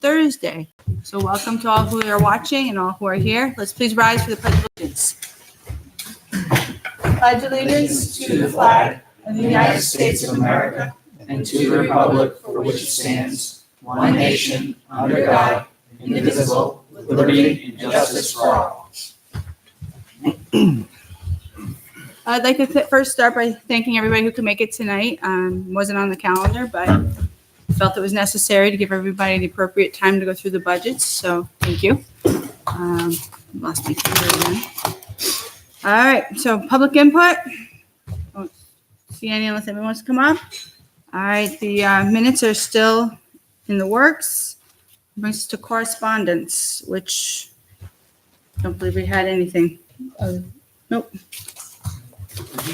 Thursday. So welcome to all who are watching and all who are here. Let's please rise for the Pledge of Allegiance. Pledge allegiance to the flag of the United States of America and to the republic for which it stands, one nation, under God, indivisible, with liberty and justice for all. I'd like to first start by thanking everybody who could make it tonight. Wasn't on the calendar, but felt it was necessary to give everybody the appropriate time to go through the budgets. So thank you. Lost my finger again. All right. So public input. Don't see any unless anyone wants to come up. All right. The minutes are still in the works. Brings us to correspondence, which I don't believe we had anything. Nope.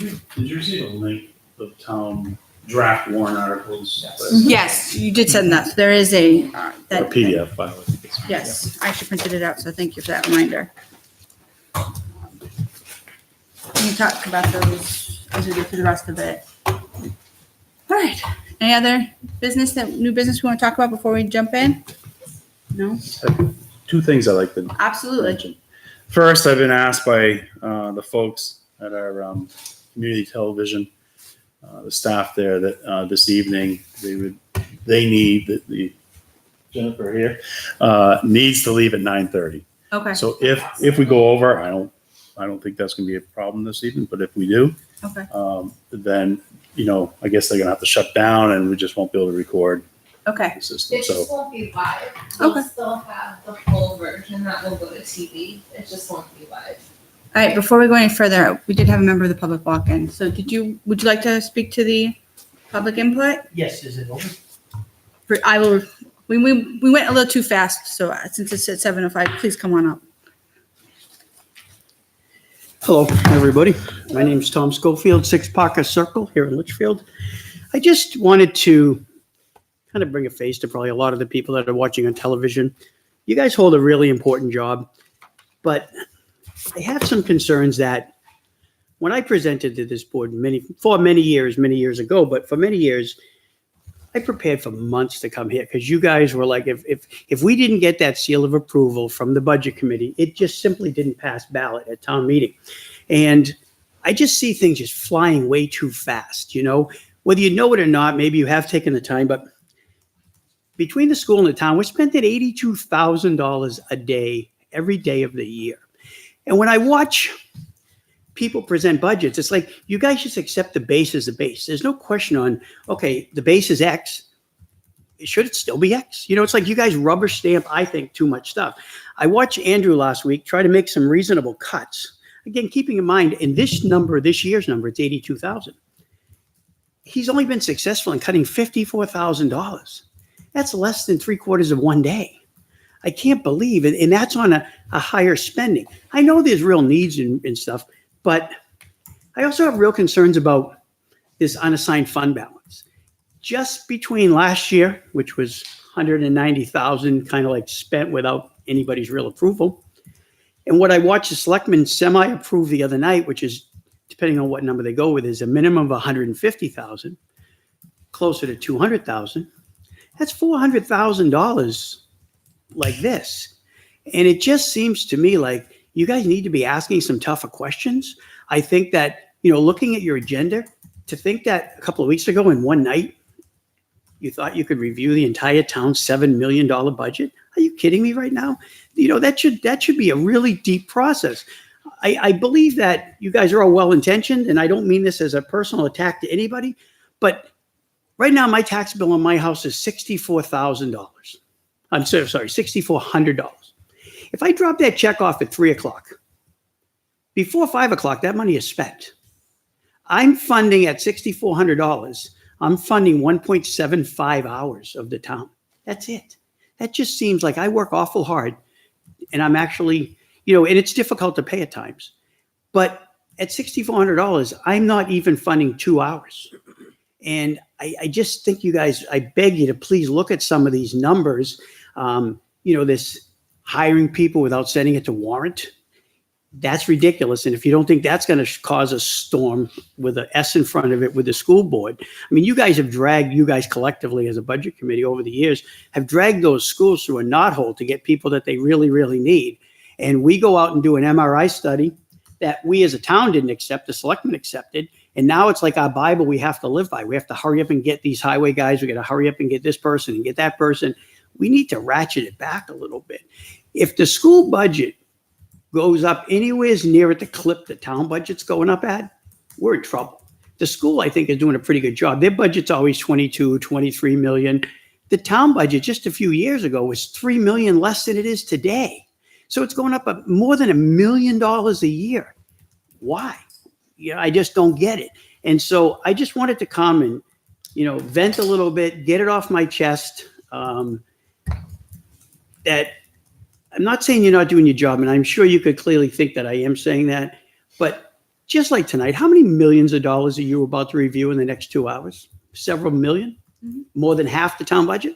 Did you receive a link of town draft warrant articles? Yes, you did send that. There is a A PDF file. I think it's- Yes, I actually printed it out, so thank you for that reminder. We can talk about those as we get through the rest of it. All right. Any other new business we want to talk about before we jump in? No? Two things I like to Absolutely. mention. First, I've been asked by the folks at our community television, the staff there, that this evening they need the Jennifer here needs to leave at 9:30. Okay, So if we go over, I don't think that's going to be a problem this evening. But if we do, okay, then I guess they're going to have to shut down, and we just won't be able to record okay, the system. It So just won't be live. We'll Okay. still have the full version that will go to TV. It just won't be live. all right, before we go any further, we did have a member of the public walk in. So would you like to speak to the public input? Yes, is it open? We went a little too fast, so since it's at 7:05, please come on up. Hello, everybody. My name's Tom Schofield, 6 Parker Circle here in Litchfield. I just wanted to kind of bring a face to probably a lot of the people that are watching on television. You guys hold a really important job, but I have some concerns that when I presented to this board many years ago, but for many years, I prepared for months to come here because you guys were like, if we didn't get that seal of approval from the budget committee, it just simply didn't pass ballot at town meeting. And I just see things just flying way too fast, whether you know it or not, maybe you have taken the time, but between the school and the town, we're spending $82,000 a day, every day of the year. And when I watch people present budgets, it's like, you guys just accept the base as the base. There's no question on, okay, the base is X. Should it still be X? It's like you guys rubber stamp, I think, too much stuff. I watched Andrew last week try to make some reasonable cuts. Again, keeping in mind, in this year's number, it's 82,000. He's only been successful in cutting $54,000. That's less than 3/4 of one day. I can't believe it. And that's on a higher spending. I know there's real needs and stuff, but I also have real concerns about this unassigned fund balance. Just between last year, which was $190,000 kind of like spent without anybody's real approval, and what I watched the selectmen semi-approve the other night, which is, depending on what number they go with, is a minimum of $150,000, closer to $200,000. That's $400,000 like this. And it just seems to me like you guys need to be asking some tougher questions. I think that, looking at your agenda, to think that a couple of weeks ago in one night, you thought you could review the entire town's $7 million budget. Are you kidding me right now? That should be a really deep process. I believe that you guys are all well-intentioned, and I don't mean this as a personal attack to anybody, but right now my tax bill on my house is $64,000. I'm sorry, $6,400. If I drop that check off at 3:00, before 5:00, that money is spent. I'm funding at $6,400. I'm funding 1.75 hours of the town. That's it. That just seems like I work awful hard, and I'm actually, and it's difficult to pay at times. But at $6,400, I'm not even funding 2 hours. And I just think you guys, I beg you to please look at some of these numbers. This hiring people without sending it to warrant. That's ridiculous. And if you don't think that's going to cause a storm with an S in front of it with the school board, I mean, you guys collectively as a budget committee over the years have dragged those schools through a knothole to get people that they really, really need. And we go out and do an MRI study that we as a town didn't accept, the selectmen accepted. And now it's like our Bible we have to live by. We have to hurry up and get these highway guys. We got to hurry up and get this person and get that person. We need to ratchet it back a little bit. If the school budget goes up anywhere near at the clip the town budget's going up at, we're in trouble. The school, I think, is doing a pretty good job. Their budget's always 22, 23 million. The town budget just a few years ago was 3 million less than it is today. So it's going up more than $1 million a year. Why? I just don't get it. And so I just wanted to come and, vent a little bit, get it off my chest. That I'm not saying you're not doing your job, and I'm sure you could clearly think that I am saying that. But just like tonight, how many millions of dollars are you about to review in the next 2 hours? Several million? Mhm. More than half the town budget?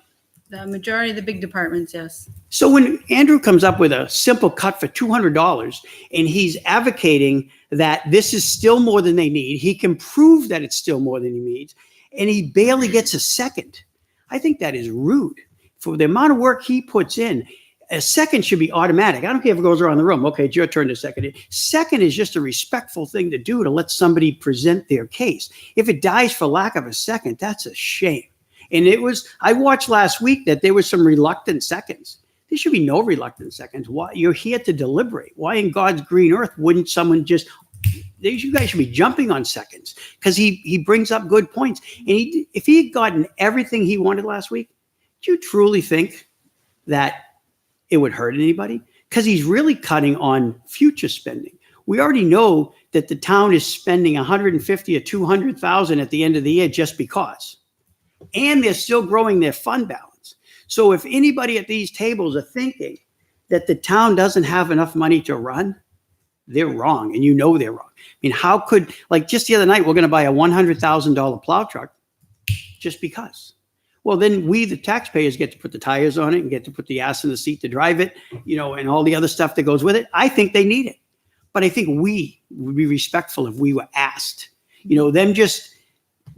The majority of the big departments, yes. So when Andrew comes up with a simple cut for $200 and he's advocating that this is still more than they need, he can prove that it's still more than he needs, and he barely gets a second. I think that is rude. For the amount of work he puts in, a second should be automatic. I don't care if it goes around the room. Okay, it's your turn to second it. Second is just a respectful thing to do to let somebody present their case. If it dies for lack of a second, that's a shame. And I watched last week that there was some reluctant seconds. There should be no reluctant seconds. Why? You're here to deliberate. Why in God's green earth wouldn't someone just, you guys should be jumping on seconds, because he brings up good points. And if he had gotten everything he wanted last week, do you truly think that it would hurt anybody? Because he's really cutting on future spending. We already know that the town is spending $150,000 or $200,000 at the end of the year just because. And they're still growing their fund balance. So if anybody at these tables are thinking that the town doesn't have enough money to run, they're wrong. And they're wrong. I mean, how could, like just the other night, we're going to buy a $100,000 plow truck just because. Well, then we, the taxpayers, get to put the tires on it and get to put the ass in the seat to drive it, and all the other stuff that goes with it. I think they need it. But I think we would be respectful if we were asked. Them just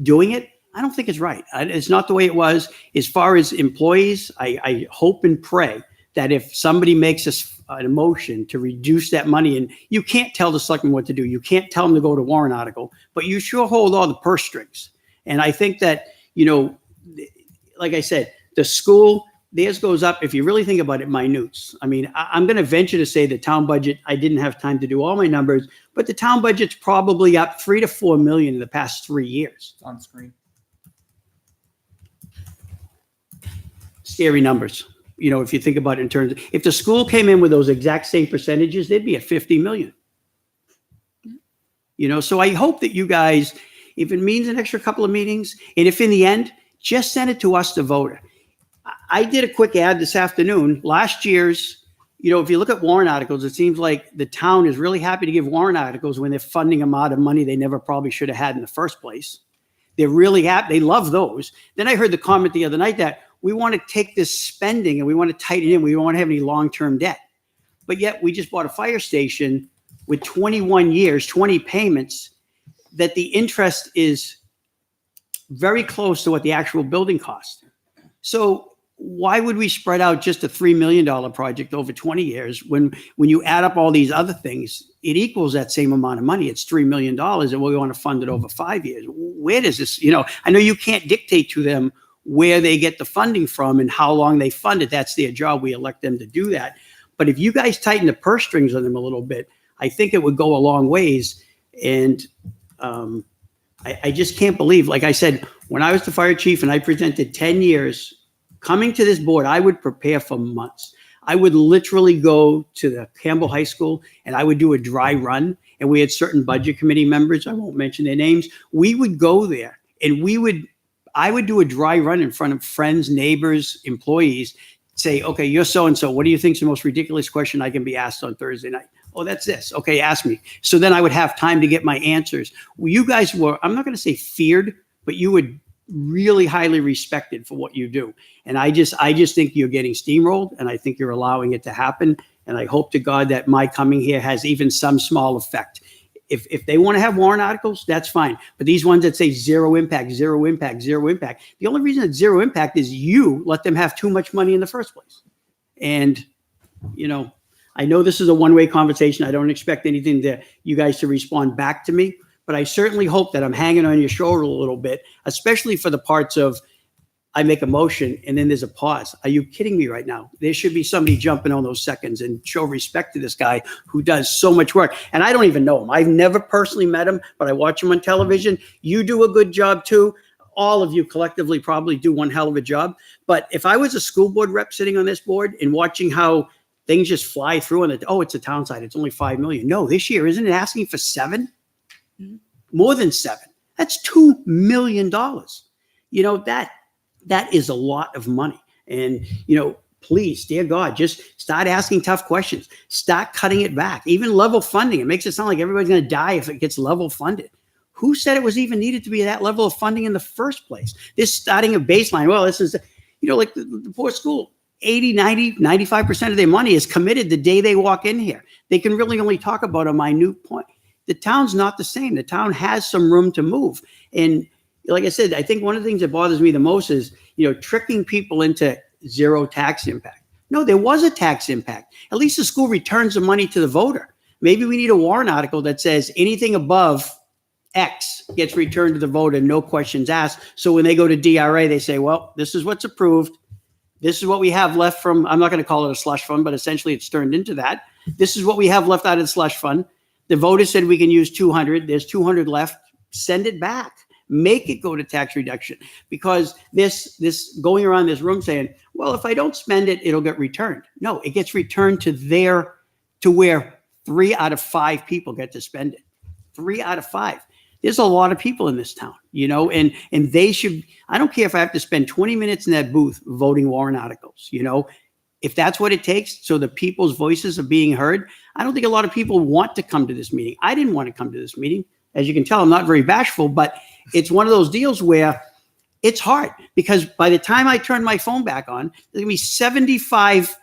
doing it, I don't think it's right. It's not the way it was. As far as employees, I hope and pray that if somebody makes a motion to reduce that money, and you can't tell the selectmen what to do. You can't tell them to go to warrant article, but you sure hold all the purse strings. And I think that, like I said, the school, theirs goes up, if you really think about it, minutes. I mean, I'm going to venture to say the town budget, I didn't have time to do all my numbers, but the town budget's probably up 3 to 4 million in the past 3 years. It's on screen. Scary numbers. If you think about it in terms of, if the school came in with those exact same percentages, they'd be at 50 million. So I hope that you guys, if it means an extra couple of meetings, and if in the end, just send it to us, the voter. I did a quick ad this afternoon. Last year's, if you look at warrant articles, it seems like the town is really happy to give warrant articles when they're funding them out of money they never probably should have had in the first place. They're really happy. They love those. Then I heard the comment the other night that we want to take this spending and we want to tighten it in. We don't want to have any long-term debt. But yet we just bought a fire station with 21 years, 20 payments, that the interest is very close to what the actual building cost. So why would we spread out just a $3 million project over 20 years when you add up all these other things, it equals that same amount of money? It's $3 million and we want to fund it over 5 years. Where does this, I know you can't dictate to them where they get the funding from and how long they fund it. That's their job. We elect them to do that. But if you guys tighten the purse strings on them a little bit, I think it would go a long ways. And I just can't believe, like I said, when I was the fire chief and I presented 10 years, coming to this board, I would prepare for months. I would literally go to the Campbell High School and I would do a dry run. And we had certain budget committee members, I won't mention their names. We would go there and I would do a dry run in front of friends, neighbors, employees, say, okay, you're so-and-so. What do you think is the most ridiculous question I can be asked on Thursday night? Oh, that's this. Okay, ask me. So then I would have time to get my answers. Well, you guys were, I'm not going to say feared, but you would really highly respected for what you do. And I just think you're getting steamrolled, and I think you're allowing it to happen. And I hope to God that my coming here has even some small effect. If they want to have warrant articles, that's fine. But these ones that say zero impact, zero impact, zero impact, the only reason it's zero impact is you let them have too much money in the first place. And, you know, I know this is a one-way conversation. I don't expect anything that you guys to respond back to me, but I certainly hope that I'm hanging on your shoulder a little bit, especially for the parts of I make a motion and then there's a pause. Are you kidding me right now? There should be somebody jumping on those seconds and show respect to this guy who does so much work. And I don't even know him. I've never personally met him, but I watch him on television. You do a good job too. All of you collectively probably do one hell of a job. But if I was a school board rep sitting on this board and watching how things just fly through and it's a town site, it's only 5 million. No, this year, isn't it asking for 7? More than 7. That's $2 million. You know, that is a lot of money. And, you know, please, dear God, just start asking tough questions. Start cutting it back. Even level funding. It makes it sound like everybody's going to die if it gets level funded. Who said it was even needed to be that level of funding in the first place? This starting a baseline. Well, this is, you know, like the poor school, 80, 90, 95% of their money is committed the day they walk in here. They can really only talk about a minute point. The town's not the same. The town has some room to move. And like I said, I think one of the things that bothers me the most is, you know, tricking people into zero tax impact. No, there was a tax impact. At least the school returns the money to the voter. Maybe we need a warrant article that says anything above X gets returned to the voter, no questions asked. So when they go to DRA, they say, well, this is what's approved. This is what we have left from, I'm not going to call it a slush fund, but essentially it's turned into that. This is what we have left out of the slush fund. The voter said we can use 200. There's 200 left. Send it back. Make it go to tax reduction, because this going around this room saying, well, if I don't spend it, it'll get returned. No, it gets returned to where 3 out of 5 people get to spend it. 3 out of 5. There's a lot of people in this town, you know, and they should, I don't care if I have to spend 20 minutes in that booth voting warrant articles, you know, if that's what it takes. So the people's voices are being heard. I don't think a lot of people want to come to this meeting. I didn't want to come to this meeting. As you can tell, I'm not very bashful, but it's one of those deals where it's hard, because by the time I turn my phone back on, there's going to be 75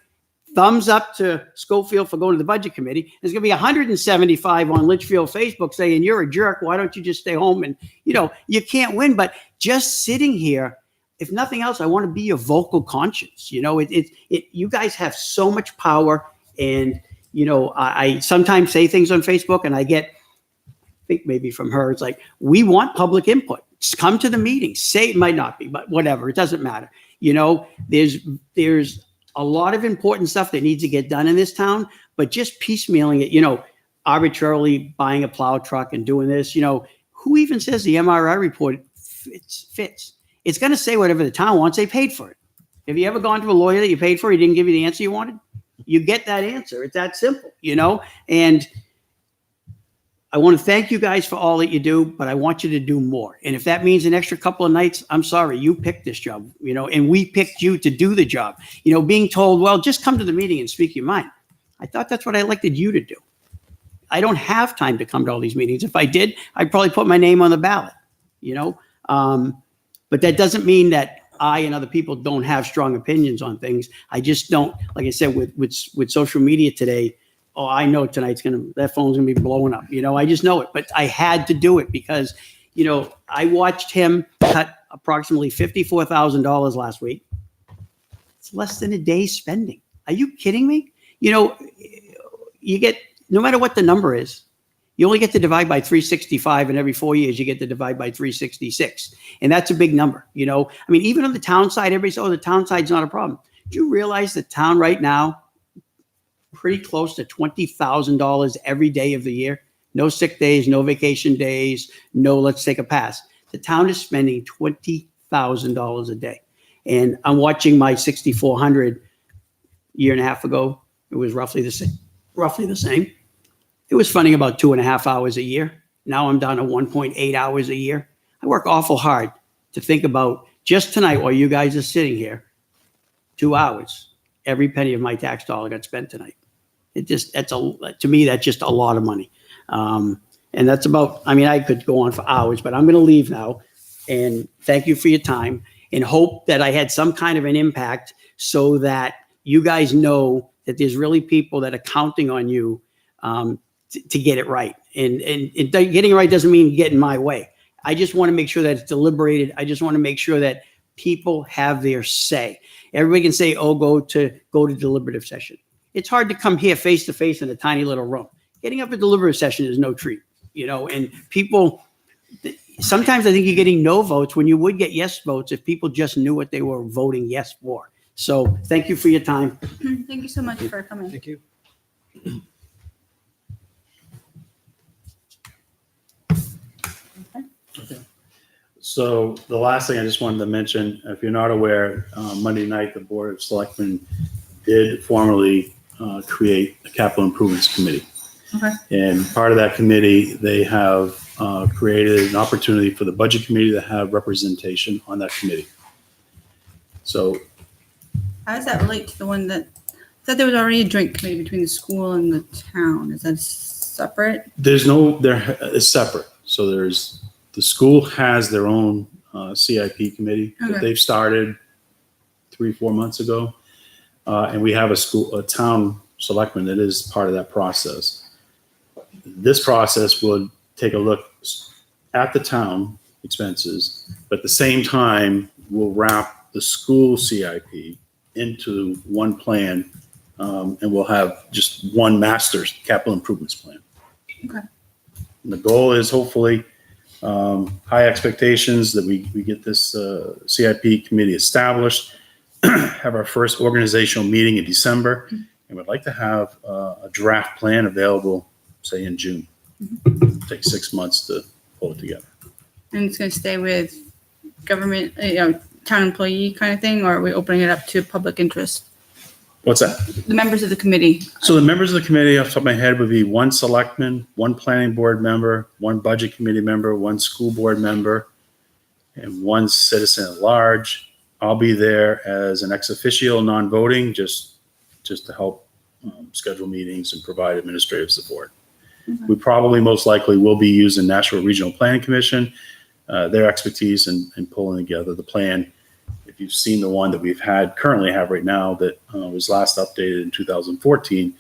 thumbs up to Schofield for going to the budget committee. There's going to be 175 on Litchfield Facebook saying, you're a jerk. Why don't you just stay home? And, you know, you can't win. But just sitting here, if nothing else, I want to be your vocal conscience. You know, you guys have so much power. And, you know, I sometimes say things on Facebook and I get, I think maybe from her, it's like, we want public input. Just come to the meeting. Say it might not be, but whatever. It doesn't matter. You know, there's a lot of important stuff that needs to get done in this town, but just piecemealing it, you know, arbitrarily buying a plow truck and doing this, you know, who even says the MRI report fits? It's going to say whatever the town wants. They paid for it. Have you ever gone to a lawyer that you paid for? He didn't give you the answer you wanted? You get that answer. It's that simple, you know? And I want to thank you guys for all that you do, but I want you to do more. And if that means an extra couple of nights, I'm sorry, you picked this job, you know, and we picked you to do the job. You know, being told, well, just come to the meeting and speak your mind. I thought that's what I elected you to do. I don't have time to come to all these meetings. If I did, I'd probably put my name on the ballot, you know. But that doesn't mean that I and other people don't have strong opinions on things. I just don't, like I said, with social media today, oh, I know that phone's gonna be blowing up. You know, I just know it, but I had to do it because, you know, I watched him cut approximately $54,000 last week. It's less than a day's spending. Are you kidding me? You know, you get, no matter what the number is, you only get to divide by 365, and every 4 years you get to divide by 366. And that's a big number, you know? I mean, even on the town side, everybody says, oh, the town side's not a problem. Do you realize the town right now, pretty close to $20,000 every day of the year? No sick days, no vacation days, no let's take a pass. The town is spending $20,000 a day. And I'm watching my 6,400 year and a half ago. It was roughly the same. It was funding about 2.5 hours a year. Now I'm down to 1.8 hours a year. I work awful hard to think about, just tonight while you guys are sitting here, 2 hours, every penny of my tax dollar got spent tonight. To me, that's just a lot of money. And that's about, I mean, I could go on for hours, but I'm going to leave now. And thank you for your time, and hope that I had some kind of an impact so that you guys know that there's really people that are counting on you to get it right. And getting it right doesn't mean getting my way. I just want to make sure that it's deliberated. I just want to make sure that people have their say. Everybody can say, oh, go to deliberative session. It's hard to come here face to face in a tiny little room. Getting up a deliberative session is no treat, and people, sometimes I think you're getting no votes when you would get yes votes if people just knew what they were voting yes for. So thank you for your time. Thank you so much for coming. Thank you. So the last thing I just wanted to mention, if you're not aware, Monday night, the Board of Selectmen did formally create a capital improvements committee. Okay. And part of that committee, they have created an opportunity for the budget committee to have representation on that committee. So How does that relate to the one that, I thought there was already a joint committee between the school and the town. Is that separate? it's separate. So the school has their own CIP committee that Okay. they've started 3-4 months ago. And we have a town selectman that is part of that process. This process would take a look at the town expenses, but at the same time, we'll wrap the school CIP into one plan, and we'll have just one master's capital improvements plan. Okay. And the goal is hopefully high expectations that we get this CIP committee established, have our first organizational meeting in December, and would like to have a draft plan available, say in June. Take 6 months to pull it together. And it's going to stay with government, town employee kind of thing, or are we opening it up to public interest? What's that? The members of the committee. So the members of the committee, off the top of my head, would be one selectman, one planning board member, one budget committee member, one school board member, and one citizen at large. I'll be there as an ex officio, non-voting, just to help schedule meetings and provide administrative support. Okay. We probably most likely will be using National Regional Planning Commission, their expertise in pulling together the plan. If you've seen the one that currently have right now that was last updated in 2014,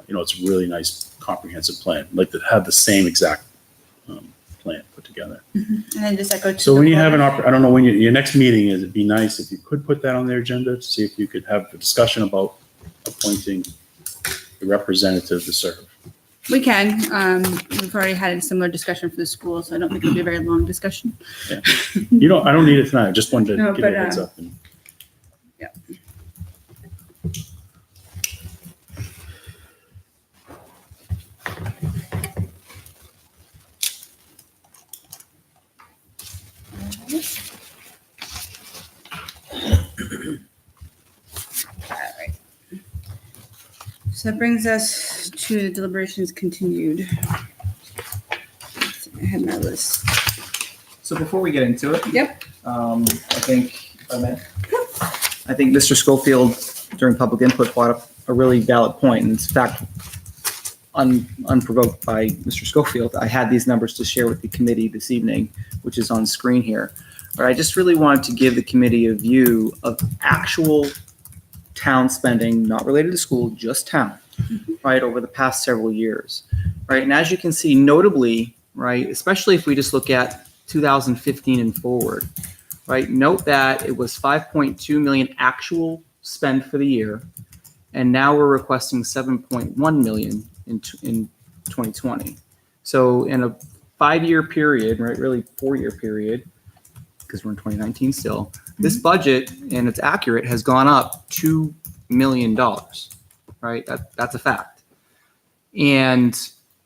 it's a really nice comprehensive plan. I'd like to have the same exact plan put together. And then just echo to So the when you have board. I don't know when your next meeting is, it'd be nice if you could put that on their agenda to see if you could have a discussion about appointing the representative to serve. We can. We've already had a similar discussion for the school, so I don't think it'll be a very long discussion. I don't need it tonight. I just wanted to No, give but, you a heads up. And Alright. So that brings us to the deliberations continued. I had my list. So before we get into it, Yep. I think, if I may, I think Mr. Schofield during public input brought up a really valid point. And in fact, unprovoked by Mr. Schofield, I had these numbers to share with the committee this evening, which is on screen here. But I just really wanted to give the committee a view of actual town spending, not related to school, just town, right, over the past several years, right? And as you can see, notably, right, especially if we just look at 2015 and forward, right, note that it was 5.2 million actual spend for the year, and now we're requesting 7.1 million in 2020. So in a 5-year period, right, really 4-year period, because we're in 2019 still, this budget, and it's accurate, has gone up $2 million, right? That's a fact. And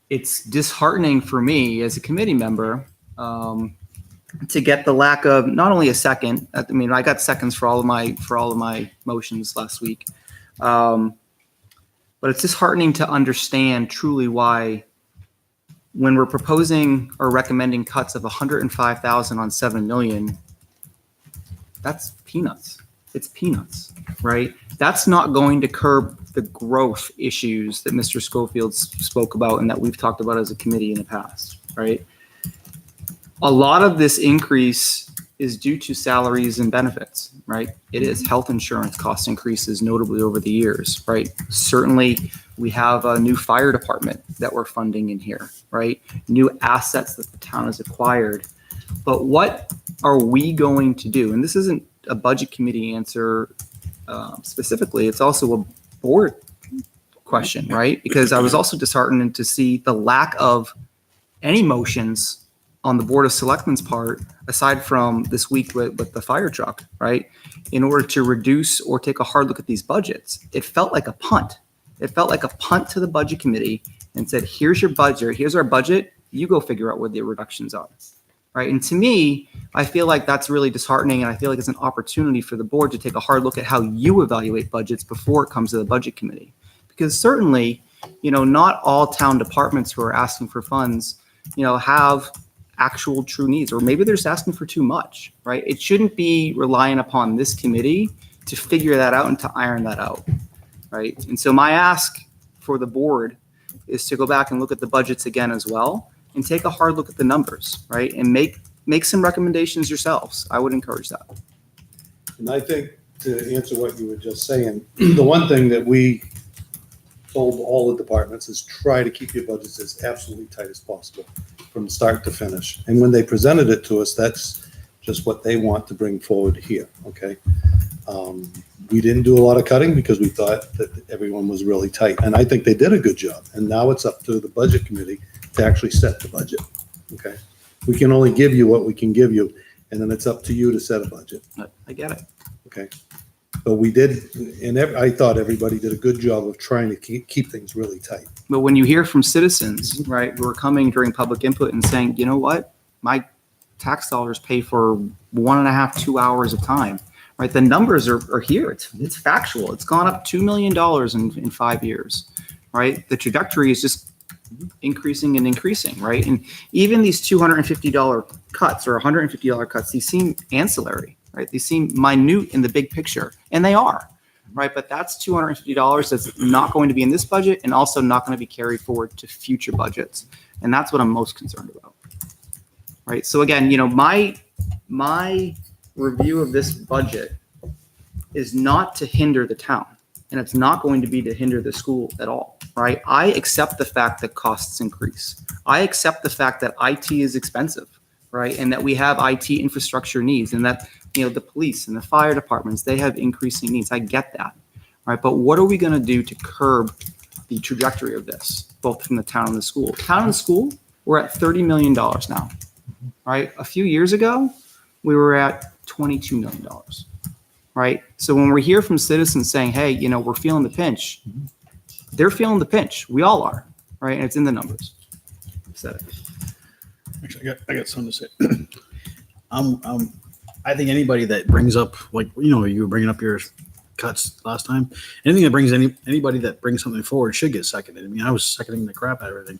it's disheartening for me as a committee member to get the lack of not only a second. I mean, I got seconds for all of my motions last week, but it's disheartening to understand truly why, when we're proposing or recommending cuts of 105,000 on 7 million, that's peanuts. It's peanuts, right? That's not going to curb the growth issues that Mr. Schofield spoke about and that we've talked about as a committee in the past, right? A lot of this increase is due to salaries and benefits, right? It is health insurance cost increases notably over the years, right? Certainly, we have a new fire department that we're funding in here, right? New assets that the town has acquired. But what are we going to do? And this isn't a budget committee answer specifically, it's also a board question, right? Because I was also disheartened to see the lack of any motions on the Board of Selectmen's part, aside from this week with the fire truck, right? In order to reduce or take a hard look at these budgets. It felt like a punt. It felt like a punt to the budget committee and said, here's your budget, here's our budget, you go figure out where the reductions are, right? And to me, I feel like that's really disheartening, and I feel like it's an opportunity for the board to take a hard look at how you evaluate budgets before it comes to the budget committee. Because certainly, not all town departments who are asking for funds, have actual true needs, or maybe they're just asking for too much, right? It shouldn't be relying upon this committee to figure that out and to iron that out, right? And so my ask for the board is to go back and look at the budgets again as well and take a hard look at the numbers, right? And make some recommendations yourselves. I would encourage that. And I think to answer what you were just saying, the one thing that we told all the departments is try to keep your budgets as absolutely tight as possible from start to finish. And when they presented it to us, that's just what they want to bring forward here, okay? We didn't do a lot of cutting because we thought that everyone was really tight. And I think they did a good job. And now it's up to the budget committee to actually set the budget, okay? We can only give you what we can give you, and then it's up to you to set a budget, I get it. okay? But we did, and I thought everybody did a good job of trying to keep things really tight. But when you hear from citizens, right, who are coming during public input and saying, you know what, my tax dollars pay for 1.5, 2 hours of time, right? The numbers are here. It's factual. It's gone up $2 million in 5 years, right? The trajectory is just increasing and increasing, right? And even these $250 cuts or $150 cuts, these seem ancillary, right? They seem minute in the big picture, and they are, right? But that's $250 that's not going to be in this budget and also not going to be carried forward to future budgets. And that's what I'm most concerned about, right? So again, my review of this budget is not to hinder the town, and it's not going to be to hinder the school at all, right? I accept the fact that costs increase. I accept the fact that IT is expensive, right? And that we have IT infrastructure needs, and that the police and the fire departments, they have increasing needs. I get that, right? But what are we going to do to curb the trajectory of this, both from the town and the school? Town and school, we're at $30 million now, right? A few years ago, we were at $22 million, right? So when we hear from citizens saying, hey, we're feeling the pinch, they're feeling the pinch. We all are, right? And it's in the numbers. I've said it. Actually, I got something to say. I think anybody that brings up, like, you were bringing up your cuts last time, anything that brings anybody that brings something forward should get seconded. I mean, I was seconding the crap out of everything,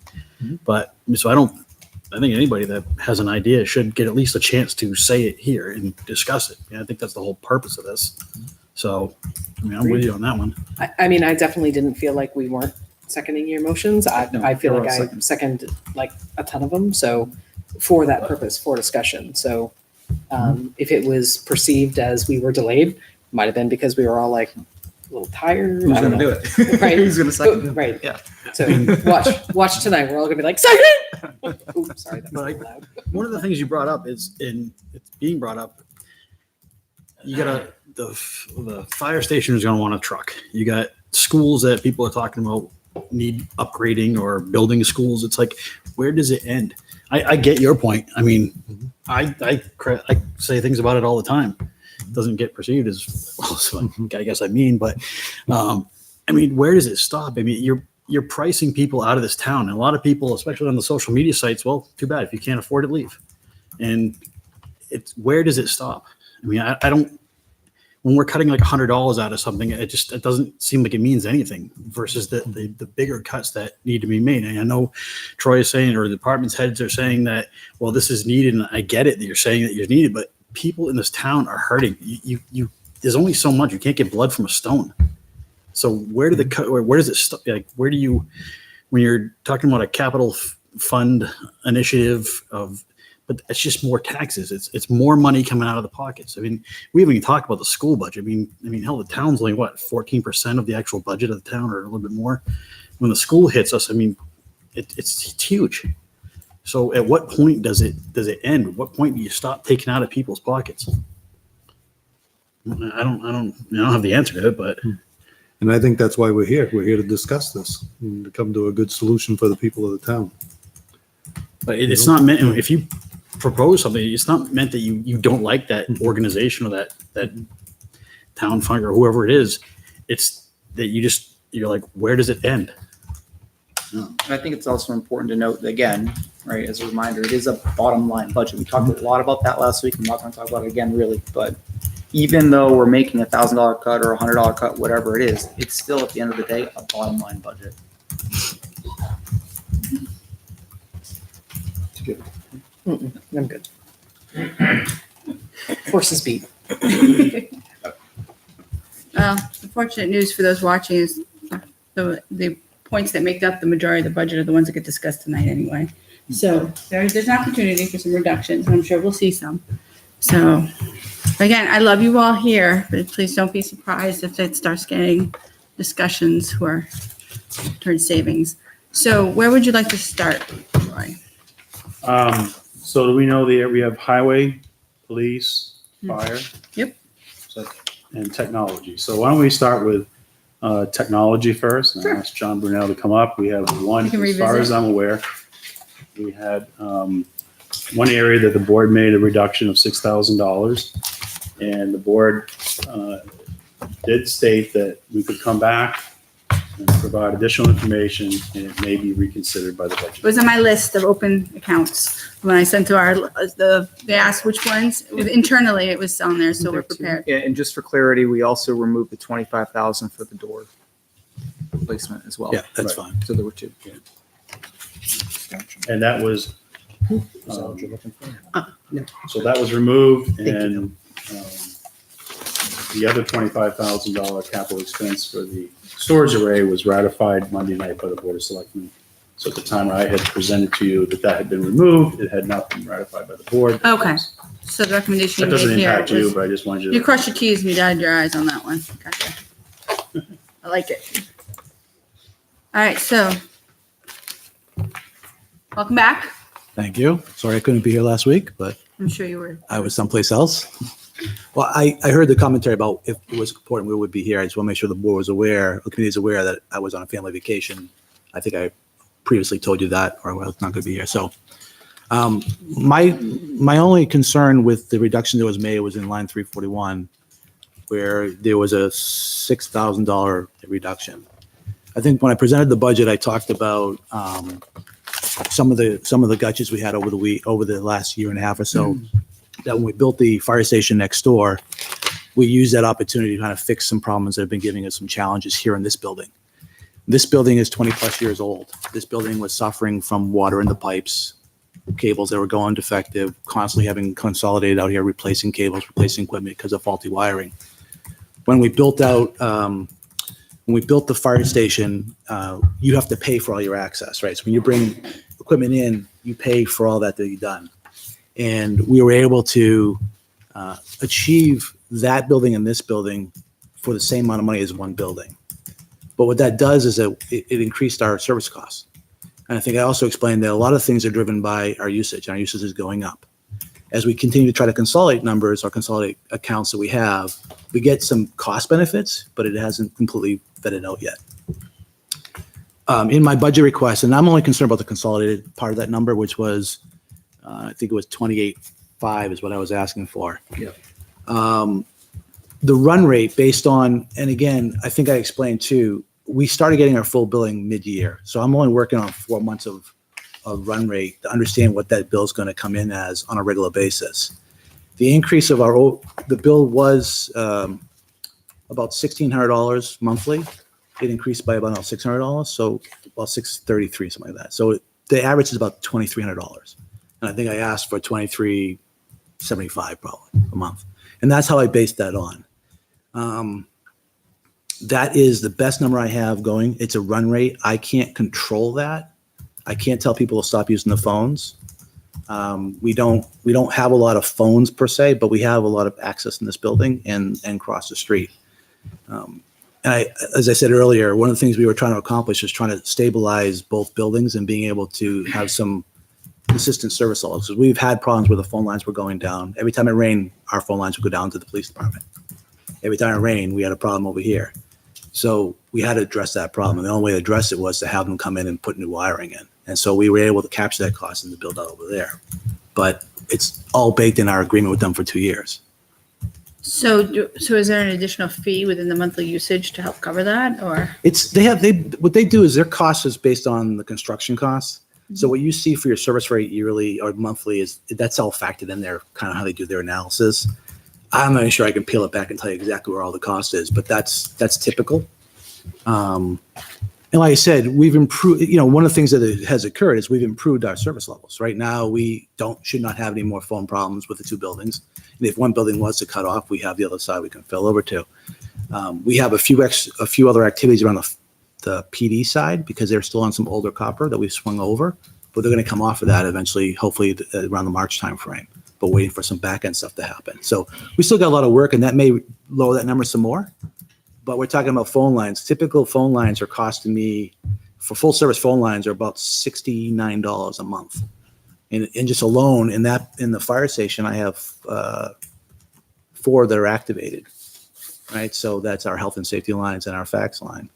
but so I think anybody that has an idea should get at least a chance to say it here and discuss it. I think that's the whole purpose of this. So, I'm with you on that one. I mean, I definitely didn't feel like we weren't seconding your motions. I feel like I seconded like a ton of them. So for that purpose, for discussion. So if it was perceived as we were delayed, might have been because we were all like a little tired. Who's going to do it? Right. Who's going to second it? Right. Yeah. So watch tonight. We're all gonna be like, second. Oops, sorry, that was But loud. One of the things you brought up it's being brought up. You got the fire station is going to want a truck. You got schools that people are talking about need upgrading or building schools. It's like, where does it end? I get your point. I mean, I say things about it all the time. It doesn't get perceived as well. So I guess but I mean, where does it stop? I mean, you're pricing people out of this town, and a lot of people, especially on the social media sites, well, too bad. If you can't afford it, leave. And where does it stop? I mean, I don't. When we're cutting like $100 out of something, it doesn't seem like it means anything versus the bigger cuts that need to be made. And I know Troy is saying, or the department's heads are saying that, well, this is needed, and I get it that you're saying that you're needed, but people in this town are hurting. You there's only so much. You can't get blood from a stone. So where do the cut? Where does it stop? Like, where do you, when you're talking about a capital fund initiative of but it's just more taxes. It's more money coming out of the pockets. I mean, we haven't even talked about the school budget. I mean, hell, the town's only what, 14% of the actual budget of the town, or a little bit more. When the school hits us, I mean, it's huge. So at what point does it end? At what point do you stop taking out of people's pockets? I don't have the answer to it, but And I think that's why we're here. We're here to discuss this and to come to a good solution for the people of the town. it's not meant, if you propose something, it's not meant that you don't like that organization or that town fund or whoever it is. It's that you're like, where does it end? And I think it's also important to note that, again, right, as a reminder, it is a bottom line budget. We talked a lot about that last week. I'm not going to talk about it again, really. But even though we're making $1,000 cut or $100 cut, whatever it is, it's still at the end of the day a bottom line budget. I'm good. Horses beat. The fortunate news for those watching is the points that make up the majority of the budget are the ones that get discussed tonight anyway. So there's an opportunity for some reductions. I'm sure we'll see some. So again, I love you all here, but please don't be surprised if it starts getting discussions towards savings. So where would you like to start, Roy? So do we know we have highway, police, fire? Yep. And technology. So why don't we start with technology first? And Sure. I'll ask John Brunel to come up. We have one, You can as far revisit. as I'm aware, we had one area that the board made a reduction of $6,000. And the board did state that we could come back and provide additional information, and it may be reconsidered by the budget. It was on my list of open accounts when I sent to they asked which ones. Internally, it was on there, so we're prepared. Yeah, and just for clarity, we also removed the $25,000 for the door replacement as well. Yeah, that's Right. fine. So there were two. And that was, Is that what you're looking for? so that was removed, you. and the other $25,000 capital expense for the storage array was ratified Monday night by the Board of Selectmen. So at the time I had presented to you that had been removed, it had not been ratified by the board. Okay. So the recommendation That you doesn't made here impact you, was, but I just wanted you you to. crushed your T's and you dotted your I's on that one. Gotcha. I like it. All right, so welcome back. Thank you. Sorry I couldn't be here last week, but I'm sure you were. I was someplace else. Well, I heard the commentary about if it was important, we would be here. I just want to make sure the board was aware, the committee is aware that I was on a family vacation. I think I previously told you that, or I was not going to be here. So my only concern with the reduction that was made was in line 341, where there was a $6,000 reduction. I think when I presented the budget, I talked about some of the gutches we had over the last year and a half or so. That when we built the fire station next door, we used that opportunity to kind of fix some problems that have been giving us some challenges here in this building. This building is 20 plus years old. This building was suffering from water in the pipes, cables that were going defective, constantly having consolidated out here, replacing cables, replacing equipment because of faulty wiring. When we built the fire station, you have to pay for all your access, right? So when you bring equipment in, you pay for all that to be done. And we were able to achieve that building and this building for the same amount of money as one building. But what that does is that it increased our service costs. And I think I also explained that a lot of things are driven by our usage, and our usage is going up. As we continue to try to consolidate numbers or consolidate accounts that we have, we get some cost benefits, but it hasn't completely vetted out yet. In my budget request, and I'm only concerned about the consolidated part of that number, which was I think it was 28.5 is what I was asking for. Yeah. The run rate based on, and again, I think I explained too, we started getting our full billing mid-year. So I'm only working on 4 months of run rate to understand what that bill is going to come in as on a regular basis. The increase of the bill was about $1,600 monthly. It increased by about $600, so about $633, something like that. So the average is about $2,300. And I think I asked for $2,375 probably a month. And that's how I based that on. That is the best number I have going. It's a run rate. I can't control that. I can't tell people to stop using the phones. We don't have a lot of phones per se, but we have a lot of access in this building and across the street. As I said earlier, one of the things we were trying to accomplish was trying to stabilize both buildings and being able to have some consistent service levels. So we've had problems where the phone lines were going down. Every time it rained, our phone lines would go down to the police department. Every time it rained, we had a problem over here. So we had to address that problem. And the only way to address it was to have them come in and put new wiring in. And so we were able to capture that cost in the build out over there. But it's all baked in our agreement with them for 2 years. So is there an additional fee within the monthly usage to help cover that, or? What they do is their cost is based on the construction costs. So what you see for your service rate yearly or monthly that's all factored in there, kind of how they do their analysis. I'm not even sure I can peel it back and tell you exactly where all the cost is, but that's typical. And like I said, we've improved, one of the things that has occurred is we've improved our service levels. Right now, we should not have any more phone problems with the two buildings. And if one building was to cut off, we have the other side we can fill over to. We have a few other activities around the PD side because they're still on some older copper that we've swung over, but they're going to come off of that eventually, hopefully around the March timeframe. But waiting for some back end stuff to happen. So we still got a lot of work, and that may lower that number some more. But we're talking about phone lines. Typical phone lines are costing me, for full service phone lines, are about $69 a month. And just alone in the fire station, I have 4 that are activated, right? So that's our health and safety lines and our fax line.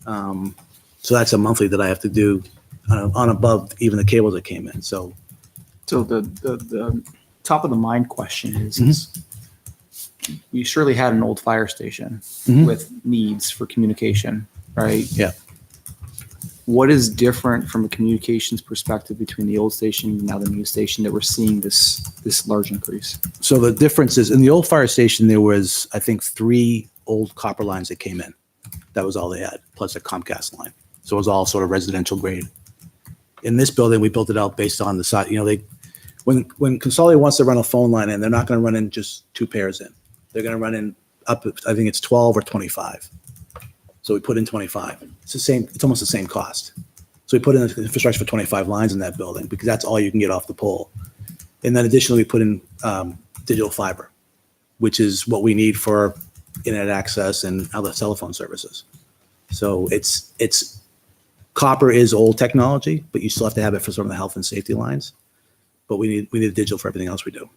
So that's a monthly that I have to do on above even the cables that came in. So the top of the mind question is you surely had an old fire station with needs for communication, right? Yeah. What is different from a communications perspective between the old station and now the new station that we're seeing this large increase? So the difference is in the old fire station, there was, I think, 3 old copper lines that came in. That was all they had, plus a Comcast line. So it was all sort of residential grade. In this building, we built it out based on the side. When Consolidated wants to run a phone line in, they're not going to run in just 2 pairs in. They're going to run in up, I think it's 12 or 25. So we put in 25. It's almost the same cost. So we put in infrastructure for 25 lines in that building because that's all you can get off the pole. And then additionally, we put in digital fiber, which is what we need for internet access and other telephone services. So it's copper is old technology, but you still have to have it for some of the health and safety lines. But we need digital for everything else we do.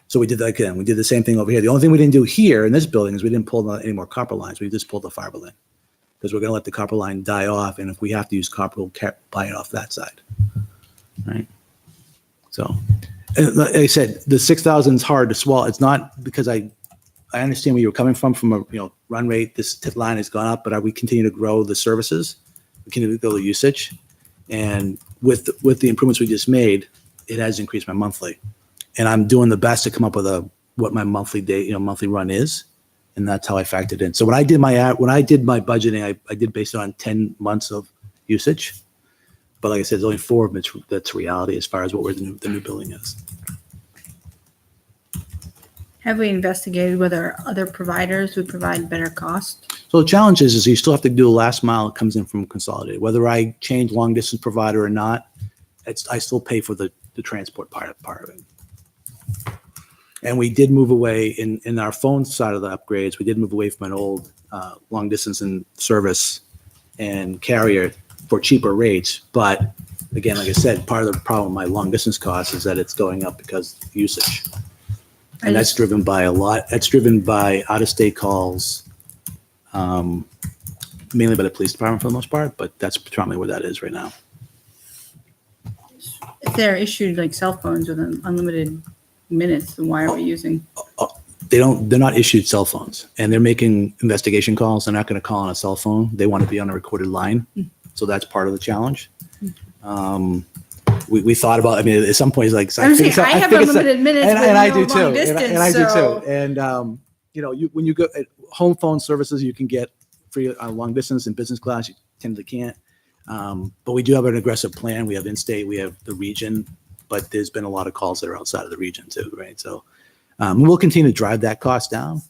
So we did that again. We did the same thing over here. The only thing we didn't do here in this building is we didn't pull any more copper lines. We just pulled the fiber line because we're going to let the copper line die off. And if we have to use copper, we'll buy it off that side. Right. So, and like I said, the 6,000 is hard to swallow. It's not because I understand where you're coming from a run rate. This line has gone up, but we continue to grow the services. We continue to grow the usage. And with the improvements we just made, it has increased my monthly. And I'm doing the best to come up with what my monthly run is, and that's how I factored in. So when I did my budgeting, I did based on 10 months of usage. But like I said, there's only 4 of them that's reality as far as what the new building is. Have we investigated whether other providers would provide better cost? So the challenge is you still have to do the last mile that comes in from Consolidated. Whether I change long distance provider or not, I still pay for the transport part of it. And we did move away in our phone side of the upgrades. We did move away from an old long distance and service and carrier for cheaper rates. But again, like I said, part of the problem with my long distance cost is that it's going up because of usage. And that's driven by that's driven by out of state calls, mainly by the police department for the most part, but that's predominantly where that is right now. If they're issued like cell phones with unlimited minutes, then why are we using? They're not issued cell phones, and they're making investigation calls. They're not going to call on a cell phone. They want to be on a recorded line. So that's part of the challenge. We thought about, at some point, like, I have unlimited minutes, and I do too. Long distance, and I do too. And, when you go at home phone services, you can get free long distance and business class. You typically can't. But we do have an aggressive plan. We have in-state, we have the region, but there's been a lot of calls that are outside of the region too, right? So we'll continue to drive that cost down.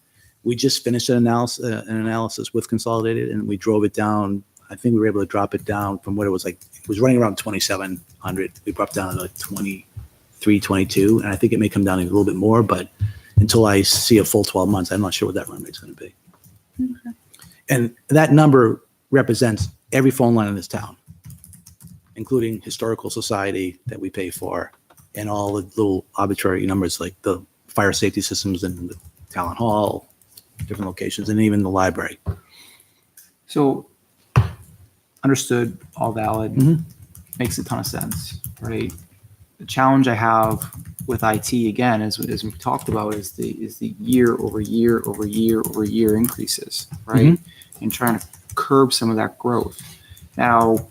We just finished an analysis with Consolidated, and we drove it down, I think we were able to drop it down from what it was like. It was running around 2,700. We dropped down to like 23, 22, and I think it may come down a little bit more. But until I see a full 12 months, I'm not sure what that run rate's going to be. Okay. And that number represents every phone line in this town, including Historical Society that we pay for, and all the little arbitrary numbers like the fire safety systems and the town hall, different locations, and even the library. So, understood, all valid, Mhm. makes a ton of sense, right? The challenge I have with IT again, as we talked about, is the year over year over year over year increases, right? And trying to curb some of that growth. Now,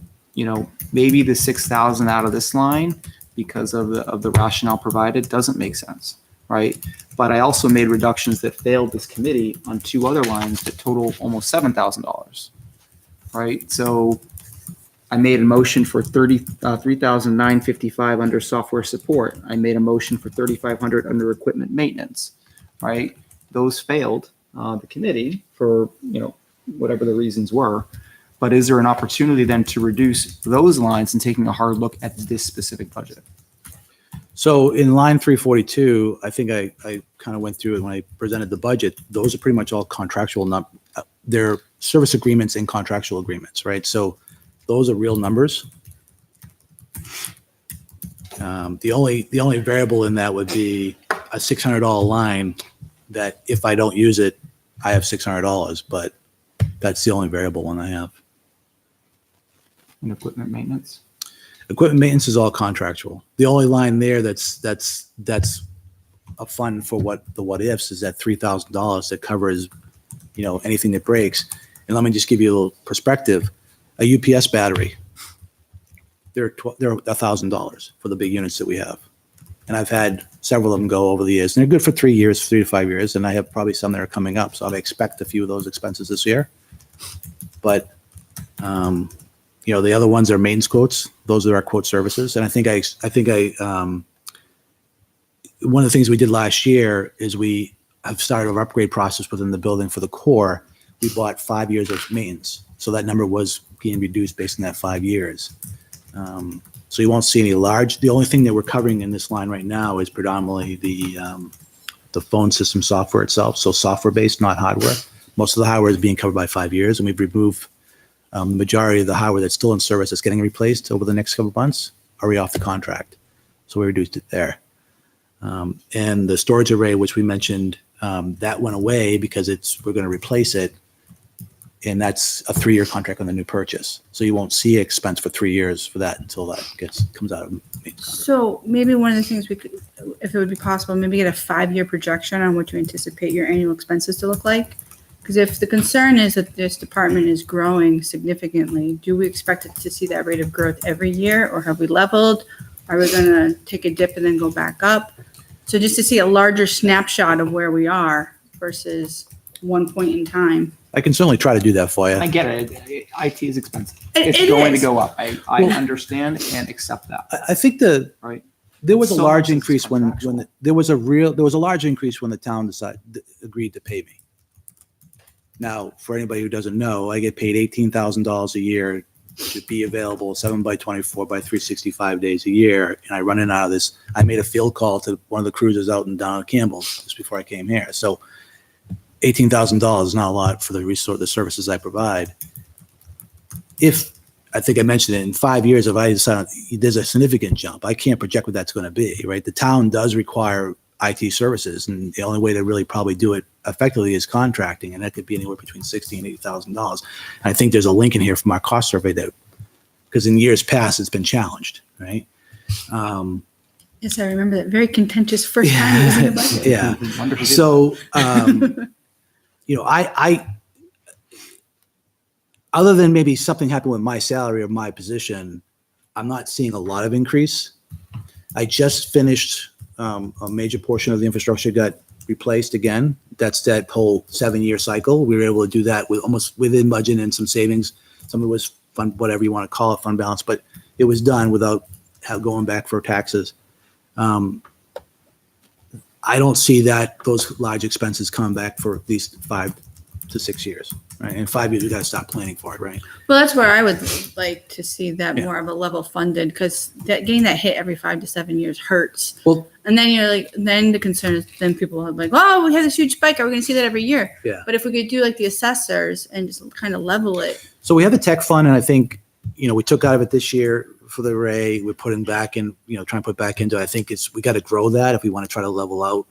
maybe the 6,000 out of this line, because of the rationale provided, doesn't make sense, right? But I also made reductions that failed this committee on two other lines that total almost $7,000, right? So I made a motion for 3,955 under software support. I made a motion for 3,500 under equipment maintenance, right? Those failed the committee for, whatever the reasons were. But is there an opportunity then to reduce those lines and taking a hard look at this specific budget? So in line 342, I think I kind of went through it when I presented the budget. Those are pretty much all contractual. They're service agreements and contractual agreements, right? So those are real numbers. The only variable in that would be a $600 line that if I don't use it, I have $600, but that's the only variable one I have. And equipment maintenance? Equipment maintenance is all contractual. The only line there that's a fund for what ifs is that $3,000 that covers, anything that breaks. And let me just give you a little perspective. A UPS battery, they're $1,000 for the big units that we have. And I've had several of them go over the years, and they're good for 3 years, 3 to 5 years. And I have probably some that are coming up. So I expect a few of those expenses this year. But, the other ones are maintenance quotes. Those are our quote services. And I think one of the things we did last year is we have started our upgrade process within the building for the core. We bought 5 years of maintenance. So that number was being reduced based on that 5 years. So you won't see any large. The only thing that we're covering in this line right now is predominantly the phone system software itself. So software-based, not hardware. Most of the hardware is being covered by 5 years, and we've removed the majority of the hardware that's still in service that's getting replaced over the next couple of months already off the contract. So we reduced it there. And the storage array, which we mentioned, that went away because we're going to replace it. And that's a 3-year contract on the new purchase. So you won't see expense for 3 years for that until that comes out of maintenance contract. So maybe one of the things we could, if it would be possible, maybe get a 5-year projection on what you anticipate your annual expenses to look like. Because if the concern is that this department is growing significantly, do we expect it to see that rate of growth every year, or have we leveled? Are we going to take a dip and then go back up? So just to see a larger snapshot of where we are versus one point in time. I can certainly try to do that for you. I get it. IT is expensive. It It's going to is. go up. I Well- understand and accept that, I think right? there was a So large much is increase when contractual. there was a large increase when the town agreed to pay me. Now, for anybody who doesn't know, I get paid $18,000 a year to be available 7x24 by 365 days a year. And I run in and out of this. I made a field call to one of the cruisers out in down at Campbell just before I came here. So $18,000 is not a lot for the services I provide. I think I mentioned it, in 5 years, if I decide there's a significant jump, I can't project what that's going to be, right? The town does require IT services, and the only way to really probably do it effectively is contracting, and that could be anywhere between $60,000 and $80,000. And I think there's a link in here from our cost survey because in years past, it's been challenged, right? Yes, I remember that very contentious first time it was in the budget. Yeah. Wonder who did So, I other than maybe something happened with my salary or my position, I'm not seeing a lot of increase. I just finished a major portion of the infrastructure got replaced again. That's that whole 7-year cycle. We were able to do that with almost within budget and some savings. Some of it was fund, whatever you want to call it, fund balance, but it was done without going back for taxes. I don't see those large expenses coming back for at least to 6 years, right? In 5 years, we got to start planning for it, right? Well, that's where I would like to see that Yeah. more of a level funded, because that getting that hit every 5 to 7 years hurts. Well- and then you're like, then the concern is, then people are like, oh, we have this huge spike. Are we going to see that every year? Yeah. But if we could do like the assessors and just kind of level it. So we have a tech fund, and I think, we took out of it this year for the array. We're putting back in, trying to put back into, I think we got to grow that if we want to try to level out.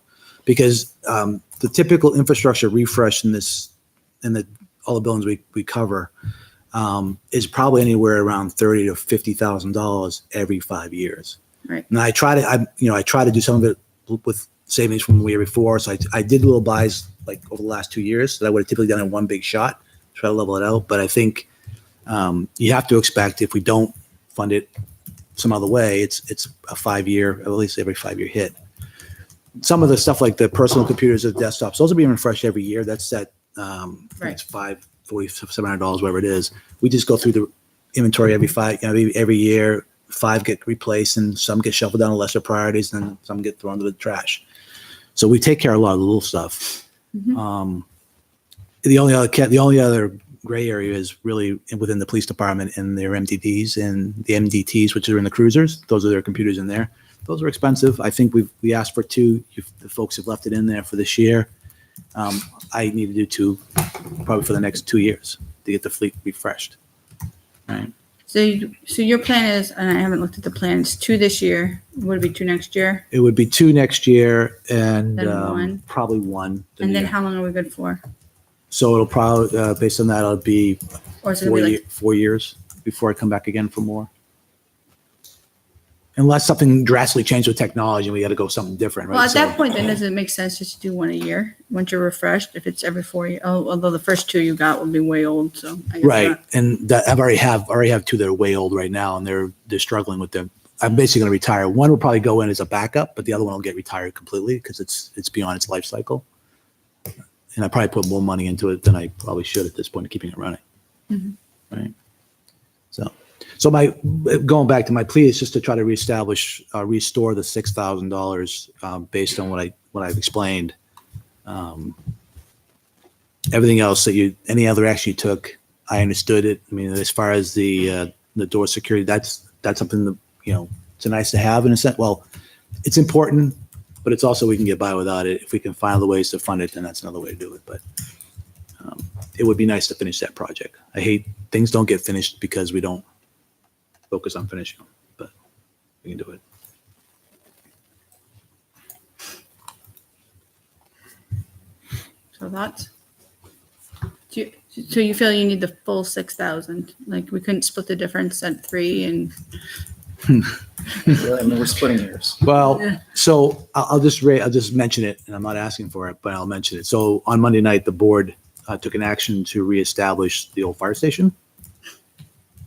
Because the typical infrastructure refresh in all the buildings we cover is probably anywhere around $30,000 to $50,000 every 5 years. Right. And I try to do some of it with savings from the year before. So I did little buys like over the last 2 years that I would have typically done in one big shot, try to level it out. But I think you have to expect if we don't fund it some other way, it's a 5 year, at least every 5 year hit. Some of the stuff like the personal computers or desktops, those are being refreshed every year. That's that. Right. It's $540, $700, whatever it is. We just go through the inventory every year. 5 get replaced, and some get shuffled down to lesser priorities, and some get thrown to the trash. So we take care of a lot of the little stuff. Mhm. The only other gray area is really within the police department and their MDDs and the MDTs, which are in the cruisers. Those are their computers in there. Those are expensive. I think we asked for 2. The folks have left it in there for this year. I need to do 2 probably for the next 2 years to get the fleet refreshed. Right. So your plan is, and I haven't looked at the plans, 2 this year. Would it be 2 next year? It would be 2 next year and Then 1. probably 1. the And then year. how long are we good for? So it'll probably, based on that, it'll be Or is it gonna be like 4 years before I come back again for more. Unless something drastically changed with technology and we got to go something different, right? Well, at So- that point, then does it make sense just to do 1 a year once you're refreshed? If it's every 4 years, although the first 2 you got will be way old, so. I guess Right, not. and that I already have 2 that are way old right now, and they're struggling with them. I'm basically going to retire. One will probably go in as a backup, but the other one will get retired completely because it's beyond its life cycle. And I probably put more money into it than I probably should at this point, keeping it running. Mhm. Right. So my going back to my plea is just to try to restore the $6,000 based on what I've explained. Everything else any other action you took, I understood it. I mean, as far as the door security, that's something that it's a nice to have in a sense. Well, it's important, but it's also we can get by without it. If we can find other ways to fund it, then that's another way to do it. But it would be nice to finish that project. I hate things don't get finished because we don't focus on finishing them, but we can do it. So thoughts? So you feel you need the full 6,000? Like we couldn't split the difference at 3 and. Really, I mean, we're splitting hairs. Well, Yeah. so I'll just mention it, and I'm not asking for it, but I'll mention it. So on Monday night, the board took an action to reestablish the old fire station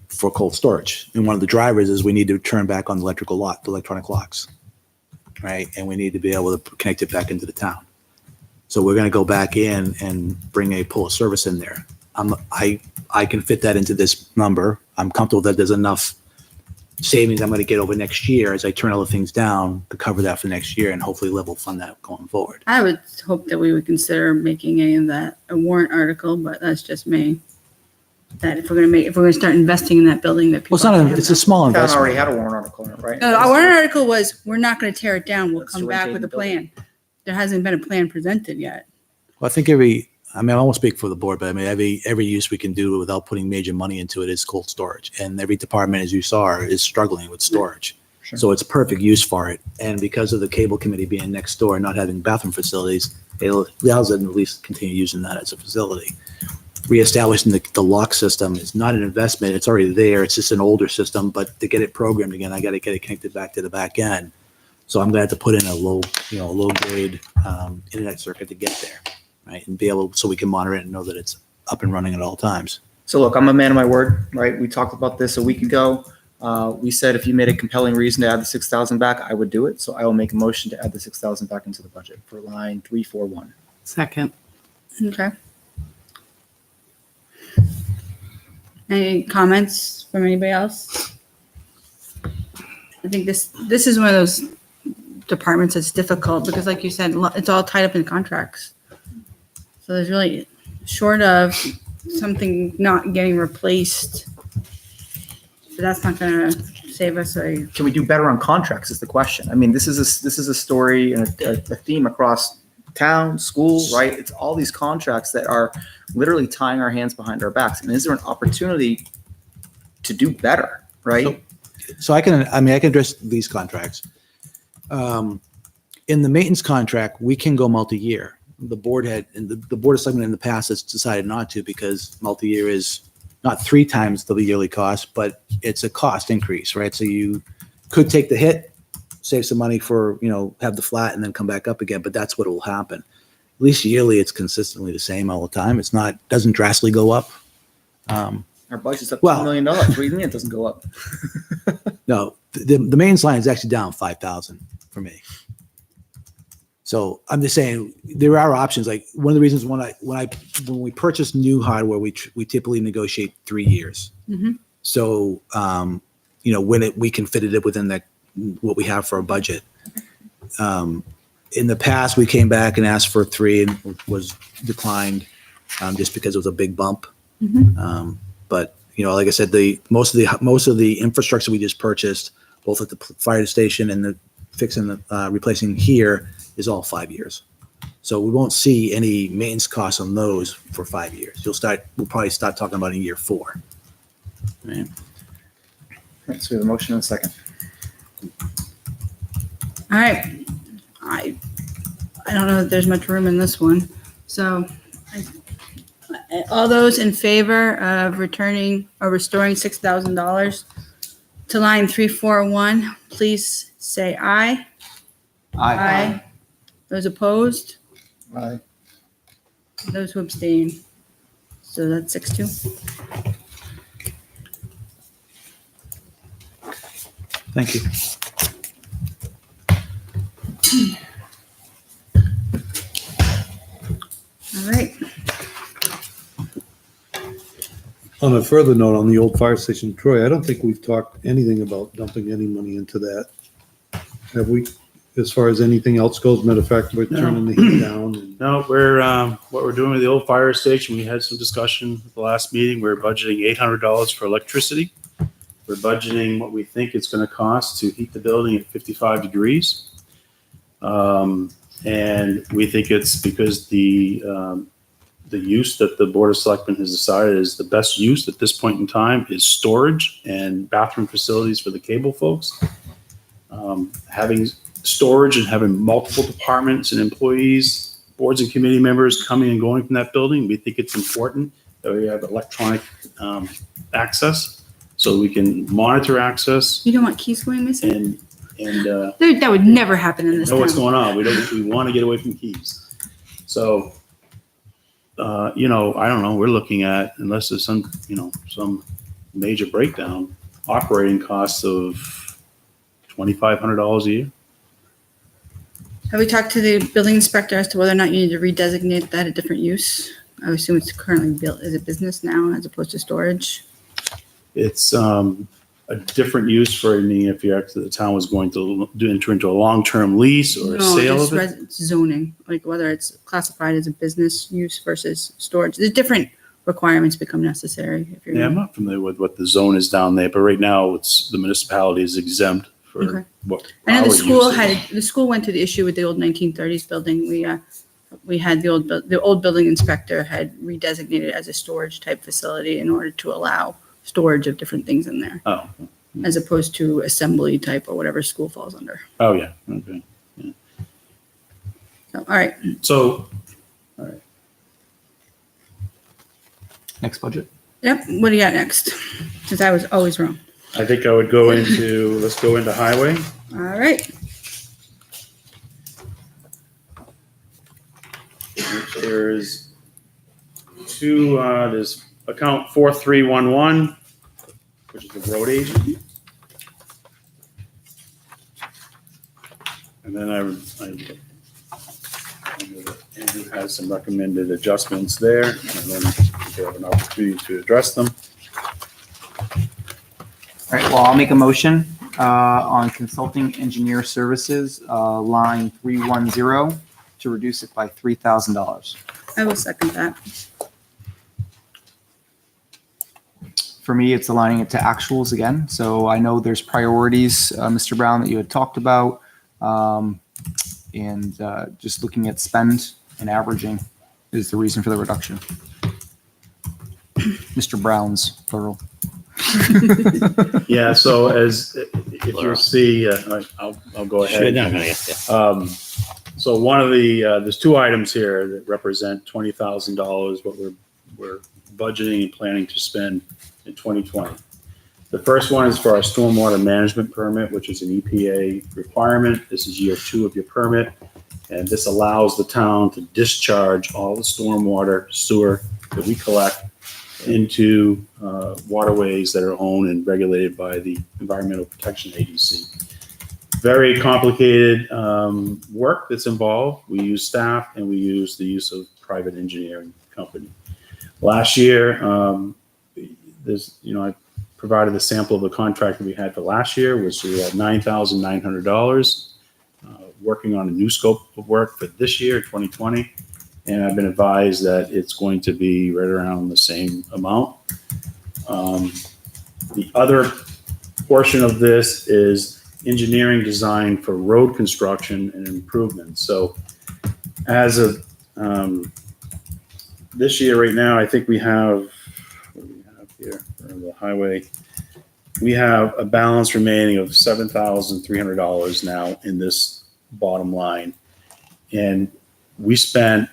for cold storage. And one of the drivers is we need to turn back on the electronic locks, right? And we need to be able to connect it back into the town. So we're going to go back in and bring a pull of service in there. I can fit that into this number. I'm comfortable that there's enough savings I'm going to get over next year as I turn other things down to cover that for next year and hopefully level fund that going forward. I would hope that we would consider making any of that a warrant article, but that's just me. That if we're gonna start investing in that building, that people. Well, it's a small Town investment. already had a warrant article in it, right? No, our warrant article was, we're not gonna tear it down. We'll Let's come back with a maintain the building. plan. There hasn't been a plan presented yet. Well, I think I won't speak for the board, but I mean, every use we can do without putting major money into it is cold storage. And every department, as you saw, is struggling with storage. Sure. So it's perfect use for it. And because of the cable committee being next door and not having bathroom facilities, it allows them to at least continue using that as a facility. Reestablishing the lock system is not an investment. It's already there. It's just an older system, but to get it programmed again, I got to get it connected back to the back end. So I'm going to have to put in a low grade internet circuit to get there, right? And be able, so we can monitor it and know that it's up and running at all times. So look, I'm a man of my word, right? We talked about this a week ago. We said if you made a compelling reason to add the 6,000 back, I would do it. So I will make a motion to add the 6,000 back into the budget for line 341. Second. Okay. Any comments from anybody else? I think this is one of those departments that's difficult because like you said, it's all tied up in contracts. So there's really short of something not getting replaced, but that's not gonna save us a, Can we do better on contracts is the question. I mean, this is a story and a theme across town, school, right? It's all these contracts that are literally tying our hands behind our backs. And is there an opportunity to do better, right? So I can address these contracts. In the maintenance contract, we can go multi-year. The board the board of selectmen in the past has decided not to because multi-year is not 3 times the yearly cost, but it's a cost increase, right? So you could take the hit, save some money for, have the flat and then come back up again, but that's what will happen. At least yearly, it's consistently the same all the time. It's not, doesn't drastically go up. Our budget's up Well- $2 million. What do you mean it doesn't go up? No, the mains line is actually down 5,000 for me. So I'm just saying there are options. Like one of the reasons when we purchase new hardware, we typically negotiate 3 years. Mhm. So when we can fit it within what we have for a budget. In the past, we came back and asked for 3 and was declined just because it was a big bump. Mhm. But like I said, most of the infrastructure we just purchased, both at the fire station and the replacing here, is all 5 years. So we won't see any maintenance costs on those for 5 years. We'll probably start talking about in year 4. Right? Right, so we have a motion and a second. all right. I don't know that there's much room in this one. So all those in favor of restoring $6,000 to line 341, please say aye. Aye. Those opposed? Aye. Those who abstain. So that's 6-2. Thank you. All right. On a further note, on the old fire station in Troy, I don't think we've talked anything about dumping any money into that. Have we, as far as anything else goes? Matter of fact, we're turning the heat down. And No, what we're doing with the old fire station, we had some discussion at the last meeting. We're budgeting $800 for electricity. We're budgeting what we think it's going to cost to heat the building at 55 degrees. And we think it's because the use that the Board of Selectmen has decided is the best use at this point in time is storage and bathroom facilities for the cable folks. Having storage and having multiple departments and employees, boards and committee members coming and going from that building, we think it's important that we have electronic access so we can monitor access You don't want keys going missing? and That would never happen in this know what's town. going on. We want to get away from keys. So, I don't know, we're looking at, unless there's some major breakdown, operating costs of $2,500 a year. Have we talked to the building inspector as to whether or not you need to redesignate that a different use? I assume it's currently built as a business now as opposed to storage. It's a different use for me if the town was going to enter into a long-term lease or a No, sale just of it. zoning, like whether it's classified as a business use versus storage. There's different requirements become necessary if you're. Yeah, I'm not familiar with what the zone is down there, but right now the municipality is exempt for Okay. what. I know our the school use is. the school went to the issue with the old 1930s building. We had the old building inspector had redesignated as a storage type facility in order to allow storage of different things in there, Oh, as opposed to assembly type or whatever school falls under. oh, yeah, okay. So, all right, So, Next budget. yep. What do you got next? Since I was always wrong. I think I would let's go into highway. All right. There's there's account 4311, which is the road agent. And then Andrew has some recommended adjustments there, and then you have an opportunity to address them. All right, well, I'll make a motion on consulting engineer services, line 310, to reduce it by $3,000. I will second that. for me, it's aligning it to actuals again. So I know there's priorities, Mr. Brown, that you had talked about. And just looking at spend and averaging is the reason for the reduction. Mr. Brown's plural. Yeah, so if you'll see, I'll go ahead. So one of the, there's two items here that represent $20,000, what we're budgeting and planning to spend in 2020. The first one is for our stormwater management permit, which is an EPA requirement. This is year 2 of your permit. And this allows the town to discharge all the stormwater sewer that we collect into waterways that are owned and regulated by the Environmental Protection Agency. Very complicated work that's involved. We use staff and we use the use of private engineering company. Last year, I provided a sample of the contract that we had for last year, which was at $9,900. Working on a new scope of work for this year, 2020. And I've been advised that it's going to be right around the same amount. The other portion of this is engineering design for road construction and improvement. So as of this year right now, I think we have, what do we have here for the highway? We have a balance remaining of $7,300 now in this bottom line. And we spent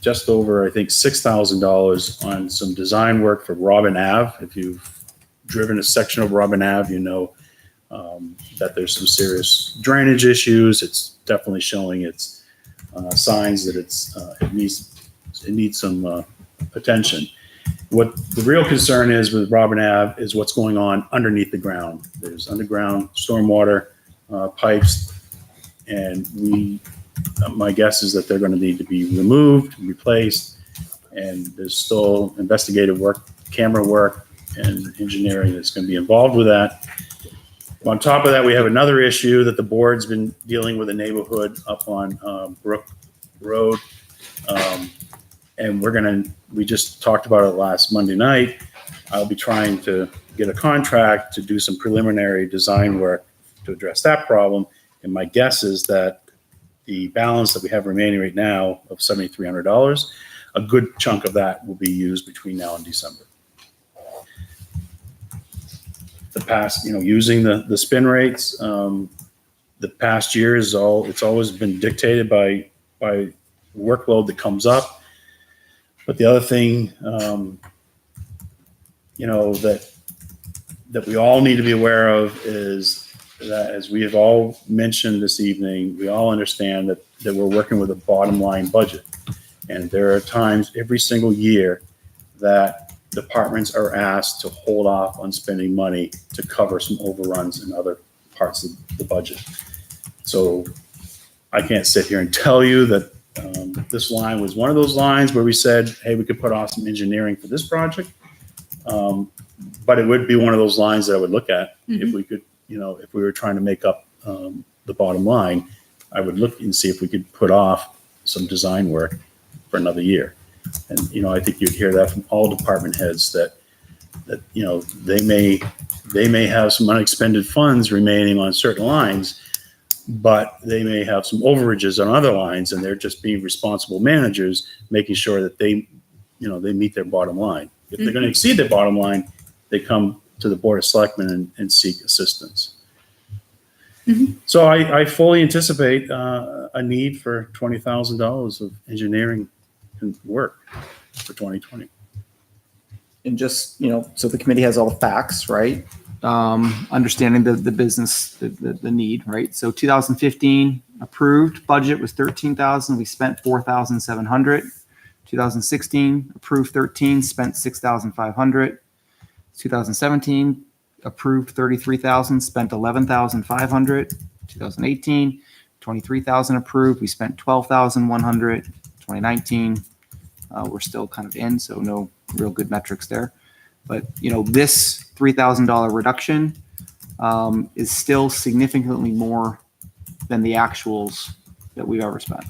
just over, I think, $6,000 on some design work for Robin Ave. If you've driven a section of Robin Ave, you know that there's some serious drainage issues. It's definitely showing its signs that it needs some attention. What the real concern is with Robin Ave is what's going on underneath the ground. There's underground stormwater pipes, and my guess is that they're going to need to be removed, replaced, and there's still investigative work, camera work, and engineering that's going to be involved with that. On top of that, we have another issue that the board's been dealing with a neighborhood up on Brook Road, and we just talked about it last Monday night. I'll be trying to get a contract to do some preliminary design work to address that problem. And my guess is that the balance that we have remaining right now of $7,300, a good chunk of that will be used between now and December. The past, using the spin rates, the past year it's always been dictated by workload that comes up. But the other thing, that we all need to be aware of is that, as we have all mentioned this evening, we all understand that we're working with a bottom line budget. And there are times every single year that departments are asked to hold off on spending money to cover some overruns in other parts of the budget. So I can't sit here and tell you that this line was one of those lines where we said, hey, we could put off some engineering for this project. But it would be one of those lines that I would look at if we could, if we were trying to make up the bottom line. I would look and see if we could put off some design work for another year. And, I think you'd hear that from all department heads that they may have some unexpended funds remaining on certain lines, but they may have some overages on other lines, and they're just being responsible managers, making sure that they meet their bottom line. If they're going to exceed their bottom line, they come to the Board of Selectmen and seek assistance. So I fully anticipate a need for $20,000 of engineering work for 2020. And just, so the committee has all the facts, right? Understanding the business, the need, right? So 2015 approved budget was 13,000. We spent 4,700. 2016 approved 13, spent 6,500. 2017 approved 33,000, spent 11,500. 2018, 23,000 approved. We spent 12,100. 2019, we're still kind of in, so no real good metrics there. But this $3,000 reduction is still significantly more than the actuals that we've ever spent.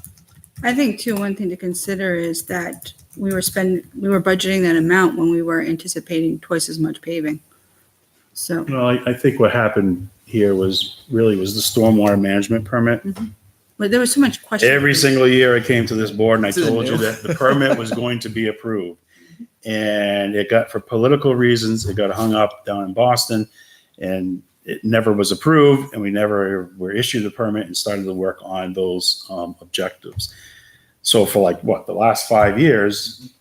I think too, one thing to consider is that we were budgeting that amount when we were anticipating twice as much paving. So, Well, I think what happened here was the stormwater management permit. but there was so much question. Every single year I came to this board and I This isn't told you new. that the permit was going to be approved. And for political reasons, it got hung up down in Boston and it never was approved and we never were issued a permit and started to work on those objectives. So for the last 5 years,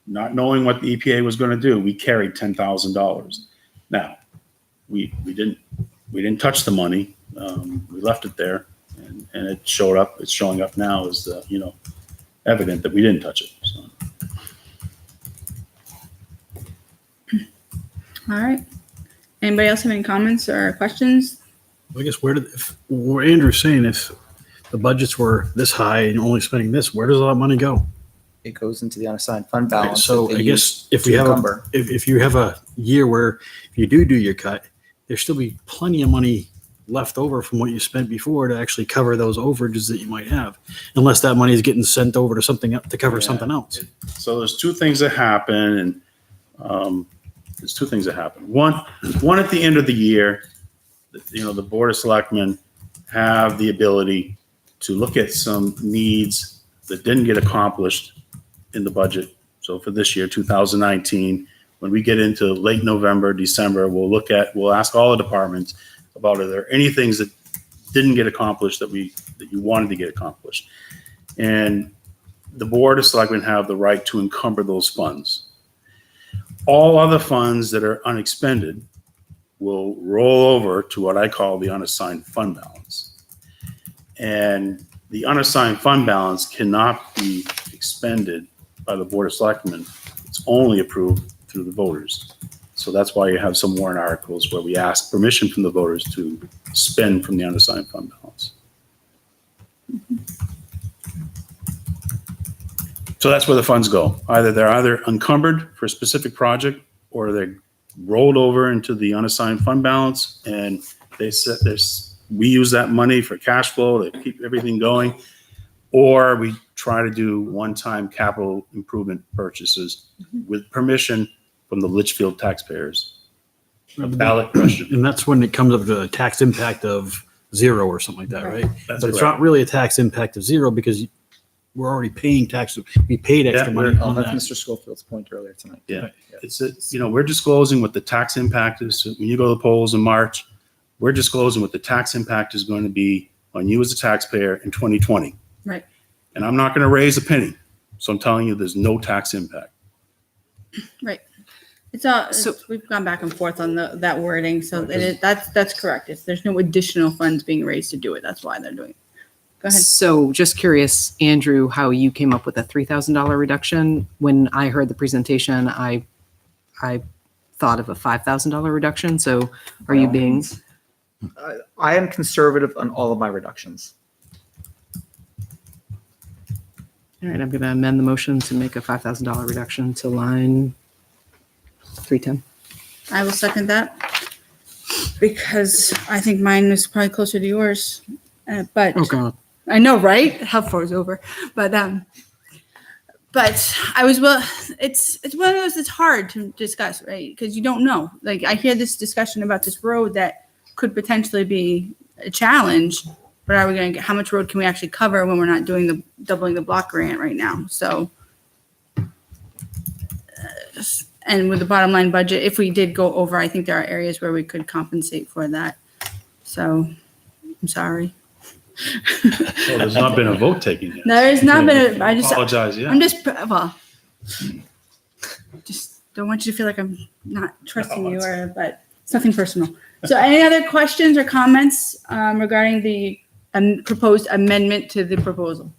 not knowing what the EPA was going to do, we carried $10,000. Now, we didn't touch the money. We left it there and it showed up. It's showing up now as, evident that we didn't touch it. So. All right. Anybody else have any comments or questions? I guess where Andrew's saying if the budgets were this high and only spending this, where does all that money go? It goes into the unassigned fund balance. So that they I use guess if to we have encumber. if you have a year where if you do your cut, there still be plenty of money left over from what you spent before to actually cover those overages that you might have, unless that money is getting sent over to something to cover something else. So there's two things that happen, and there's two things that happen. One at the end of the year, the Board of Selectmen have the ability to look at some needs that didn't get accomplished in the budget. So for this year, 2019, when we get into late November, December, we'll ask all the departments about are there any things that didn't get accomplished that you wanted to get accomplished. And the Board of Selectmen have the right to encumber those funds. All other funds that are unexpended will roll over to what I call the unassigned fund balance. And the unassigned fund balance cannot be expended by the Board of Selectmen. It's only approved through the voters. So that's why you have some warrant articles where we ask permission from the voters to spend from the unassigned fund balance. So that's where the funds go. They're encumbered for a specific project or they're rolled over into the unassigned fund balance and we use that money for cash flow to keep everything going, or we try to do one-time capital improvement purchases with permission from the Litchfield taxpayers. A ballot question. And that's when it comes up to a tax impact of 0 or something like that, right? That's But it's correct. not really a tax impact of 0 because we're already paying tax. We paid extra Yeah, money Oh, on that's that. Mr. Schofield's point earlier tonight. Yeah, we're disclosing what the tax impact is. So when you go to the polls in March, we're disclosing what the tax impact is going to be on you as a taxpayer in 2020. Right. And I'm not going to raise a penny. So I'm telling you, there's no tax impact. Right. It's all, So- we've gone back and forth on that wording, so that's correct. There's no additional funds being raised to do it. That's why they're doing it. Go ahead. So just curious, Andrew, how you came up with a $3,000 reduction. When I heard the presentation, I thought of a $5,000 reduction. So are you being, I am conservative on all of my reductions. all right, I'm going to amend the motion to make a $5,000 reduction to line 310. I will second that because I think mine is probably closer to yours. But Oh, God. I know, right? How far is over? But I was it's one of those that's hard to discuss, right? Because you don't know. Like I hear this discussion about this road that could potentially be a challenge, but are we going to get how much road can we actually cover when we're not doing doubling the block grant right now? So, and with the bottom line budget, if we did go over, I think there are areas where we could compensate for that. So, I'm sorry. Well, there's not been a vote taken yet. No, there's not been. I just. Apologize, yeah. I'm just just don't want you to feel like I'm not trusting No, you, it's- but it's nothing personal. So, any other questions or comments regarding the proposed amendment to the proposal?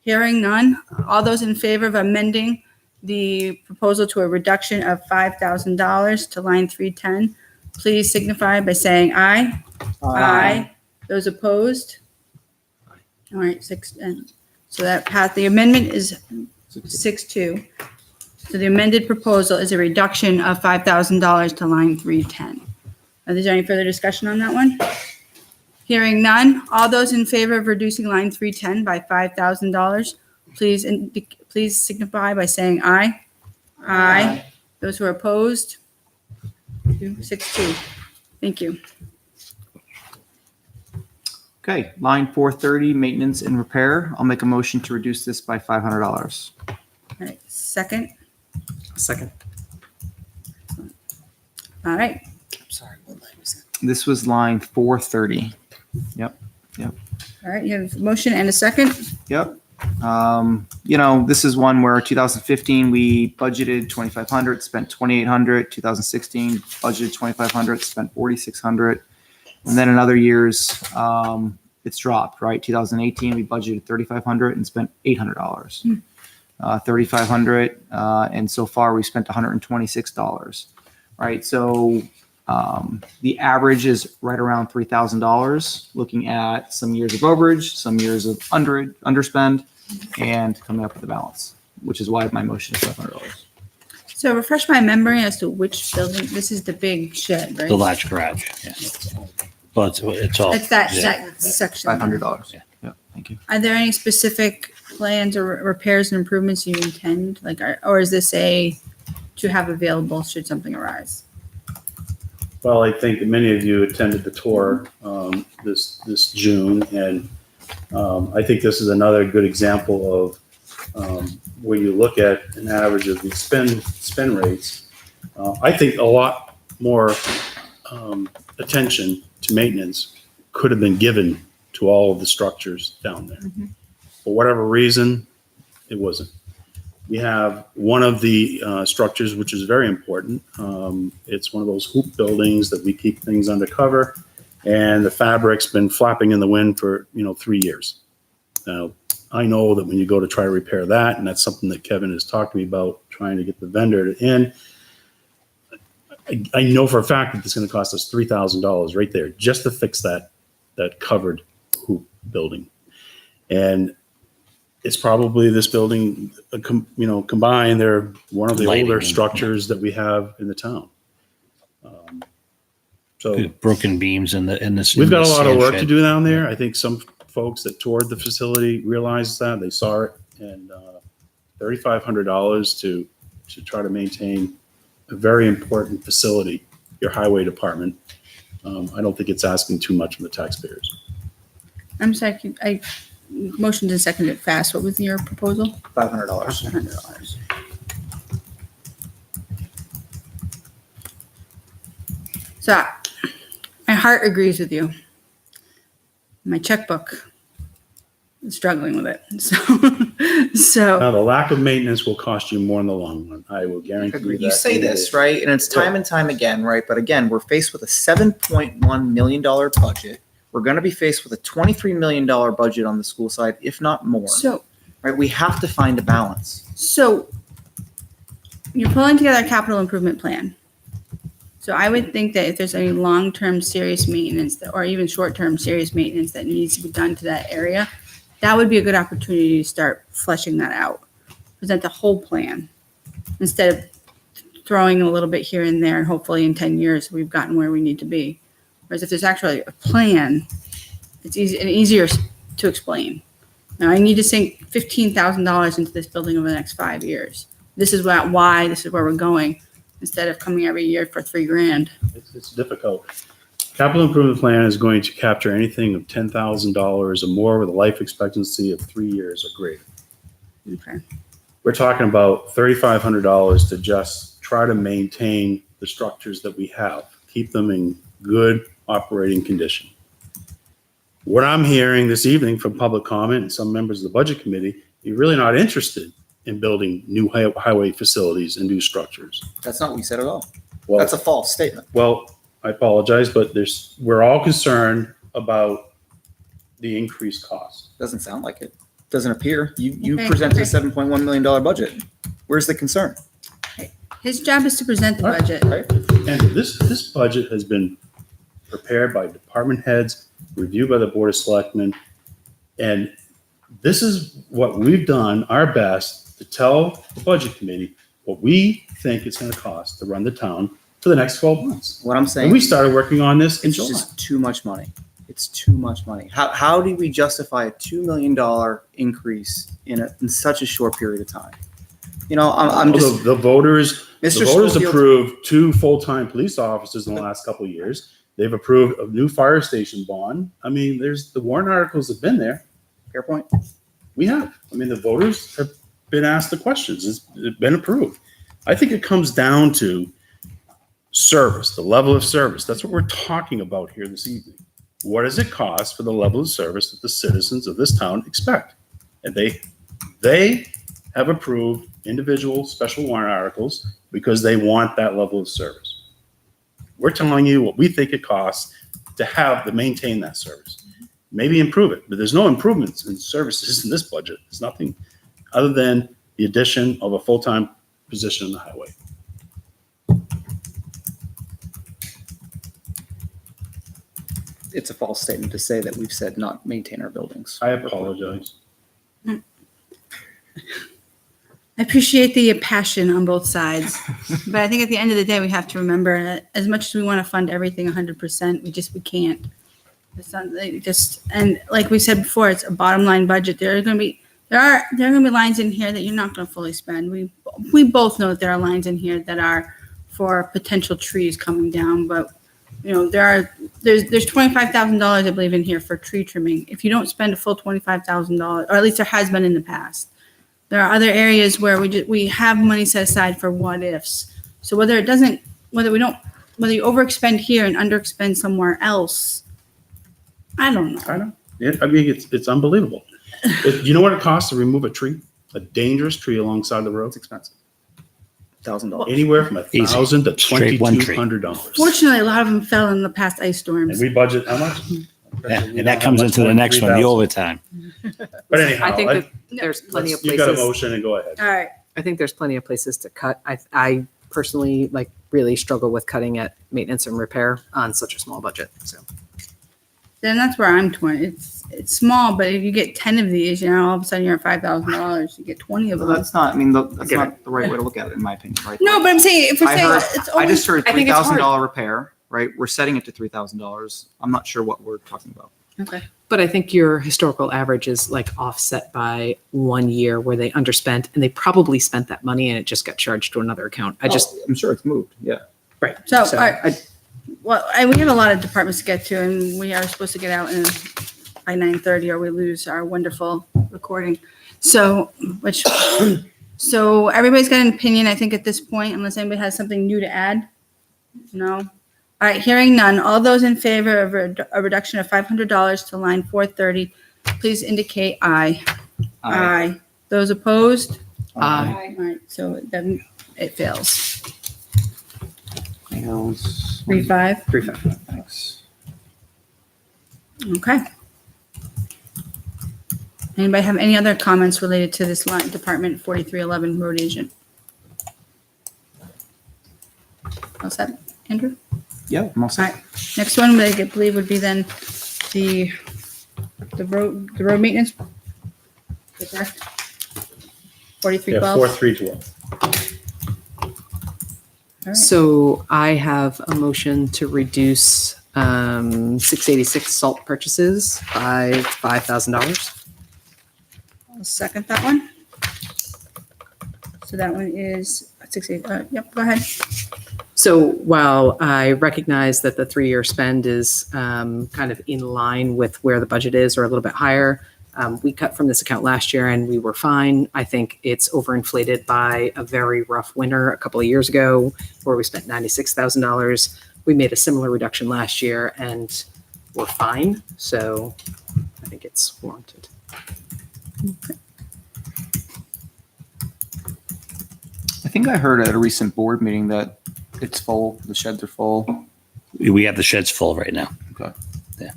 Hearing none. All those in favor of amending the proposal to a reduction of $5,000 to line 310, please signify by saying aye. Aye. Those opposed? All right, 6, and so that passed. The amendment is 6-2. So the amended proposal is a reduction of $5,000 to line 310. Is there any further discussion on that one? Hearing none. All those in favor of reducing line 310 by $5,000, please signify by saying aye. Aye. Those who are opposed? 262. Thank you. Okay, line 430, maintenance and repair. I'll make a motion to reduce this by $500. All right, second. Second. All right, I'm sorry, what line was that? This was line 430. all right, you have a motion and a second. Yep. This is one where 2015, we budgeted 2,500, spent 2,800. 2016, budgeted 2,500, spent 4,600. And then in other years, it's dropped, right? 2018, we budgeted 3,500 and spent $800. 3,500, and so far we spent $126, right? So the average is right around $3,000, looking at some years of overage, some years of underspend, and coming up with a balance, which is why my motion is $500. So refresh my memory as to which building, this is the big shed, right? The latch garage, yeah. Well, it's all. It's that yeah. section. $500. Yeah. Yeah, thank you. Are there any specific plans or repairs and improvements you intend, or is this to have available should something arise? Well, I think that many of you attended the tour this June, and I think this is another good example of when you look at an average of the spend rates. I think a lot more attention to maintenance could have been given to all of the structures down there. Mhm. For whatever reason, it wasn't. We have one of the structures, which is very important. It's one of those hoop buildings that we keep things under cover, and the fabric's been flapping in the wind for 3 years. Now, I know that when you go to try to repair that, and that's something that Kevin has talked to me about, trying to get the vendor in, I know for a fact that it's going to cost us $3,000 right there just to fix that covered hoop building. And it's probably this building, combined, they're one of the Lighting. older structures that we have in the town. So Broken beams in this. we've got a lot of sand work to shed. do down there. I think some folks that toured the facility realized that, they saw it, and $3,500 to try to maintain a very important facility, your highway department. I don't think it's asking too much from the taxpayers. I'm sorry, I motioned and seconded fast. What was your proposal? $500. $100. So my heart agrees with you. My checkbook is struggling with it. So Now, the lack of maintenance will cost you more in the long run. I will guarantee you that. You say this, right? And it's time and time again, right? But again, we're faced with a $7.1 million budget. We're going to be faced with a $23 million budget on the school side, if not more, so right? We have to find a balance. So you're pulling together a capital improvement plan. So I would think that if there's any long-term serious maintenance or even short-term serious maintenance that needs to be done to that area, that would be a good opportunity to start fleshing that out. Present the whole plan instead of throwing a little bit here and there, and hopefully in 10 years we've gotten where we need to be. Whereas if there's actually a plan, it's easier to explain. Now I need to sink $15,000 into this building over the next 5 years. This is why this is where we're going, instead of coming every year for $3,000. It's difficult. Capital improvement plan is going to capture anything of $10,000 or more with a life expectancy of 3 years or greater. Okay. We're talking about $3,500 to just try to maintain the structures that we have, keep them in good operating condition. What I'm hearing this evening from public comment and some members of the budget committee, you're really not interested in building new highway facilities and new structures. That's not what we said at all. Well, That's a false statement. well, I apologize, but we're all concerned about the increased cost. Doesn't sound like it. Doesn't appear. You Okay, presented a okay. $7.1 million budget. Where's the concern? His job is to present the budget. Right? And this budget has been prepared by department heads, reviewed by the Board of Selectmen. And this is what we've done our best to tell the budget committee what we think it's going to cost to run the town for the next 12 months. What I'm saying And we started working on this in it's July. just too much money. It's too much money. How do we justify a $2 million increase in such a short period of time? You know, I'm Well, just, the voters, Mr. the voters Schofield- approved 2 full-time police officers in the last couple of years. They've approved a new fire station bond. I mean, the warrant articles have been there. Fair point. We have. I mean, the voters have been asked the questions. It's been approved. I think it comes down to service, the level of service. That's what we're talking about here this evening. What does it cost for the level of service that the citizens of this town expect? And they have approved individual special warrant articles because they want that level of service. We're telling you what we think it costs to maintain that service. Maybe improve it, but there's no improvements in services in this budget. There's nothing other than the addition of a full-time position in the highway. It's a false statement to say that we've said not maintain our buildings. I apologize. I appreciate the passion on both sides, but I think at the end of the day, we have to remember that as much as we want to fund everything 100%, we can't. It's not and like we said before, it's a bottom line budget. There are going to be lines in here that you're not going to fully spend. We both know that there are lines in here that are for potential trees coming down, but you know there's $25,000 I believe in here for tree trimming. If you don't spend a full $25,000, or at least there has been in the past, there are other areas where we have money set aside for what ifs. So whether you overexpend here and underexpend somewhere else, I don't know. I know. I mean, it's unbelievable. You know what it costs to remove a tree? A dangerous tree alongside the road? It's expensive. $1,000. Anywhere from $1,000 to Straight one tree. $2,200. Fortunately, a lot of them fell in the past ice storms. And we budget how much? Yeah, and that comes into the next one, the overtime. But anyhow, I think that there's plenty of you got a places. motion and go ahead. All right. I think there's plenty of places to cut. I personally really struggle with cutting at maintenance and repair on such a small budget. So Then that's where I'm torn. It's small, but if you get 10 of these, all of a sudden you're at $5,000. You get 20 of Well, them. that's not the right way to look at it, in my opinion, right? No, but I'm saying if we're I saying heard, it's I always just heard I think it's $3,000 repair, right? We're setting it to $3,000. I'm not sure what we're talking about. okay. but I think your historical average is offset by 1 year where they underspent and they probably spent that money and it just got charged to another account. I'm sure it's moved. Yeah. Right. So, all right. We have a lot of departments to get to, and we are supposed to get out by 9:30, or we lose our wonderful recording. So, so everybody's got an opinion, I think, at this point, unless anybody has something new to add. No. All right. Hearing none. All those in favor of a reduction of $500 to line 430, please indicate aye. Aye. Those opposed? Aye. All right. So then it fails. Fails. 3-5. 3-5. Thanks. Okay. Anybody have any other comments related to this line, Department 4311 road agent? All set, Andrew? Yeah, I'm all All set. right. Next one, I believe would be then the road maintenance. Is that correct? 4312. 4312. All right. So I have a motion to reduce 686 salt purchases by $5,000. I'll second that one. So that one is 68. Yep, go ahead. So while I recognize that the 3-year spend is kind of in line with where the budget is or a little bit higher, we cut from this account last year and we were fine. I think it's overinflated by a very rough winter a couple of years ago where we spent $96,000. We made a similar reduction last year and we're fine. So I think it's warranted. I think I heard at a recent board meeting that it's full, the sheds are full. We have the sheds full right now. Okay. It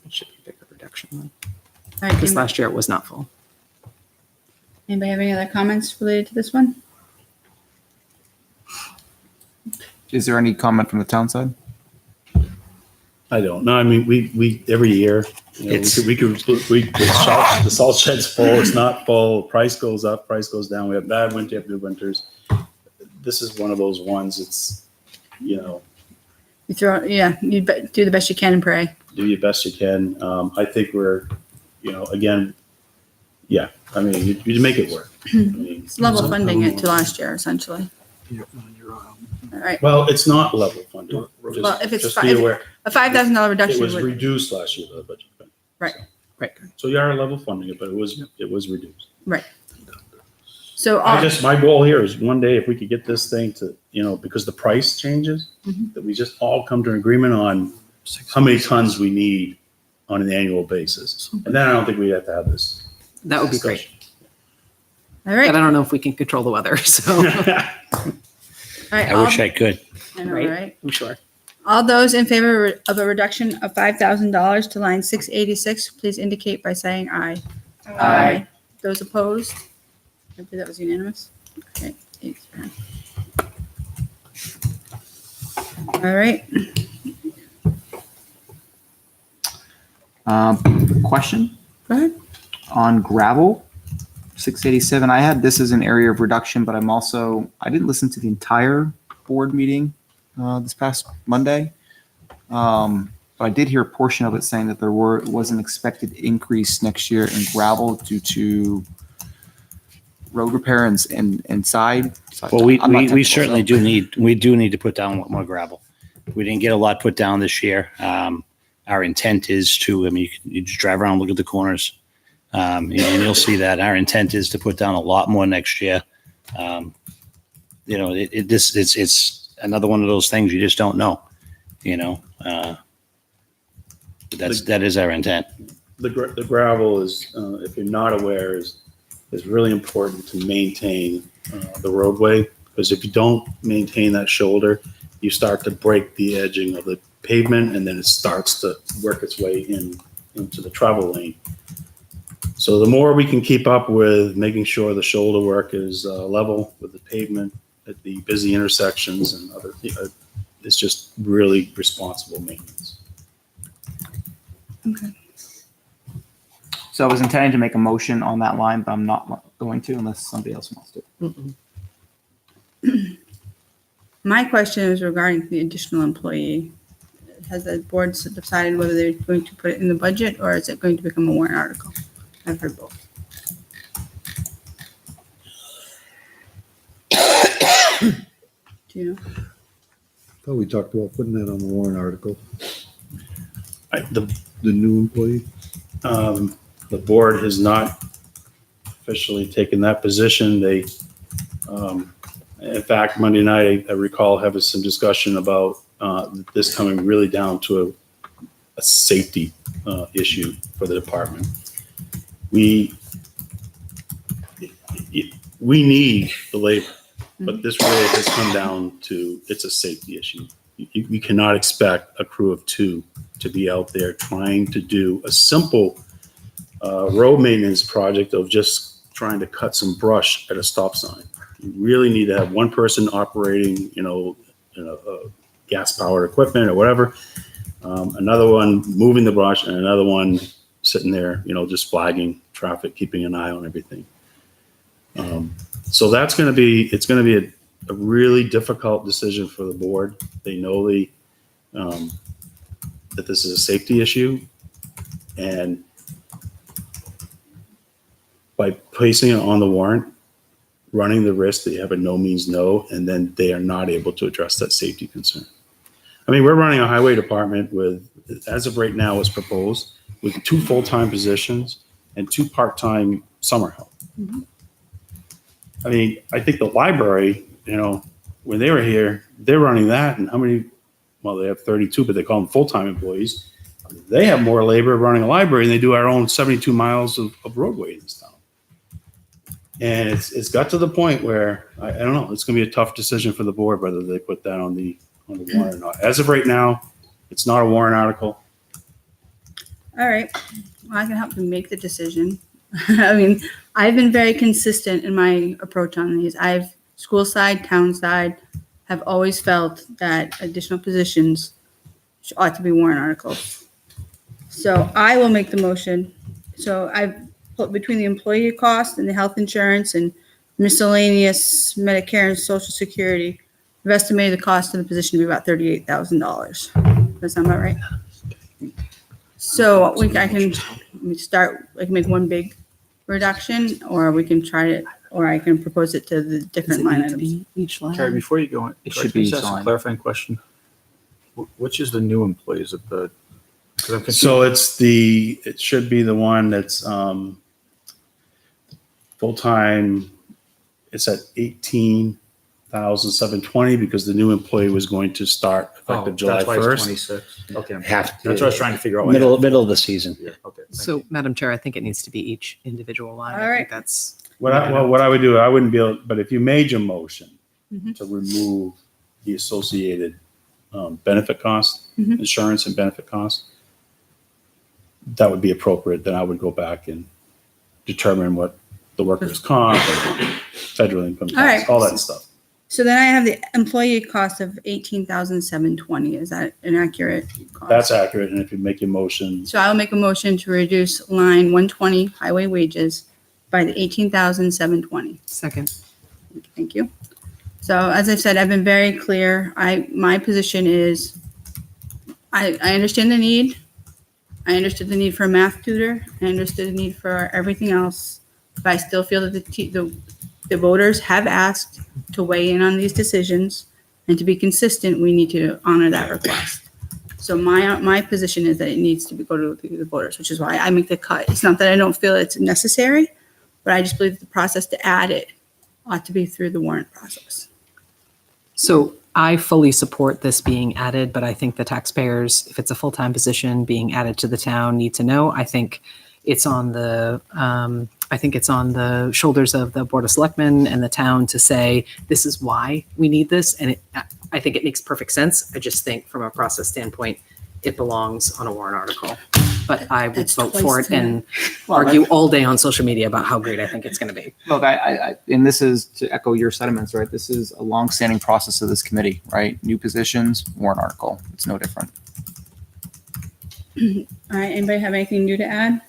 should be a bigger reduction then. All right. Because last year it was not full. Anybody have any other comments related to this one? Is there any comment from the town side? I don't know. I mean, we every year, the salt shed's full. It's not full. Price goes up, price goes down. We have bad winter, have good winters. This is one of those ones. It's, You throw, yeah, do the best you can and pray. Do your best you can. I think we're, again, yeah, I mean, you make it work. I mean, It's level funding it to last year, essentially. All right. well, it's not level funded. Well, if it's Just fi- be if- aware. A $5,000 It reduction was would, reduced last year, the budget. Right. Right. So you are level funding it, but it was reduced. so, My goal here is one day if we could get this thing to, because the price changes, Mhm. that we just all come to an agreement on how many tons we need on an annual basis. And then I don't think we have to have this. That would be great. discussion. all But right. I don't know if we can control the weather, so All right. I wish I could. I know, Right. right? I'm sure. All those in favor of a reduction of $5,000 to line 686, please indicate by saying aye. Aye. Those opposed? I believe that was unanimous. Okay. 8-0. All right. Question Go ahead. on gravel, 687. I had this as an area of reduction, but I didn't listen to the entire board meeting this past Monday. But I did hear a portion of it saying that there was an expected increase next year in gravel due to road repair and side. Well, we I'm not technical, certainly so- do need to put down a lot more gravel. We didn't get a lot put down this year. Our intent is to, I mean, you just drive around, look at the corners, and you'll see that our intent is to put down a lot more next year. It's another one of those things you just don't know, that is our intent. The gravel is, if you're not aware, is really important to maintain the roadway, because if you don't maintain that shoulder, you start to break the edging of the pavement, and then it starts to work its way into the travel lane. So the more we can keep up with making sure the shoulder work is level with the pavement at the busy intersections and other, it's just really responsible maintenance. Okay. So I was intending to make a motion on that line, but I'm not going to unless somebody else wants to. My question is regarding the additional employee. Has the board decided whether they're going to put it in the budget or is it going to become a warrant article? I've heard both. Do you know? Thought we talked about putting that on the warrant article, The the new employee. The board has not officially taken that position. They, in fact, Monday night, I recall having some discussion about this coming really down to a safety issue for the department. We need the labor, but this really has come down to, it's a safety issue. You cannot expect a crew of 2 to be out there trying to do a simple road maintenance project of just trying to cut some brush at a stop sign. You really need to have one person operating, gas powered equipment or whatever. Another one moving the brush and another one sitting there, just flagging traffic, keeping an eye on everything. So it's going to be a really difficult decision for the board. They know that this is a safety issue, and by placing it on the warrant, running the risk that you have a no means no, and then they are not able to address that safety concern. I mean, we're running a highway department with, as of right now, it's proposed with 2 full-time positions and 2 part-time summer help. Mhm. I mean, I think the library, when they were here, they're running that, and how many? Well, they have 32, but they call them full-time employees. They have more labor running a library than they do our own 72 miles of roadway in this town. And it's got to the point where I don't know. It's going to be a tough decision for the board whether they put that on the warrant or not. As of right now, it's not a warrant article. All right. Well, I can help you make the decision. I mean, I've been very consistent in my approach on these. School side, town side, have always felt that additional positions ought to be warrant articles. So I will make the motion. So I've put between the employee cost and the health insurance and miscellaneous Medicare and Social Security, We've estimated the cost of the position to be about $38,000. Does that sound about right? So I can make one big reduction, or we can try it, or I can propose it to the different line items. Each line. Carrie, before you go on, It can I should be just each ask a line. clarifying question. Which is the new employees of the? 'Cause I'm confused. So it should be the one that's, full-time, it's at 18,720 because the new employee was going to start effective July That's why it's 1st. 26. Okay. Half- That's what I was trying to figure out. Middle of the season. Yeah, okay. thank So, you. Madam Chair, I think it needs to be each individual line. All I right. think that's, What I would do, I wouldn't be able, but if you made your motion Mhm. to remove the associated benefit costs, Mhm. insurance and benefit costs, that would be appropriate. Then I would go back and determine what the workers' comp, and federal income All right. tax, all that stuff. So then I have the employee cost of $18,720. Is that an accurate cost? That's accurate. And if you make your motion, So I will make a motion to reduce line 120 highway wages by the $18,720. second. Thank you. So as I've said, I've been very clear. My position is, I understand the need. I understood the need for a math tutor. I understood the need for everything else. But I still feel that the voters have asked to weigh in on these decisions. And to be consistent, we need to honor that request. So my position is that it needs to go to the voters, which is why I make the cut. It's not that I don't feel it's necessary, but I just believe that the process to add it ought to be through the warrant process. So I fully support this being added, but I think the taxpayers, if it's a full-time position being added to the town, need to know. I think it's on the shoulders of the Board of Selectmen and the town to say, this is why we need this. And I think it makes perfect sense. I just think from a process standpoint, it belongs on a warrant article. But I would That's vote twice for it tonight. and argue all day on social media about how great I think it's going to be. Look, and this is to echo your sentiments, right? This is a long-standing process of this committee, right? New positions, warrant article. It's no different. All right, anybody have anything new to add?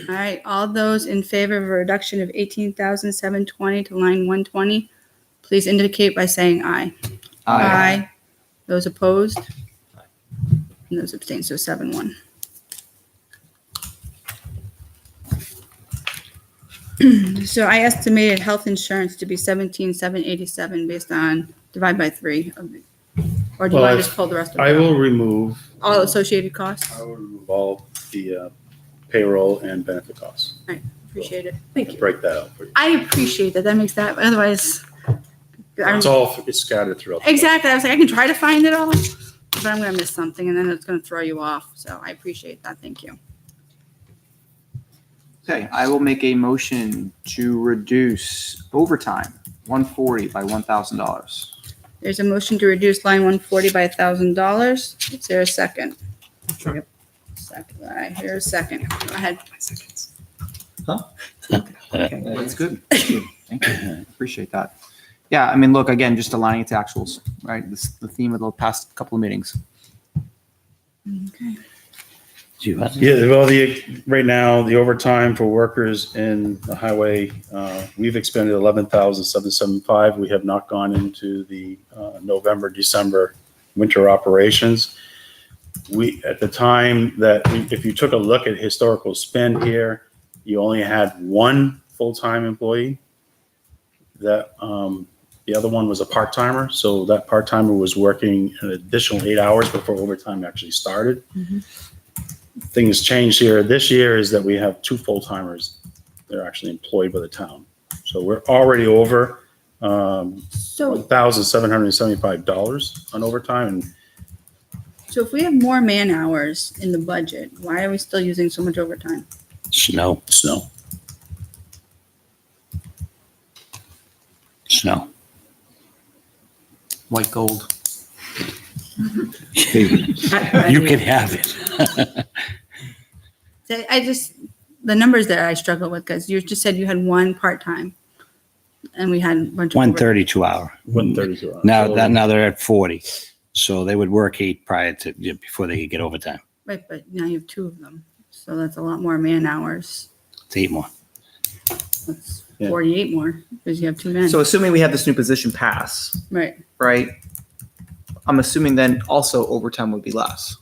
All right, all those in favor of a reduction of 18,720 to line 120, please indicate by saying aye. Those opposed? And those abstained, so 7-1. So I estimated health insurance to be 17,787 based on divide by 3. Or do you Well, want to just pull the rest of I it out? will remove, All associated costs? all the payroll and benefit costs. Appreciate it. Thank you. Break that out for you. I appreciate that. That makes that, otherwise. It's scattered throughout. Exactly. I was like, I can try to find it all, but I'm going to miss something and then it's going to throw you off. So I appreciate that. Thank you. Okay, I will make a motion to reduce overtime 140 by $1,000. There's a motion to reduce line 140 by $1,000. Is there a second? Sure. Second. I hear a second. Go ahead. That's good. That's good. Thank you. Appreciate that. Yeah, I mean, look, again, just aligning it to actuals, right? This is the theme of the past couple of meetings. Okay. Yeah. Yeah, well, right now, the overtime for workers in the highway, we've expended 11,775. We have not gone into the November, December winter operations. At the time if you took a look at historical spend here, you only had one full-time employee. That the other one was a part-timer, so that part-timer was working an additional 8 hours before overtime actually started. Things changed here this year is that we have 2 full-timers that are actually employed by the town. So we're already over So, $1,775 on overtime. And so if we have more man hours in the budget, why are we still using so much overtime? Snow. White gold. You can have it. So the numbers there I struggle with because you just said you had one part-time and we had a bunch of. 132 hour. 132 hours. Now they're at 40. So they would work 8 before they could get overtime. Right, but now you have 2 of them. So that's a lot more man hours. It's 8 more. That's Yeah. 48 more because you have 2 men. So assuming we have this new position pass, Right. right? I'm assuming then also overtime would be less.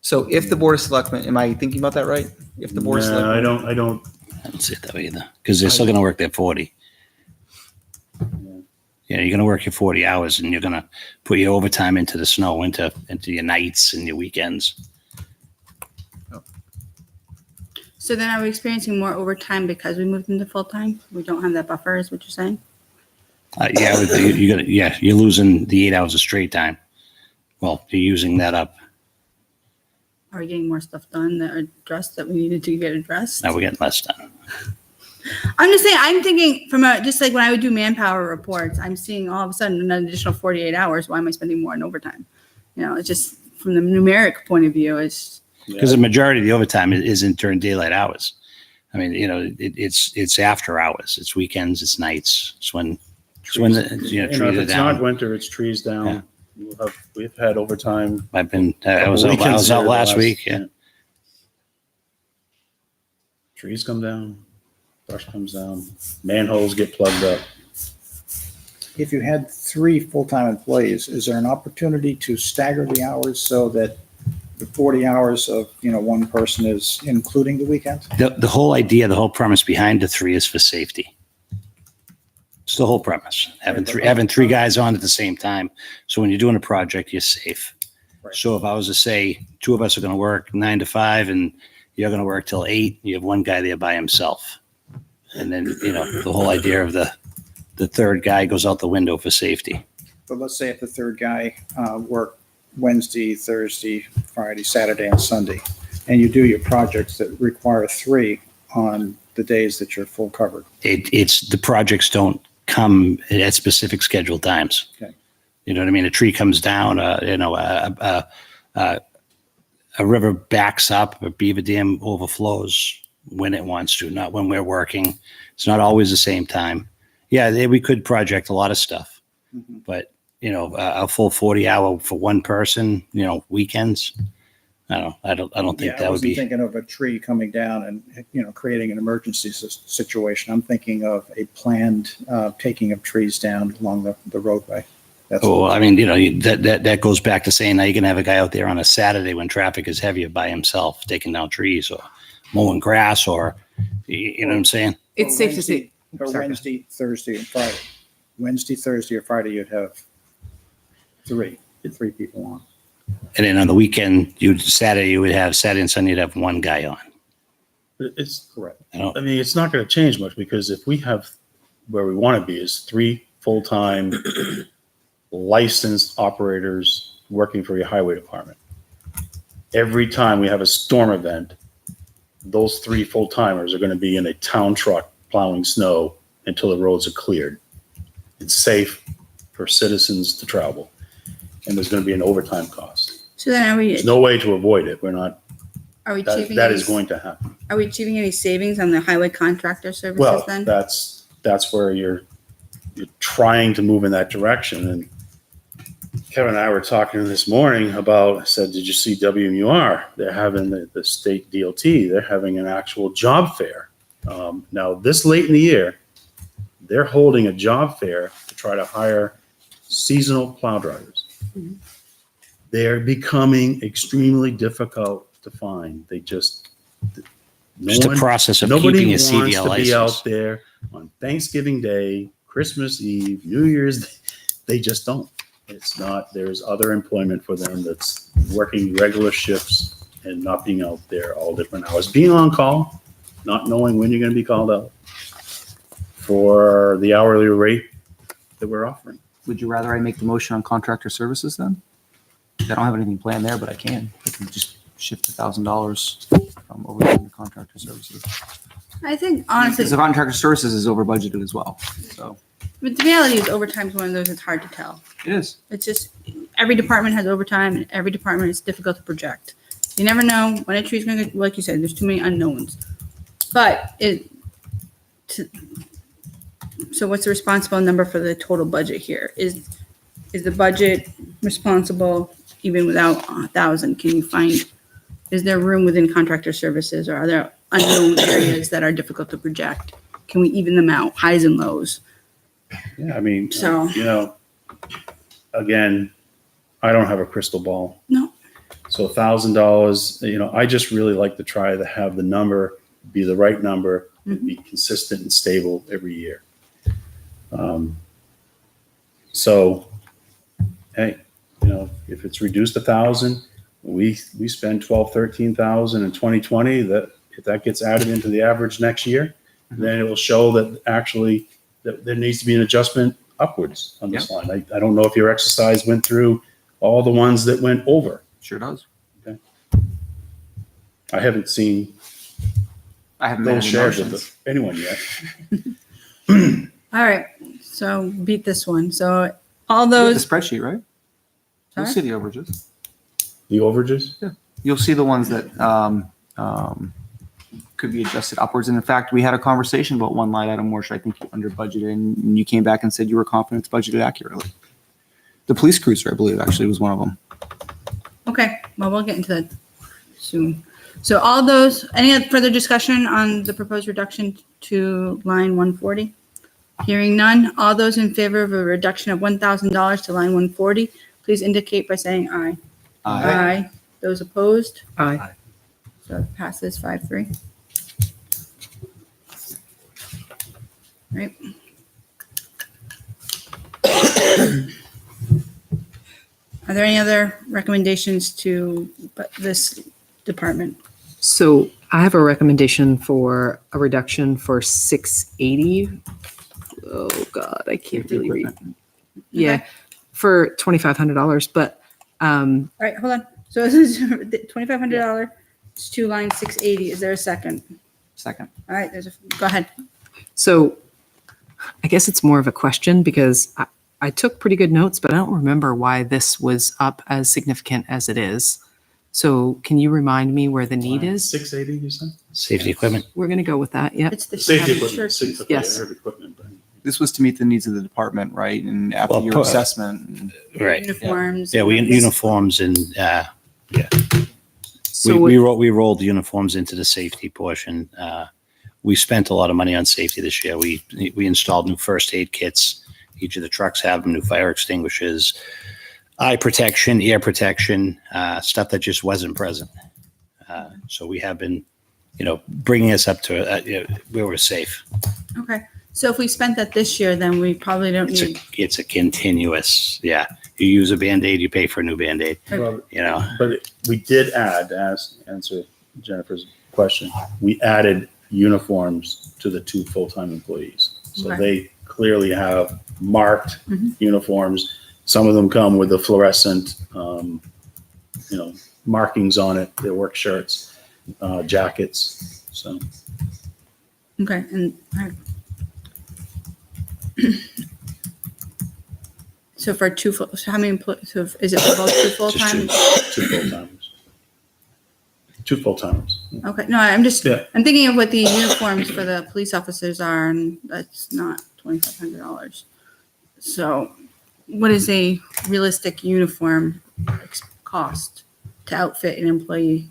So if the Board of Selectmen, am I thinking about that right? If the Board of No, Selectmen. I don't, I don't see it that way either, because they're still going to work their 40. Yeah, you're going to work your 40 hours and you're going to put your overtime into the snow, into your nights and your weekends. So then are we experiencing more overtime because we moved into full-time? We don't have that buffer, is what you're saying? You're losing the 8 hours of straight time. Well, you're using that up. Are we getting more stuff done that are addressed that we needed to get addressed? Now we're getting less done. I'm just saying, I'm thinking from just like when I would do manpower reports, I'm seeing all of a sudden an additional 48 hours. Why am I spending more on overtime? It's just from the numeric point of view, it's. Because the majority of the overtime isn't during daylight hours. I mean, it's after hours. It's weekends. It's nights. It's when if trees it's are not down. winter, it's trees down. Yeah. We've had overtime. I was weekends out here last the week. Yeah. Trees come down, brush comes down, manholes get plugged up. If you had 3 full-time employees, is there an opportunity to stagger the hours so that the 40 hours of, one person is including the weekend? The whole idea, the whole premise behind the 3 is for safety. It's the whole premise. Having three guys on at the same time. So when you're doing a project, you're safe. Right. So if I was to say 2 of us are going to work 9 to 5 and you're going to work till 8, you have one guy there by himself. And then, the whole idea of the third guy goes out the window for safety. But let's say if the third guy worked Wednesday, Thursday, Friday, Saturday, and Sunday, and you do your projects that require 3 on the days that you're full covered. It's the projects don't come at specific scheduled times. Okay. You know what I mean? A tree comes down, a river backs up, a beaver dam overflows when it wants to, not when we're working. It's not always the same time. Yeah, we could project a lot of stuff, but a full 40 hour for one person, weekends. I don't think that would be. I wasn't thinking of a tree coming down and, creating an emergency situation. I'm thinking of a planned taking of trees down along the roadway. That's Oh, I mean, that goes back to saying now you can have a guy out there on a Saturday when traffic is heavier by himself, taking down trees or mowing grass or, you know what I'm saying? It's safe to say. Or Wednesday, Thursday, and Friday. Wednesday, Thursday, or Friday, you'd have 3 people on. And then on the weekend, Saturday and Sunday, you'd have one guy on. It's Correct. I mean, it's not going to change much because if we have where we want to be is 3 full-time licensed operators working for your highway department. Every time we have a storm event, those 3 full-timers are going to be in a town truck plowing snow until the roads are cleared. It's safe for citizens to travel, and there's going to be an overtime cost. So then are we There's no way to avoid it. We're not. achieving That any, is going to happen. Are we achieving any savings on the highway contractor services Well, then? that's where you're trying to move in that direction. And Kevin and I were talking this morning about, I said, did you see WMUR? They're having the state DOT, they're having an actual job fair. Now, this late in the year, they're holding a job fair to try to hire seasonal plow drivers. Mhm. They're becoming extremely difficult to find. They just, Just the process of nobody keeping a wants CDL to be out license. there on Thanksgiving Day, Christmas Eve, New Year's Day. They just don't. It's not, there's other employment for them that's working regular shifts and not being out there all different hours. Being on call, not knowing when you're going to be called out for the hourly rate that we're offering. Would you rather I make the motion on contractor services then? I don't have anything planned there, but I can. I can just shift $1,000 from over to contractor services. I think honestly, Because the contractor services is over budgeted as well. So but the reality is overtime is one of those that's hard to tell. it is. It's just every department has overtime and every department is difficult to project. You never know when a tree's going to, like you said, there's too many unknowns. But so what's the responsible number for the total budget here? Is the budget responsible even without 1,000? Can you find, is there room within contractor services or are there unknown areas that are difficult to project? Can we even them out, highs and lows? Yeah, I mean, So- you know, again, I don't have a crystal ball. No. So $1,000, you know, I just really like to try to have the number be the right number, and be consistent and stable every year. So, hey, you know, if it's reduced 1,000, we spend 12, 13,000 in 2020, that if that gets added into the average next year, then it will show that actually that there needs to be an adjustment upwards on this line. I don't know if your exercise went through all the ones that went over. Sure does. I haven't seen I haven't made those any shares motions. with anyone yet. All right, so beat this one. So all You have those, the spreadsheet, right? You'll Sorry? see the overages. The overages? You'll see the ones that could be adjusted upwards. And in fact, we had a conversation about one line item where I think you under budgeted, and you came back and said you were confident it's budgeted accurately. The police cruiser, I believe, actually was one of them. okay, well, we'll get into that soon. So all those, any further discussion on the proposed reduction to line 140? Hearing none, all those in favor of a reduction of $1,000 to line 140, please indicate by saying aye. Aye. Those opposed? Aye. So it passes 5-3. Right. Are there any other recommendations to this department? So I have a recommendation for a reduction for 680. Oh God, I can't really read. Yeah, Okay. for $2,500, but All right, hold on. So this is $2,500 to line 680. Is there a second? Second. All right, go ahead. so I guess it's more of a question because I took pretty good notes, but I don't remember why this was up as significant as it is. So can you remind me where the need is? 680, you said? Safety equipment. We're going to go with that. Yep. It's the Safety shirt equipment. piece. Okay, Yes. I heard equipment, but- This was to meet the needs of the department, right? And after Well, your assessment. Right. Uniforms. Yeah, we uniforms and So we rolled the uniforms into the safety portion. We spent a lot of money on safety this year. We installed new first aid kits. Each of the trucks have them, new fire extinguishers, eye protection, ear protection, stuff that just wasn't present. So we have been, bringing us up to where we're safe. Okay. So if we spent that this year, then we probably don't need. It's a continuous, yeah. You use a Band-Aid, you pay for a new Band-Aid, Well, you know. But we did add, to answer Jennifer's question, we added uniforms to the 2 full-time employees. So Okay. they clearly have marked Mhm. uniforms. Some of them come with the fluorescent, markings on it. They're work shirts, jackets. So Okay. And all right. So for so how many employees? So is it for both 2 full-time? Just 2 full-timers. 2 full-timers. Okay. No, I'm just, Yeah. I'm thinking of what the uniforms for the police officers are, and that's not $2,500. So what is a realistic uniform cost to outfit an employee?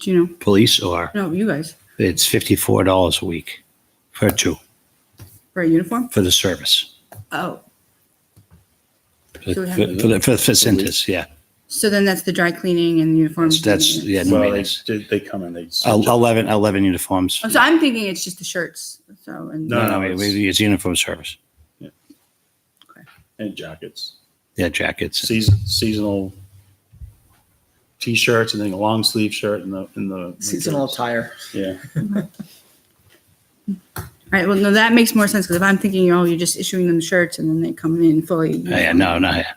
Do you know? Police or No, you guys, it's $54 a week for 2 for a uniform? for the service. Oh, For So we have- for Cintas, yeah. so then that's the dry cleaning and uniforms. That's yeah, new Well, maintenance. they come in, they. 11 uniforms. Oh, so I'm thinking it's just the shirts. So, and No, No, it's- it's uniform service. And jackets. Yeah, jackets. Seasonal t-shirts and then a long sleeve shirt in the Seasonal attire. Yeah. All right, well, no, that makes more sense because if I'm thinking, oh, you're just issuing them shirts and then they come in fully. Yeah, no, yeah.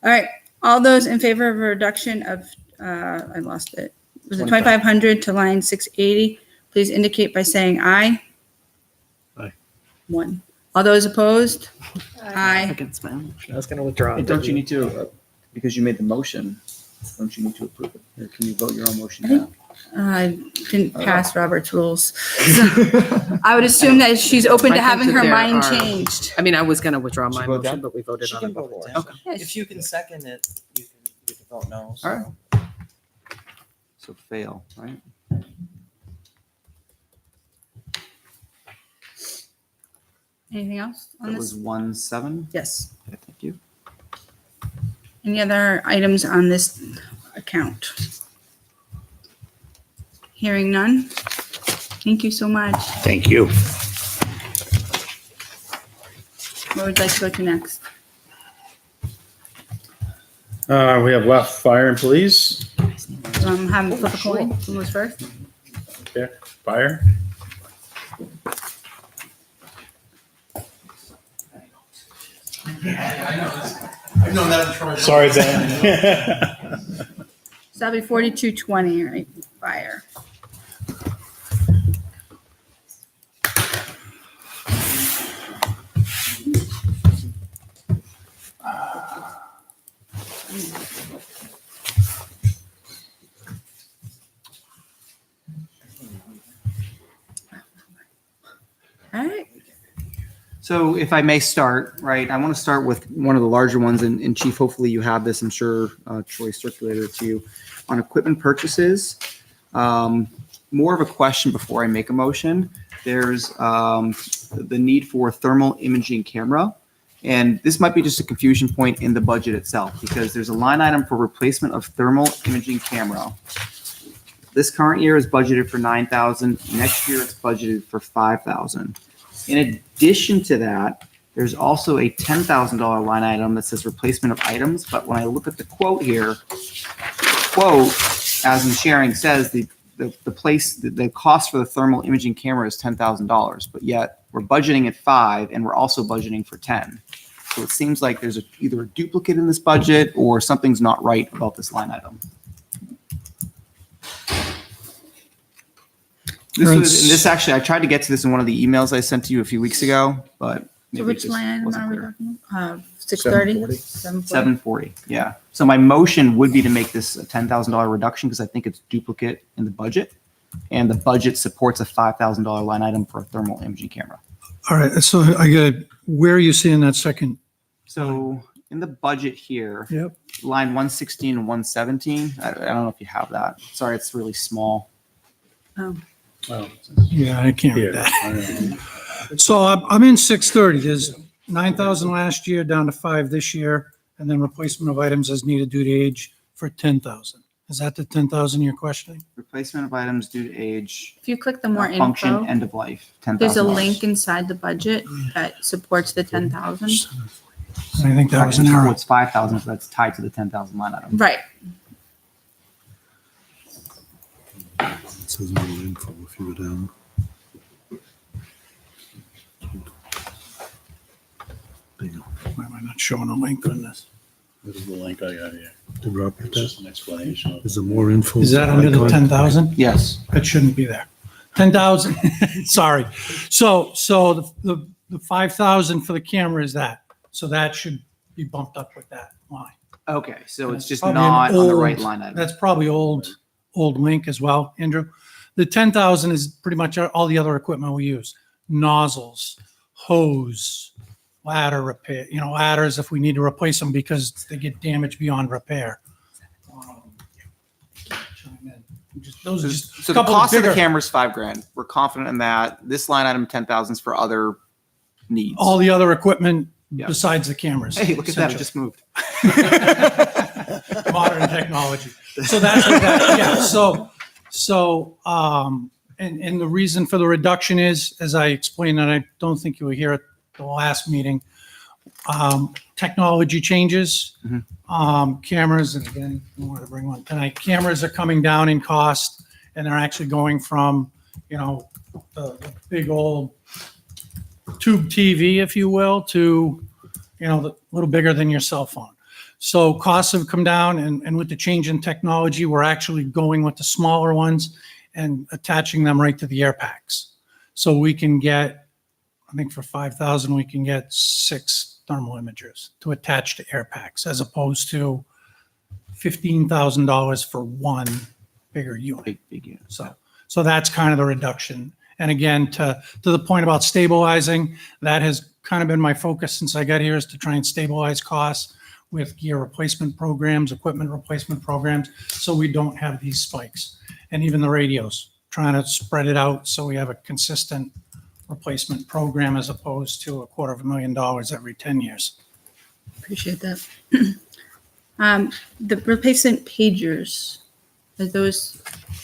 All right, all those in favor of a reduction of, I lost it. Was it 25. 2,500 to line 680? Please indicate by saying aye. Aye. 1. All those opposed? Aye. Against my own motion. I was going to withdraw. Hey, don't you need to, because you made the motion, don't you need to approve it? Or can you vote your own motion I think- down? I didn't pass Robert's rules. So I would assume that she's open I to think having that her there mind are- changed. I mean, I was going to withdraw Should my we vote motion, down? but we voted She on can it vote before. it down. Okay. Yes. If you can second it, you can vote no. All right. So fail, right? Anything else on That was this? 1-7. Yes. Okay, thank you. Any other items on this account? Hearing none. Thank you so much. Thank you. Where would you like to go to next? We have left fire and police. Have them flip a coin. Who goes first? Okay, fire. I've known that for Sorry, Ben. So that'll be 4220, right? Fire. All right. So if I may start, right, I want to start with one of the larger ones, and Chief, hopefully you have this, I'm sure Troy circulated it to you, on equipment purchases. More of a question before I make a motion. There's the need for a thermal imaging camera. And this might be just a confusion point in the budget itself, because there's a line item for replacement of thermal imaging camera. This current year is budgeted for $9,000. Next year it's budgeted for $5,000. In addition to that, there's also a $10,000 line item that says replacement of items. But when I look at the quote here, the quote, as in sharing, says the cost for the thermal imaging camera is $10,000, but yet we're budgeting at $5,000 and we're also budgeting for $10,000. So it seems like there's either a duplicate in this budget or something's not right about this line item. This actually, I tried to get to this in one of the emails I sent to you a few weeks ago, but So maybe it which just line item wasn't are we clear. talking about? 630? 740, yeah. So my motion would be to make this a $10,000 reduction because I think it's duplicate in the budget. And the budget supports a $5,000 line item for a thermal imaging camera. All right, so where are you seeing that second? So in the budget here, Yep. line 116 and 117, I don't know if you have that. Sorry, it's really small. Oh, Yeah, I can't read here. that. I don't know. So I'm in 630. There's 9,000 last year, down to 5 this year, and then replacement of items as needed due to age for 10,000. Is that the 10,000 you're questioning? Replacement of items due to age, If you click the more function, info, end of life, $10,000. there's a link inside the budget that supports the 10,000. I think that was an Actually, error. it's 5,000, so that's tied to the 10,000 line item. Right. It says more info if you go down. Why am I not showing a link on this? This is the link I got here. Did Rob put It's that? just an explanation of. Is there more info? Is that under the icon? 10,000? Yes. That shouldn't be there. 10,000, sorry. So the 5,000 for the camera is that. So that should be bumped up with that line. Okay, so it's just Probably an not on the right old- line item. That's probably old link as well, Andrew. The 10,000 is pretty much all the other equipment we use. Nozzles, hose, ladder repair, ladders if we need to replace them because they get damaged beyond repair. Those are just So a the couple cost of the bigger- camera is $5,000. We're confident in that. This line item, 10,000, is for other needs. all the other equipment Yeah. besides the cameras. Hey, look at that. It just moved. Modern technology. So that's what that, yeah. And the reason for the reduction is, as I explained, and I don't think you were here at the last meeting, technology changes. Cameras, and again, I wanted to bring one tonight. Cameras are coming down in cost, and they're actually going from, the big old tube TV, if you will, to, the little bigger than your cell phone. So costs have come down, and with the change in technology, we're actually going with the smaller ones and attaching them right to the air packs. So we can get, I think for 5,000, we can get 6 thermal imagers to attach to air packs, as opposed to $15,000 for one bigger unit. Big unit. So that's kind of the reduction. And again, to the point about stabilizing, that has kind of been my focus since I got here, is to try and stabilize costs. with gear replacement programs, equipment replacement programs, so we don't have these spikes. And even the radios, trying to spread it out so we have a consistent replacement program as opposed to $250,000 every 10 years. Appreciate that. The replacement pagers, are those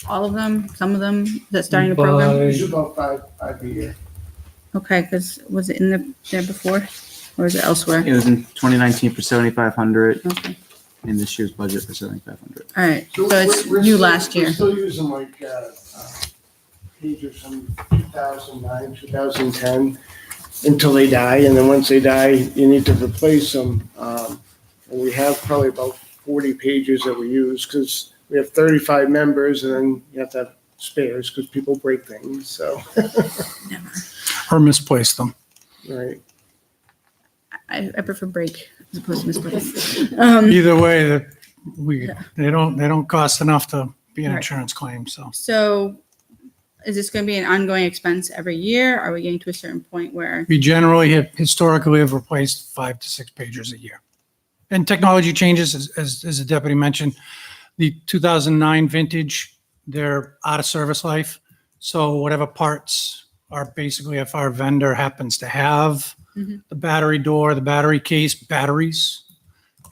all of them, some of them that starting a program? It's about five a year. Okay, because was it in there before or is it elsewhere? It was in 2019 for 7,500 Okay, in this year's budget for 7,500. all right, so it's we're new still- last year. We're still using like, pagers from 2009, 2010 until they die. And then once they die, you need to replace them. And we have probably about 40 pagers that we use because we have 35 members and then you have to have spares because people break things. So, Never. Or misplace them. right. I prefer break as opposed to misplace. Either way, that Yeah. they don't cost enough to be an Right. insurance claim, so. So is this going to be an ongoing expense every year? Are we getting to a certain point where? We generally have historically have replaced 5 to 6 pagers a year. And technology changes, as the deputy mentioned, the 2009 vintage, they're out of service life. So whatever parts are basically, if our vendor happens to have Mhm. the battery door, the battery case, batteries,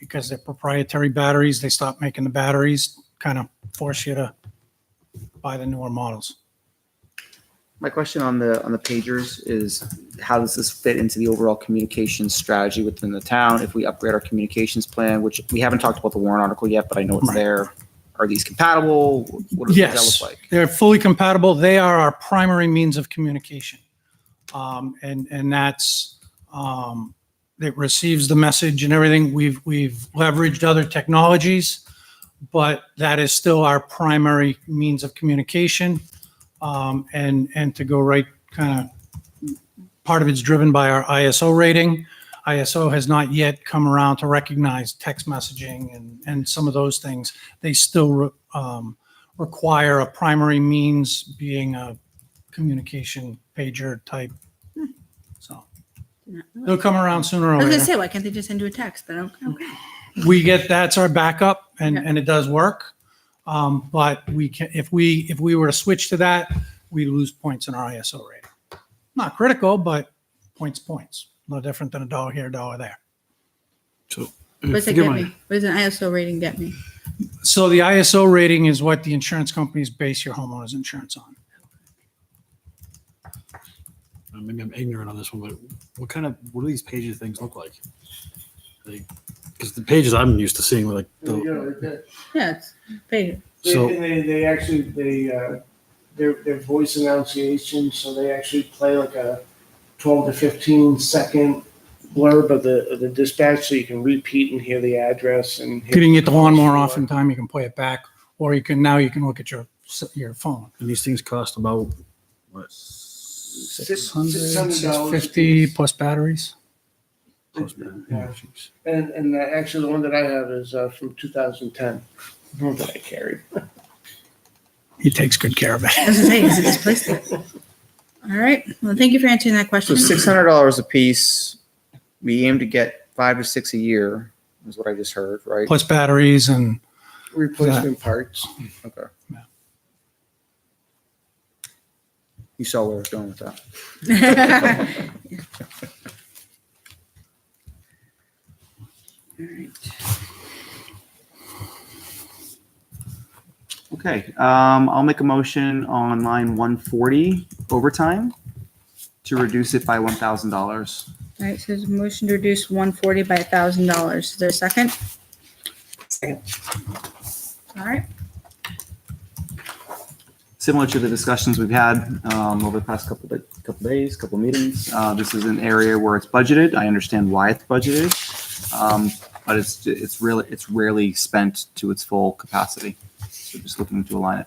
because they're proprietary batteries, they stop making the batteries, kind of force you to buy the newer models. My question on the pagers is, how does this fit into the overall communications strategy within the town? If we upgrade our communications plan, which we haven't talked about the warrant article yet, but I know it's Right. there. Are these compatible? What does that Yes, look like? they're fully compatible. They are our primary means of communication. And that's, it receives the message and everything. We've leveraged other technologies, but that is still our primary means of communication. And to go right, kind of, part of it's driven by our ISO rating. ISO has not yet come around to recognize text messaging and some of those things. They still require a primary means being a communication pager type. So they'll come around sooner I or was gonna later. say, why can't they just send you a text? But okay. We get, that's our backup and, Yeah. and it does work. But we can, if we were to switch to that, we lose points in our ISO rating. Not critical, but points. No different than a dollar here, a dollar there. So, What does it forgive get my- me? What does an ISO rating get me? So the ISO rating is what the insurance companies base your homeowner's insurance on. Maybe I'm ignorant on this one, but what do these pages things look like? Because the pages I'm used to seeing were like, You know, like that. Yeah, it's pager. So- They actually, they're voice enunciation, so they actually play like a 12 to 15 second blurb of the dispatch, so you can repeat and hear the address and. If you didn't get the lawnmower off in time, you can play it back, or you can look at your phone. and these things cost about, what? $600. 650 plus batteries. Yeah. And actually, the one that I have is from 2010, the one that I carried. He takes good care of it. I was gonna say, is it displaced? All right. Well, thank you for answering that So question. $600 a piece. We aim to get 5 to 6 a year, is what I just heard, right? Plus batteries and Replacement parts. Okay. Yeah. You saw where I was going with that. All right. Okay, I'll make a motion on line 140 overtime to reduce it by $1,000. All right, so there's a motion to reduce 140 by $1,000. Is there a second? Second. All right. Similar to the discussions we've had over the past couple days, couple meetings. This is an area where it's budgeted. I understand why it's budgeted, but it's rarely spent to its full capacity. So just looking to align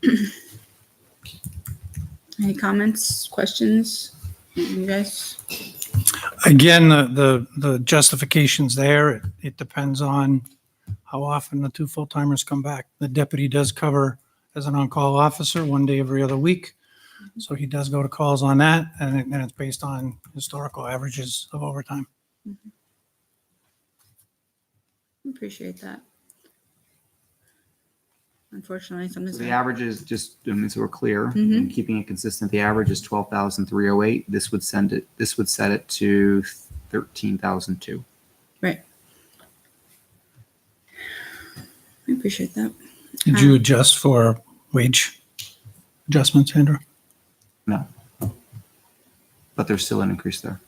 it. Any comments, questions? You guys? again, the justification's there. It depends on how often the two full-timers come back. The deputy does cover as an on-call officer 1 day every other week. So he does go to calls on that, and it's based on historical averages of overtime. Appreciate that. Unfortunately, something's. So the average is just, so we're clear, Mhm. and keeping it consistent, the average is 12,308. This would set it to 13,002. Right. I appreciate that. Did you adjust for wage adjustments, Andrew? No. But there's still an increase there.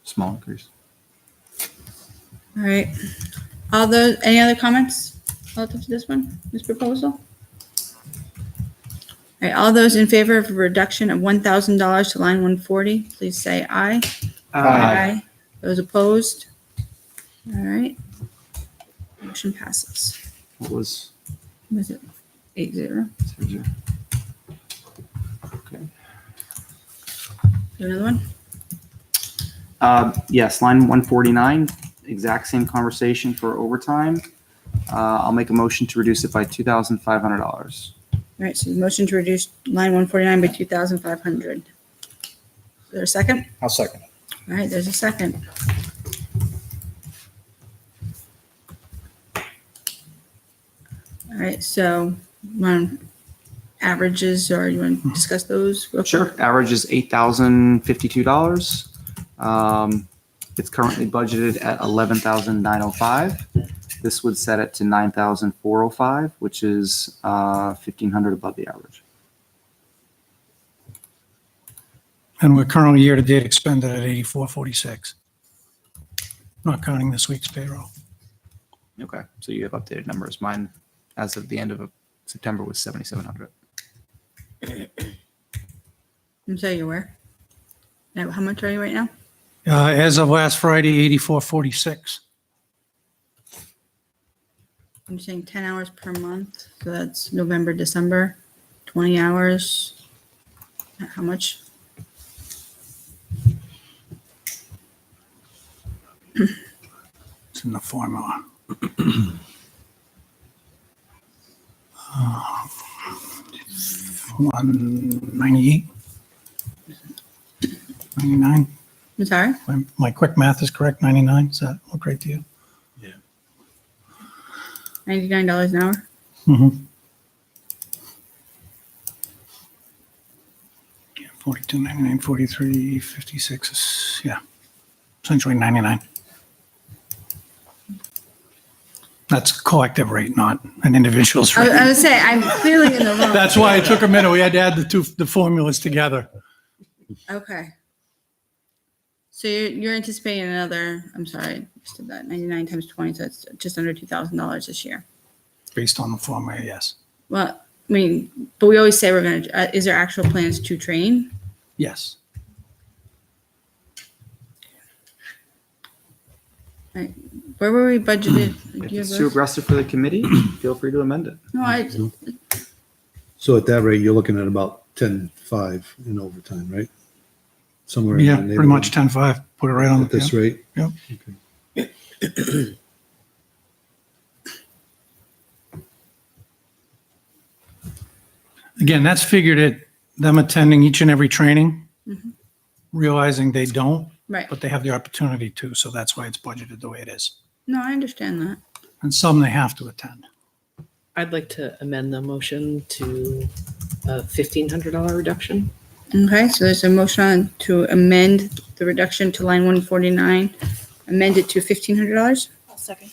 Small increase. All right. Any other comments relative to this one, this proposal? All right, all those in favor of a reduction of $1,000 to line 140, please say aye. Aye. Those opposed? All right. Motion passes. What was? Was it 8-0? Okay. Another one? Yes, line 149, exact same conversation for overtime. I'll make a motion to reduce it by $2,500. All right, so the motion to reduce line 149 by 2,500. Is there a second? I'll second it. All right, there's a second. All right, so run averages, or you want to discuss those? real quick? Sure. Average is $8,052. It's currently budgeted at $11,905. This would set it to $9,405, which is $1,500 above the average. And we're currently year-to-date expended at 8446. Not counting this week's payroll. Okay, so you have updated numbers. Mine, as of the end of September, was 7,700. I'm sorry, you're where? Now, how much are you right now? As of last Friday, 8446. I'm saying 10 hours per month, so that's November, December, 20 hours. How much? It's in the formula. 198, 99. I'm sorry? My quick math is correct, 99. Does that look right to you? $99 an hour? Mm-hmm. 42, 99, 43, 56 is, yeah, essentially 99. That's collective rate, not an individual's I rate. would say I'm clearly in the wrong. That's why it took a minute. We had to add the formulas together. Okay. So you're anticipating another, I'm sorry, I just did that, 99 times 20, so it's just under $2,000 this year. Based on the formula, yes. Well, I mean, but we always say we're going to, is there actual plans to train? Yes. Right. Where were we budgeted? Do If you it's have too those? aggressive for the committee, feel free to amend it. No, So at that rate, you're looking at about 10.5 in overtime, right? Somewhere in Yeah, that pretty much neighborhood. 10.5. Put it right on At this the, rate? Yep. Okay. again, that's figured at them attending each and every training, Mhm. realizing they don't, right. but they have the opportunity to, so that's why it's budgeted the way it is. No, I understand that. And some they have to attend. I'd like to amend the motion to a $1,500 reduction. Okay, so there's a motion to amend the reduction to line 149, amend it to $1,500. I'll second.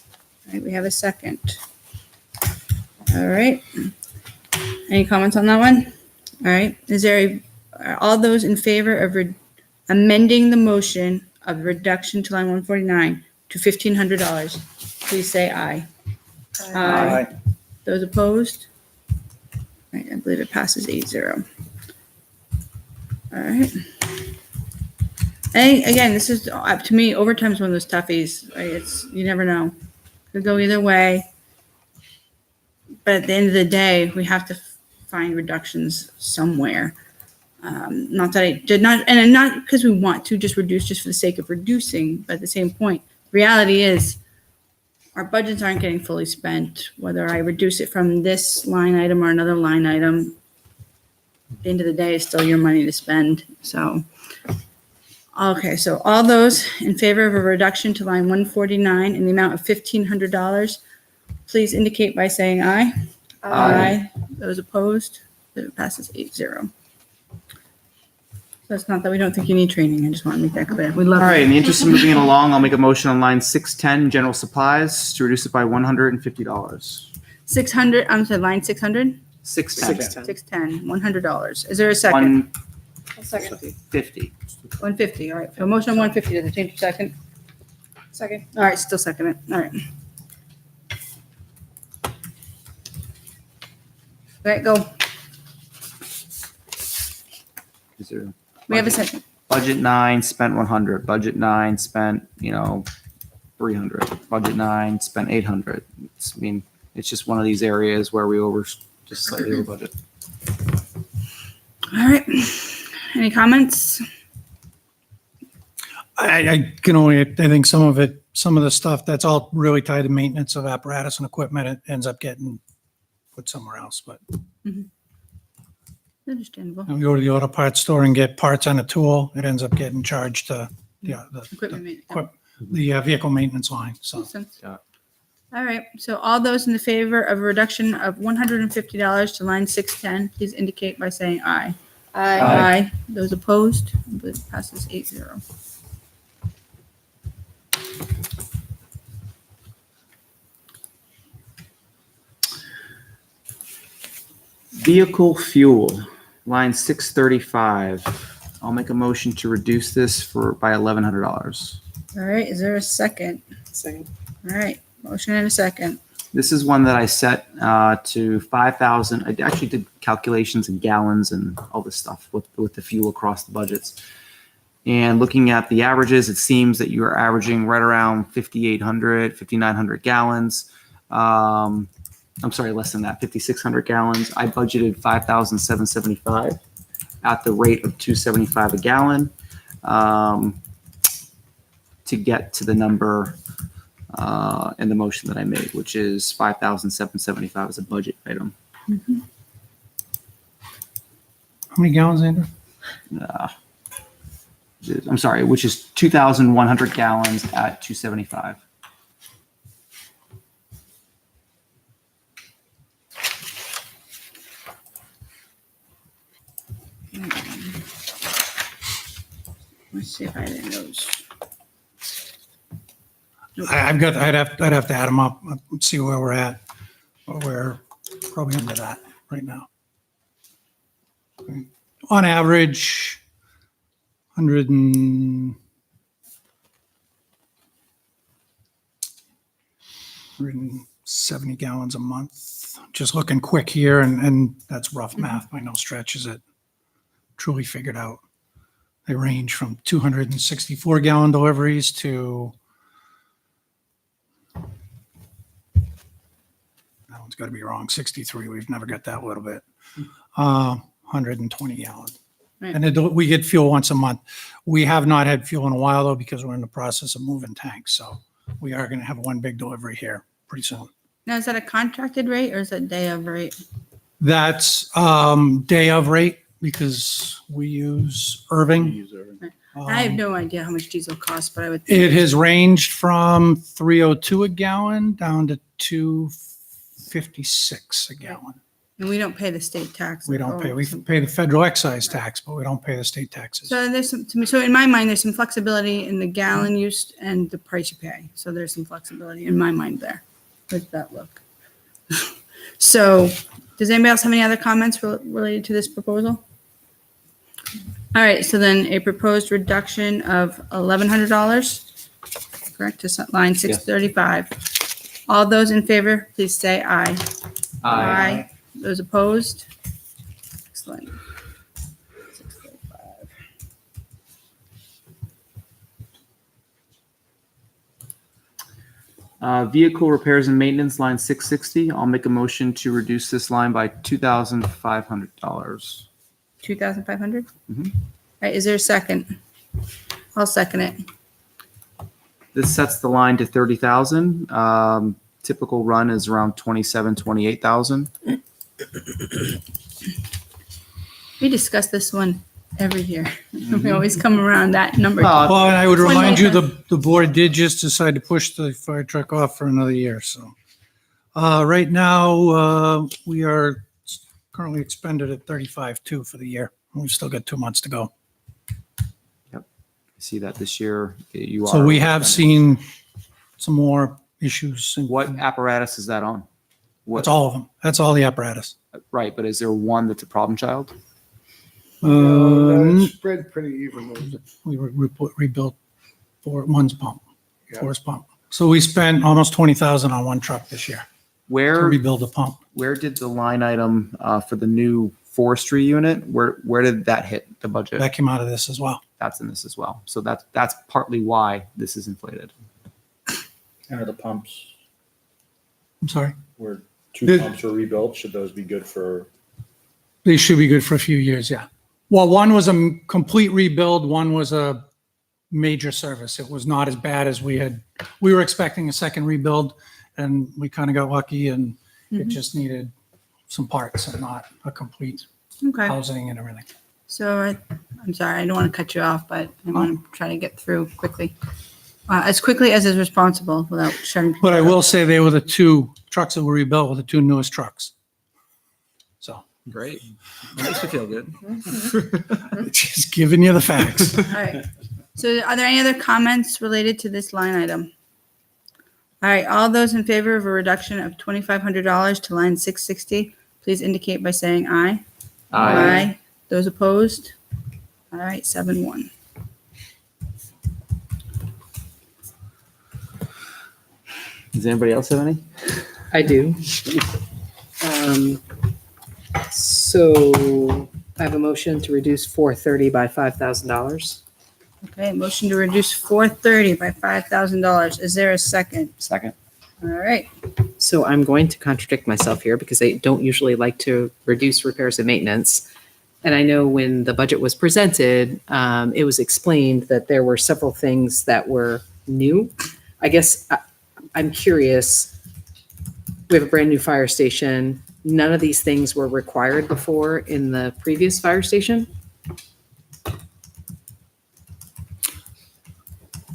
All right, we have a second. All right. Any comments on that one? All right, are all those in favor of amending the motion of reduction to line 149 to $1,500? Please say aye. Aye. Those opposed? All right, I believe it passes 8-0. All right. And again, this is, to me, overtime is one of those toughies, right? You never know. Could go either way. But at the end of the day, we have to find reductions somewhere. Not that I did not, and not because we want to just reduce just for the sake of reducing, but at the same point, reality is our budgets aren't getting fully spent, whether I reduce it from this line item or another line item. At the end of the day, it's still your money to spend. So Okay, so all those in favor of a reduction to line 149 in the amount of $1,500, please indicate by saying aye. Aye. Those opposed, it passes 8-0. So it's not that we don't think you need training, I just want to make that clear. We love All right, in the it. interest of moving it along, I'll make a motion on line 610, general supplies, to reduce it by $150. 600, I'm sorry, line 600? 610. 610, $100. Is there a second? 150. 150, all right. So motion on 150, does it change to second? Second. All right, still second it, all right. All right, go. Is there We have a second. budget 9 spent 100, budget 9 spent 300, budget 9 spent 800. It's just one of these areas where we just slightly over budget. All right. Any comments? I can only, I think some of the stuff that's all really tied to maintenance of apparatus and equipment, it ends up getting put somewhere else. But Understandable. when we go to the auto parts store and get parts on a tool, it ends up getting charged to Equipment maintenance. the vehicle maintenance line. So Makes sense. Yeah. All right, so all those in the favor of a reduction of $150 to line 610, please indicate by saying aye. Aye. Those opposed, it passes 8-0. Vehicle fuel, line 635. I'll make a motion to reduce this by $1,100. All right, is there a second? Second. All right, motion and a second. This is one that I set to 5,000. I actually did calculations in gallons and all this stuff with the fuel across the budgets. And looking at the averages, it seems that you are averaging right around 5,800, 5,900 gallons. I'm sorry, less than that, 5,600 gallons. I budgeted 5,775 at the rate of $2.75 a gallon to get to the number in the motion that I made, which is 5,775 as a budget item. how many gallons, Andrew? I'm sorry, which is 2,100 gallons at 275. Let's see if I did those. I'd have to add them up, and see where we're at. But we're probably under that right now. On average, 170 gallons a month. Just looking quick here, and that's rough math by no stretch. Is it truly figured out? They range from 264 gallon deliveries to that one's got to be wrong. 63. We've never got that little bit. 120 gallon. Right. And we get fuel once a month. We have not had fuel in a while though, because we're in the process of moving tanks. So we are going to have one big delivery here pretty soon. Now, is that a contracted rate or is that day of rate? That's day of rate because we use Irving. I have no idea how much diesel costs, but I would. It has ranged from 302 a gallon down to 256 a gallon. And we don't pay the state tax. We don't pay, we pay the federal excise tax, but we don't pay the state taxes. So there's some, so in my mind, there's some flexibility in the gallon use and the price you pay. So there's some flexibility in my mind there. With that look. So does anybody else have any other comments related to this proposal? All right, so then a proposed reduction of $1,100, correct, to line 635. All those in favor, please say aye. Aye. Those opposed? Excellent. 635. Vehicle repairs and maintenance, line 660. I'll make a motion to reduce this line by $2,500. 2,500? Mhm. All right, is there a second? I'll second it. This sets the line to 30,000. Typical run is around 27, 28,000. We discussed this one every year. We always come around that number. Well, and I would One remind you, more the board did just decide to push the fire truck off for another year, so. Right now, we are currently expended at 35.2 for the year. We've still got 2 months to go. See that this year you are. So we have seen some more issues. What apparatus is that on? That's all of them. That's all the apparatus. Right, but is there one that's a problem child? Um, It's spread pretty evenly. we rebuilt one's pump, Yeah. forest pump. So we spent almost 20,000 on one truck this year to Where rebuild the pump. where did the line item for the new forestry unit? Where did that hit the budget? That came out of this as well. That's in this as well. So that's partly why this is inflated. And are the pumps, I'm sorry. where two The- pumps were rebuilt, should those be good for? They should be good for a few years, yeah. Well, one was a complete rebuild, one was a major service. It was not as bad as we were expecting a second rebuild, and we kind of got lucky, and it just needed some parts and not a complete Okay. housing and everything. So I'm sorry, I don't want to cut you off, but I want to try to get through quickly. As quickly as is responsible without shutting people But I up. will say they were the two trucks that were rebuilt were the two newest trucks. So Great. Makes me feel good. just giving you the facts. All right. So are there any other comments related to this line item? All right, all those in favor of a reduction of $2,500 to line 660, please indicate by saying aye. Aye. Those opposed? All right, 7-1. Does anybody else have any? I do. So I have a motion to reduce 430 by $5,000. Okay, motion to reduce 430 by $5,000. Is there a second? Second. All right. So I'm going to contradict myself here because I don't usually like to reduce repairs and maintenance. And I know when the budget was presented, it was explained that there were several things that were new. I guess I'm curious. We have a brand new fire station. None of these things were required before in the previous fire station.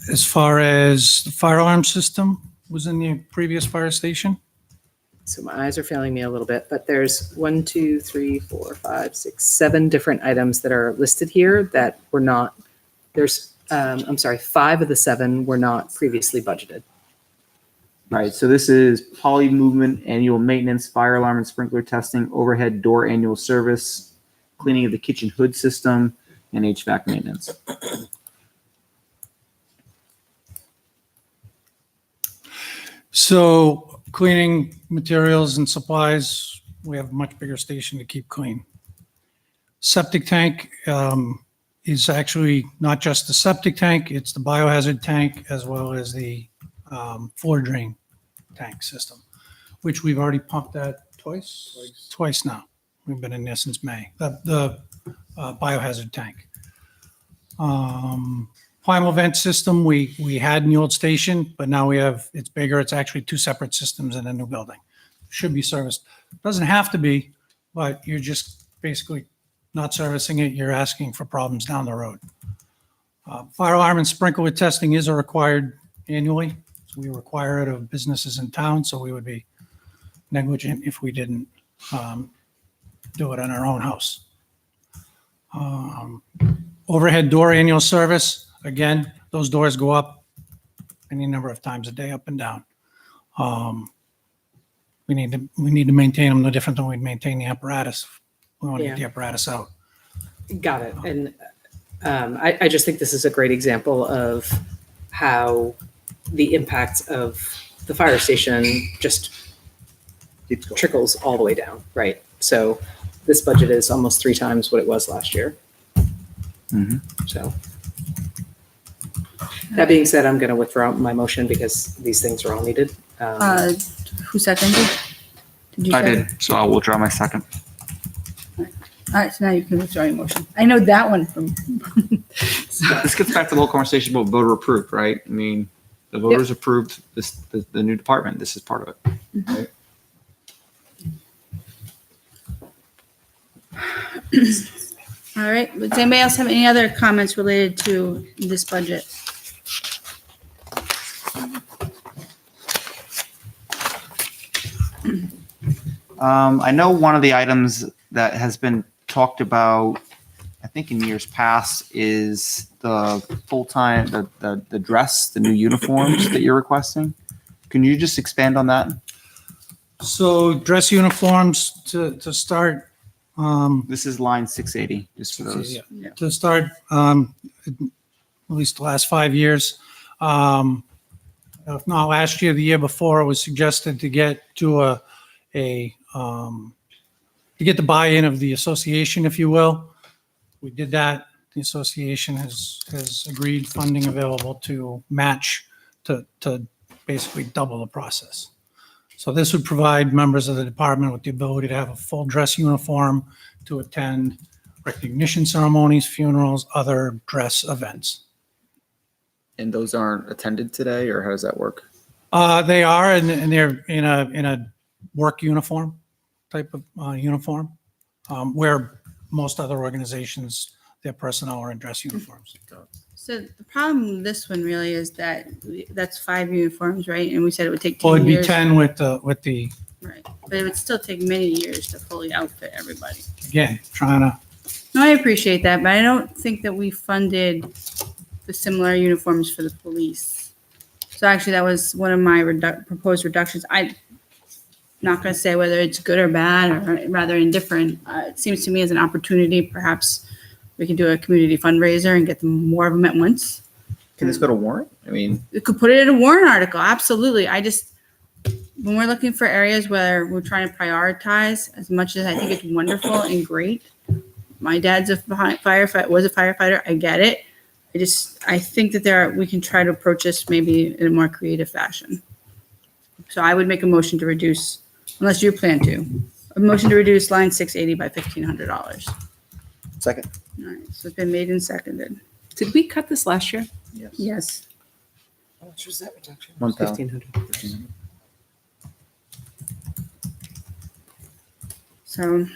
As far as the fire alarm system was in the previous fire station, So my eyes are failing me a little bit, but there's 1, 2, 3, 4, 5, 6, 7 different items that are listed here that were not, there's, I'm sorry, 5 of the 7 were not previously budgeted. Right, so this is poly movement, annual maintenance, fire alarm and sprinkler testing, overhead door annual service, cleaning of the kitchen hood system, and HVAC maintenance. so cleaning materials and supplies, we have a much bigger station to keep clean. Septic tank is actually not just the septic tank, it's the biohazard tank as well as the floor drain tank system, which we've already pumped that twice now. We've been in there since May, the biohazard tank. Primal vent system, we had in the old station, but now we have, it's bigger. It's actually 2 separate systems in a new building. Should be serviced. Doesn't have to be, but you're just basically not servicing it. You're asking for problems down the road. Fire alarm and sprinkler testing is a required annually. So we require it of businesses in town, so we would be negligent if we didn't do it in our own house. Overhead door annual service, again, those doors go up any number of times a day, up and down. We need to maintain them no different than we'd maintain the apparatus. We want to get the apparatus out. Got it. And I just think this is a great example of how the impact of the fire station just trickles all the way down, right? So this budget is almost 3 times what it was last year. So that being said, I'm going to withdraw my motion because these things are all needed. Who seconded? Did you I second? did, so I'll withdraw my second. All right, so now you can withdraw your motion. I know that one from. This gets back to the whole conversation about voter approved, right? I mean, the voters approved this, the new department. This is part of it. Right? All All right, does anybody else have any other comments related to this budget? I know one of the items that has been talked about, I think in years past, is the full-time, the dress, the new uniforms that you're requesting. Can you just expand on that? So dress uniforms to start, This is line 680, just for those. Yeah. to start, at least the last 5 years. If not last year, the year before, it was suggested to get to to get the buy-in of the association, if you will. We did that. The association has agreed funding available to match, to basically double the process. So this would provide members of the department with the ability to have a full dress uniform to attend recognition ceremonies, funerals, other dress events. And those aren't attended today, or how does that work? They are, and they're in a work uniform type of uniform, where most other organizations, their personnel are in dress uniforms. So the problem with this one really is that that's 5 uniforms, right? And we said it would take Well, 10 it'd be years. 10 with the, Right, but it would still take many years to fully outfit everybody. again, trying to, No, I appreciate that, but I don't think that we funded the similar uniforms for the police. So actually, that was one of my proposed reductions. I'm not going to say whether it's good or bad, or rather indifferent. It seems to me as an opportunity, perhaps we can do a community fundraiser and get them, more of them at once. Can this go to warrant? I mean, We could put it in a warrant article, absolutely. When we're looking for areas where we're trying to prioritize, as much as I think it's wonderful and great, my dad's a firefighter, was a firefighter, I get it. I think that we can try to approach this maybe in a more creative fashion. So I would make a motion to reduce, unless you plan to, a motion to reduce line 680 by $1,500. second. All right, so it's been made and seconded. Did we cut this last year? Yes. Yes. How much was that reduction? 1,000. 1,500. So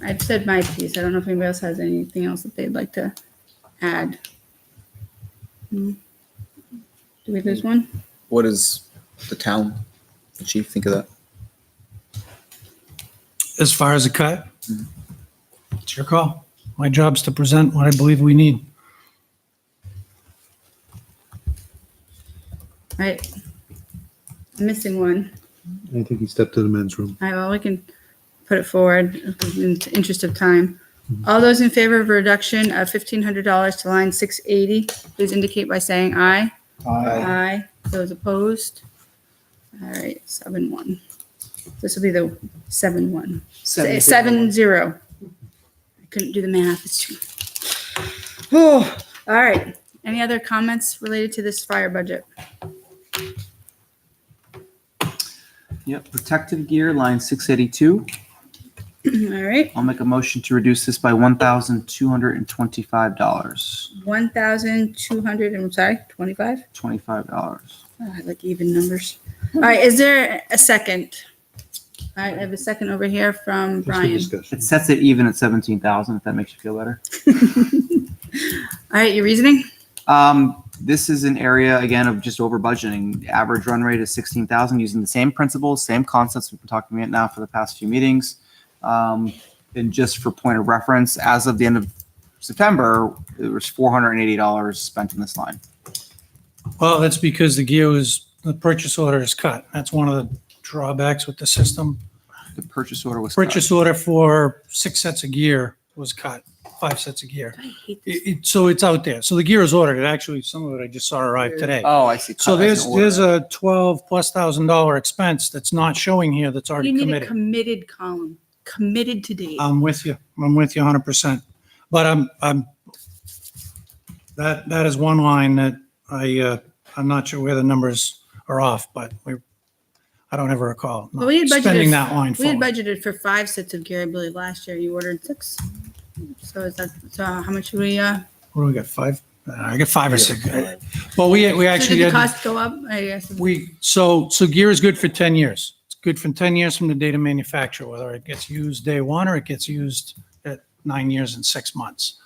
I've said my piece. I don't know if anybody else has anything else that they'd like to add. Do we lose one? What does the town, the chief, think of that? as far as a cut, it's your call. My job's to present what I believe we need. Right. I'm missing one. I think he stepped to the men's room. All right, well, we can put it forward in the interest of time. All those in favor of a reduction of $1,500 to line 680, please indicate by saying aye. Aye. Those opposed? All right, 7-1. This will be the 7-1. 7-0. I couldn't do the math. It's too. Oh, all right. Any other comments related to this fire budget? Yep, protective gear, line 682. All right, I'll make a motion to reduce this by $1,225. 1,200, I'm sorry, 25? $25. Oh, I like even numbers. All right, is there a second? All right, I have a second over here from Brian. It sets it even at 17,000, if that makes you feel better. All right, your reasoning? This is an area, again, of just over budgeting. The average run rate is 16,000, using the same principles, same concepts we've been talking about now for the past few meetings. And just for point of reference, as of the end of September, there was $480 spent in this line. Well, that's because the purchase order is cut. That's one of the drawbacks with the system. The purchase order was cut. Purchase order for 6 sets of gear was cut, 5 sets of gear. I hate this. So it's out there. So the gear is ordered. It actually, some of it I just saw arrive today. Oh, I see. So Cut as an order. there's a $12,000+ expense that's not showing here that's You already need a committed. committed column, committed to date. I'm with you. I'm with you 100%. But that is one line that I'm not sure where the numbers are off, but I don't ever recall Well, we had spending budgeted, that line we had forward. budgeted for 5 sets of gear, I believe, last year. You ordered 6. So is that, so how much do we, What do we got? 5? I got 5 or 6. Well, we so actually did the had, cost go up? I guess. so gear is good for 10 years. It's good for 10 years from the date of manufacture, whether it gets used day one or it gets used at 9 years and 6 months.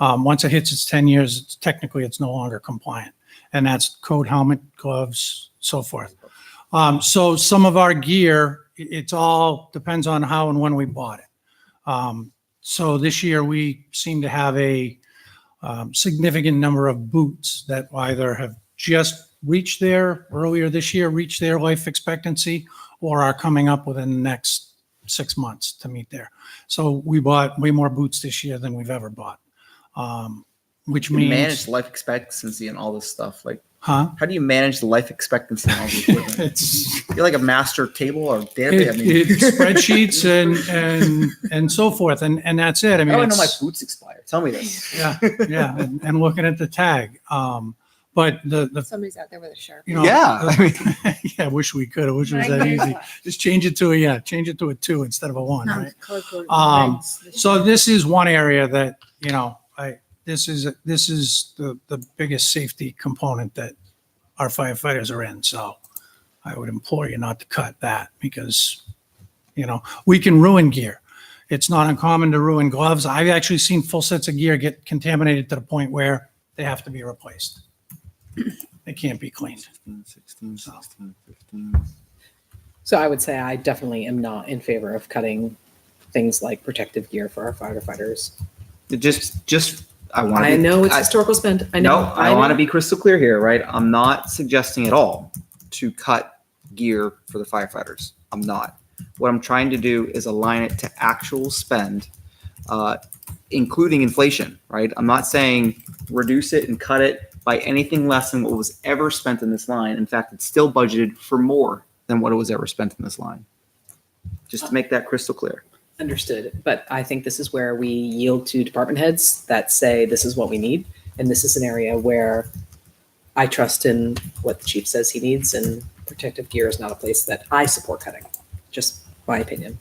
Once it hits its 10 years, technically it's no longer compliant. And that's code, helmet, gloves, so forth. So some of our gear, it's all depends on how and when we bought it. So this year we seem to have a significant number of boots that either have just reached earlier this year, reached their life expectancy, or are coming up within the next 6 months to meet there. So we bought way more boots this year than we've ever bought, which You manage means, life expectancy and all this stuff. Like, huh? how do you manage the life expectancy and all this equipment? It's You're like a master table or database. I mean, it's spreadsheets and so forth, and that's it. I mean, how do I know my it's- boots expire? Tell me this. yeah, and looking at the tag. But the Somebody's out there with a sharp. you know, Yeah, I mean, yeah, I wish we could. I wish it was that easy. Just change it to a 2 instead of a 1, right? So this is one area that, you know, this is the biggest safety component that our firefighters are in. So I would implore you not to cut that because, you know, we can ruin gear. It's not uncommon to ruin gloves. I've actually seen full sets of gear get contaminated to the point where they have to be replaced. They can't be cleaned. 16, 15. So I would say I definitely am not in favor of cutting things like protective gear for our firefighters. I want. I know it's historical spend. I know. No, I want to be crystal clear here, right? I'm not suggesting at all to cut gear for the firefighters. I'm not. What I'm trying to do is align it to actual spend, including inflation, right? I'm not saying reduce it and cut it by anything less than what was ever spent in this line. In fact, it's still budgeted for more than what it was ever spent in this line. Just to make that crystal clear. Understood. But I think this is where we yield to department heads that say this is what we need. And this is an area where I trust in what the chief says he needs, and protective gear is not a place that I support cutting. Just my opinion.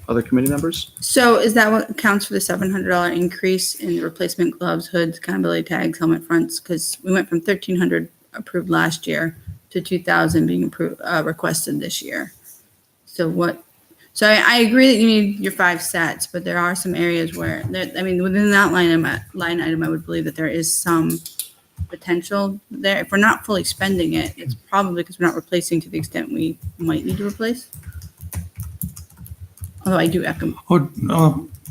Other committee members? So is that what accounts for the $700 increase in the replacement gloves, hoods, accountability tags, helmet fronts? Because we went from 1,300 approved last year to 2,000 being approved, requested this year. So what? So I agree that you need your 5 sets, but there are some areas where, I mean, within that line item, I would believe that there is some potential there. If we're not fully spending it, it's probably because we're not replacing to the extent we might need to replace. Although I do echo.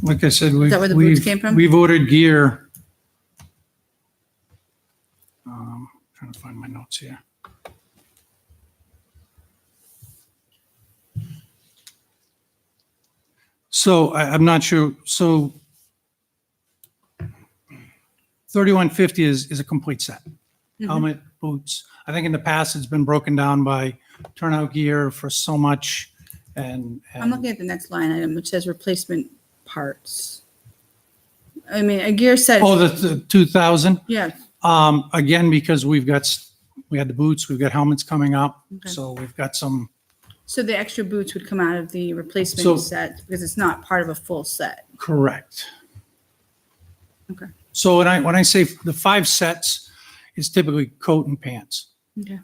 Like I said, Is that where the boots came from? We've ordered gear. Trying to find my notes here. So I'm not sure. So 3150 is a complete set. Helmet, boots. I think in the past it's been broken down by turnout gear for so much. And I'm looking at the next line item, which says replacement parts. I mean, a gear set. oh, the 2,000. Yeah, Again, because we had the boots, we've got helmets coming up, Okay. so we've got some. so the extra boots would come out of the So- replacement set because it's not part of a full set. Correct. Okay. So when I say the 5 sets is typically coat and pants. Okay.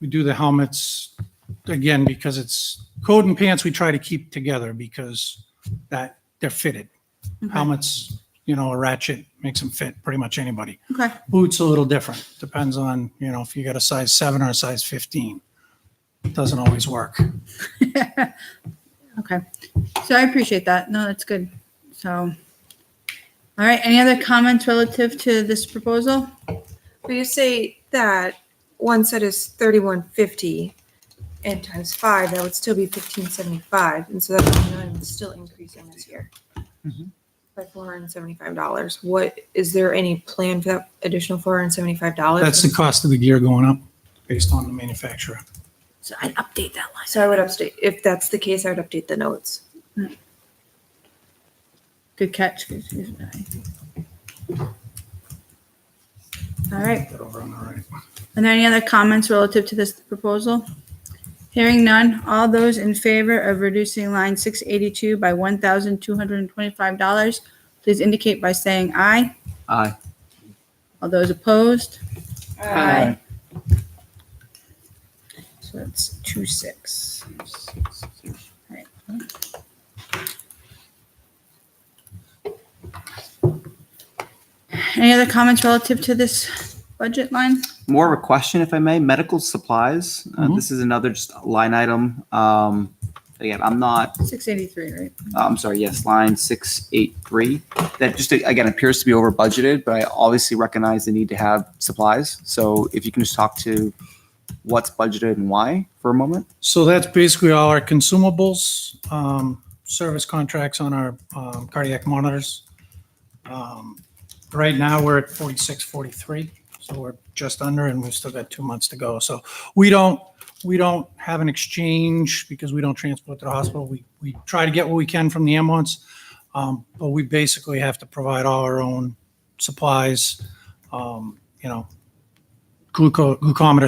We do the helmets again because it's coat and pants we try to keep together because that they're fitted. Okay. Helmets, you know, a ratchet makes them fit pretty much anybody. Okay. Boots a little different. Depends on, you know, if you got a size 7 or a size 15. It doesn't always work. Okay. So I appreciate that. No, that's good. So, all right. Any other comments relative to this proposal? When you say that one set is 3150 and times 5, that would still be 1575, and so that $1 is still increasing this year by $475. What is there any plan for that additional $475? That's the cost of the gear going up based on the manufacturer. So I'd update that line. So I would update, if that's the case, I would update the notes. Good catch. All right. Get over on the right. Are there any other comments relative to this proposal? Hearing none, all those in favor of reducing line 682 by $1,225, please indicate by saying aye. Aye. All those opposed? Aye. So that's 2-6. Right. Any other comments relative to this budget line? More of a question, if I may. Medical supplies. This is another just line item. Again, I'm not. 683, right? I'm sorry. Yes, line 683. That just again appears to be over budgeted, but I obviously recognize the need to have supplies. So if you can just talk to what's budgeted and why for a moment. So that's basically all our consumables, service contracts on our cardiac monitors. Right now, we're at 4643, so we're just under, and we've still got 2 months to go. So we don't have an exchange because we don't transport to the hospital. We try to get what we can from the ambulance, but we basically have to provide all our own supplies, glucometer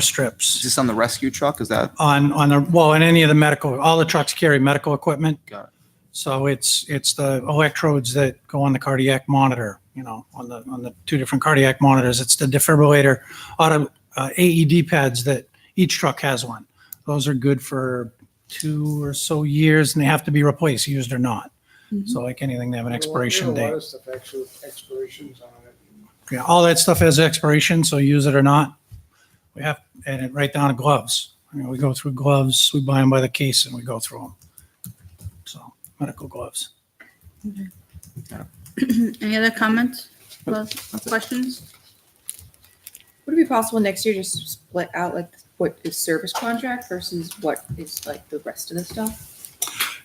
strips. Is this on the rescue truck? Is that On any of the medical, all the trucks carry medical equipment. Got it. So it's the electrodes that go on the cardiac monitor, on the 2 different cardiac monitors. It's the defibrillator AED pads that each truck has one. Those are good for 2 or so years, and they have to be replaced, used or not. So like anything, they have an expiration date. A lot of stuff actually with expirations on it. Yeah, all that stuff has expiration, so use it or not. We have, and it right down to gloves. We go through gloves, we buy them by the case and we go through them. So medical gloves. Any other comments? Questions? Would it be possible next year just split out like what is service contract versus what is like the rest of the stuff?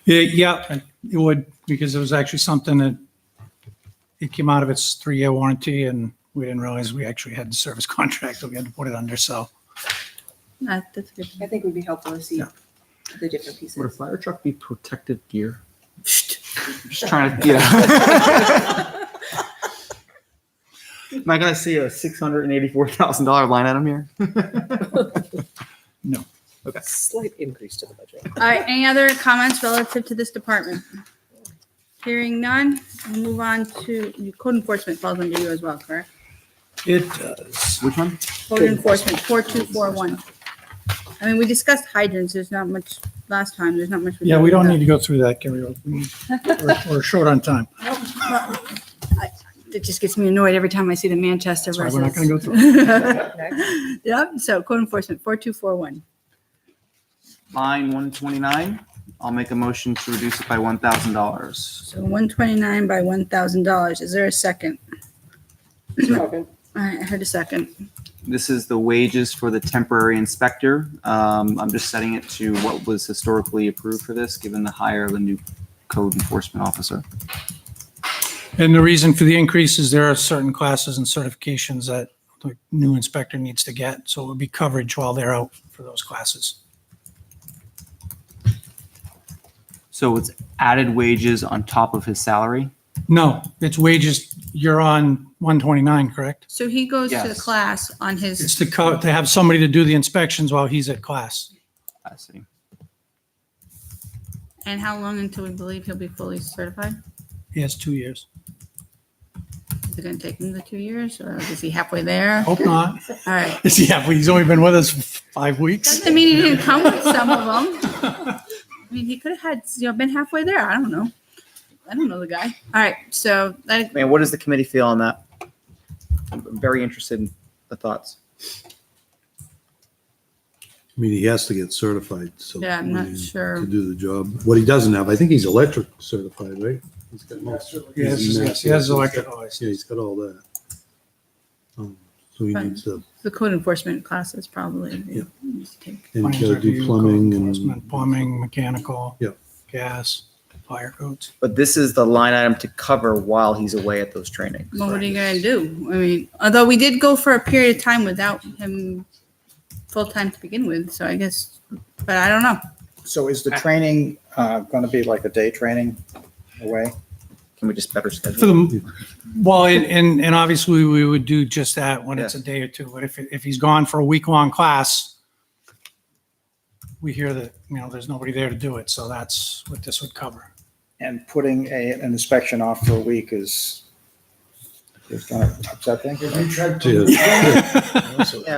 Yeah, it would, because it was actually something that it came out of its 3-year warranty and we didn't realize we actually had the service contract that we had to put it under, so. That's good. I think it would be helpful to see the different pieces. would a fire truck be protective gear? Just trying to, Am I gonna see a $684,000 line item here? No. Okay. Slight increase to the budget. All right, any other comments relative to this department? Hearing none, we'll move on to code enforcement falls under you as well, correct? It does. Which one? Code enforcement, 4241. I mean, we discussed hydrants. There's not much last time. There's not much. Yeah, we don't need to go through that, Gary. We're short on time. It just gets me annoyed every time I see the Manchester That's versus. why we're not going to go through it. Yep, so code enforcement, 4241. Line 129. I'll make a motion to reduce it by $1,000. So 129 by $1,000. Is there a second? Second. All right, I heard a second. This is the wages for the temporary inspector. I'm just setting it to what was historically approved for this, given the hire of a new code enforcement officer. And the reason for the increase is there are certain classes and certifications that the new inspector needs to get. So it would be coverage while they're out for those classes. So it's added wages on top of his salary? No, it's wages. You're on 129, correct? So he goes to the Yes. class on It's his, to have somebody to do the inspections while he's at class. I see. and how long until we believe he'll be fully certified? He has 2 years. Is it gonna take him the 2 years, or is he halfway there? Hope not. All right. Yeah, he's only been with us for 5 weeks. Doesn't mean he didn't come with some of them. I mean, he could have had, been halfway there. I don't know. I don't know the guy. All right, so that, Man, what does the committee feel on that? I'm very interested in the thoughts. I mean, he has to get certified, so. yeah, I'm I not mean, sure. To do the job. What he doesn't have, I think he's electric certified, right? He's got most. Yes, he has electrical license. Yeah, he's got all that. So he Fine. needs to, The code enforcement classes probably. Yeah. needs to take. and he's Plans gotta do review, plumbing code and. enforcement, plumbing, mechanical. Yeah. Gas, fire codes. But this is the line item to cover while he's away at those trainings. Well, what are you gonna do? I mean, although we did go for a period of time without him full-time to begin with, so I guess, but I don't know. So is the training going to be like a day training away? Can we just better For schedule? the, well, and obviously we would do just that when it's a day or two, but if he's gone for a week-long class, we hear that, there's nobody there to do it, so that's what this would cover. And putting an inspection off for a week is going to upset things? Yeah,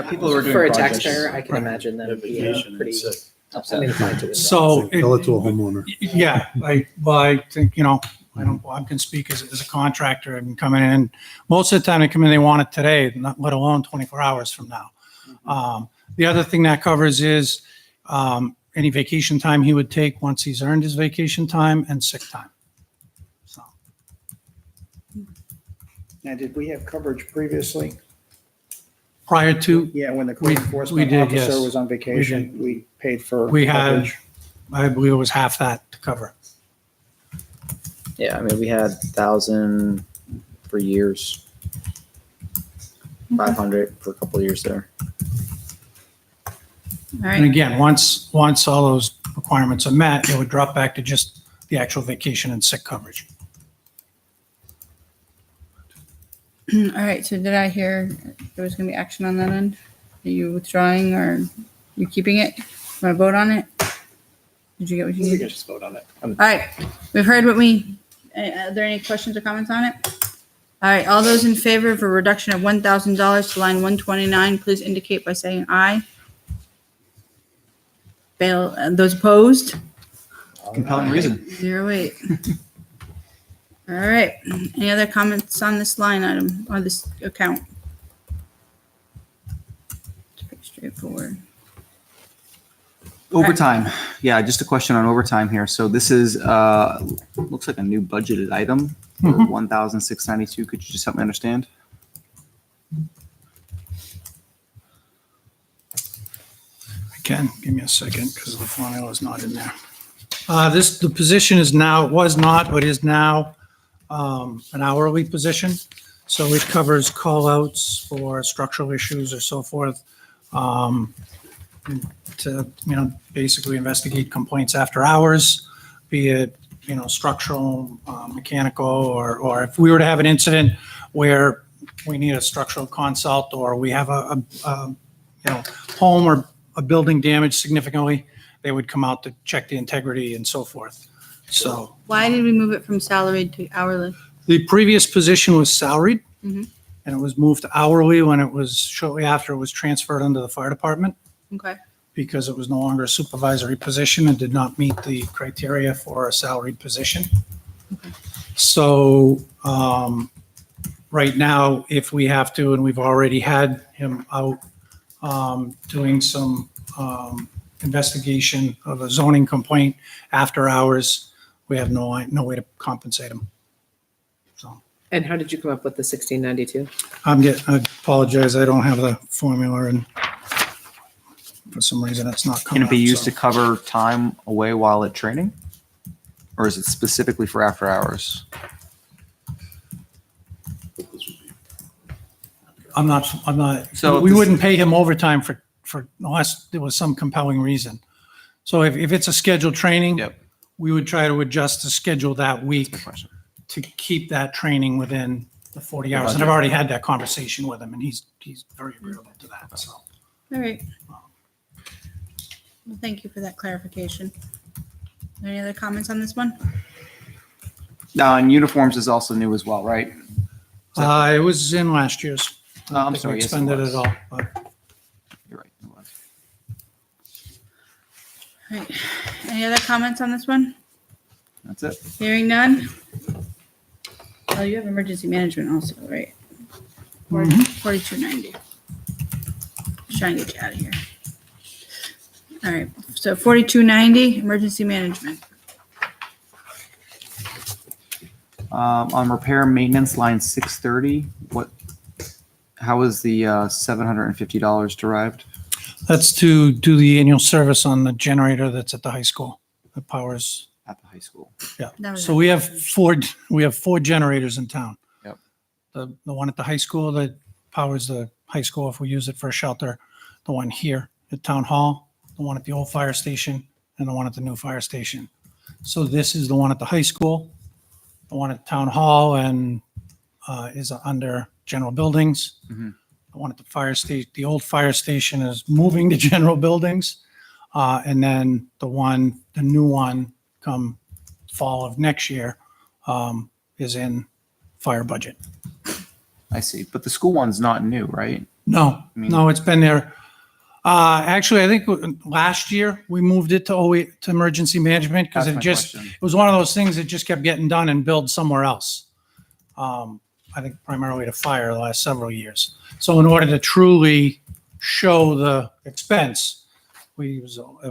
people who are doing For a projects. taxpayer, I can imagine them being pretty upset. So, Tell it to a homeowner. yeah, I think, I can speak as a contractor and coming in. Most of the time they come in, they want it today, not let alone 24 hours from now. The other thing that covers is any vacation time he would take once he's earned his vacation time and sick time. So Now, did we have coverage previously? prior to, Yeah, when the We- code we enforcement did, officer yes. was on vacation, we paid for we had, coverage. I believe it was half that to cover. Yeah, I mean, we had 1,000 for years. 500 for a couple of years there. All And right. again, once all those requirements are met, it would drop back to just the actual vacation and sick coverage. All right. So did I hear there was going to be action on that end? Are you withdrawing or you keeping it? Want to vote on it? Did you get what you We needed? can just vote on it. All right. We've heard what are there any questions or comments on it? All right. All those in favor of a reduction of $1,000 to line 129, please indicate by saying aye. Those opposed? Compelling reason. 08. All right. Any other comments on this line item or this account? It's pretty straightforward. Overtime. Yeah, just a question on overtime here. So this is, looks like a new budgeted item for 1,692. Could you just help me understand? Ken, give me a second because the formula is not in there. The position is now, was not, but is now an hourly position. So it covers call-outs for structural issues or so forth. To, basically investigate complaints after hours, be it, structural, mechanical, or if we were to have an incident where we need a structural consult or we have a home or a building damaged significantly, they would come out to check the integrity and so forth. So Why did we move it from salaried to hourly? the previous position was salaried Mhm. and it was moved to hourly when it was shortly after it was transferred under the fire department Okay. because it was no longer a supervisory position and did not meet the criteria for a salaried position. So right now, if we have to, and we've already had him out doing some investigation of a zoning complaint after hours, we have no way to compensate him. So And how did you come up with the 1692? I apologize, I don't have the formula and for some reason it's not Can coming it be up, used so. to cover time away while at training? Or is it specifically for after hours? I'm not, So we this- wouldn't pay him overtime for unless there was some compelling reason. So if it's a scheduled training, Yep. we would try to adjust the schedule that week Good question. to keep that training within the 40 hours. And I've already had that conversation with him and he's very agreeable to that, so. All right. Well, thank you for that clarification. Any other comments on this one? Now, and uniforms is also new as well, right? It was in last year's. I don't I'm think we sorry, yes, it expended was. it all, but You're right. it was. All right. Any other comments on this one? That's it. Hearing none? Oh, you have emergency management also, right? 4290. Just trying to get you out of here. All right, so 4290, emergency management. On repair and maintenance, line 630, how is the $750 derived? that's to do the annual service on the generator that's at the high school that powers. At the high school. Yeah, That was so it. we have four generators in town. Yep. The one at the high school that powers the high school if we use it for a shelter, the one here at Town Hall, the one at the old fire station, and the one at the new fire station. So this is the one at the high school, the one at Town Hall and is under general buildings. Mhm. The one at the fire station, the old fire station is moving to general buildings. And then the new one come fall of next year is in fire budget. I see. But the school one's not new, right? No, I mean- no, it's been there. Actually, I think last year we moved it to to emergency management because That's it my just, question. it was one of those things that just kept getting done and billed somewhere else. I think primarily to fire the last several years. So in order to truly show the expense, it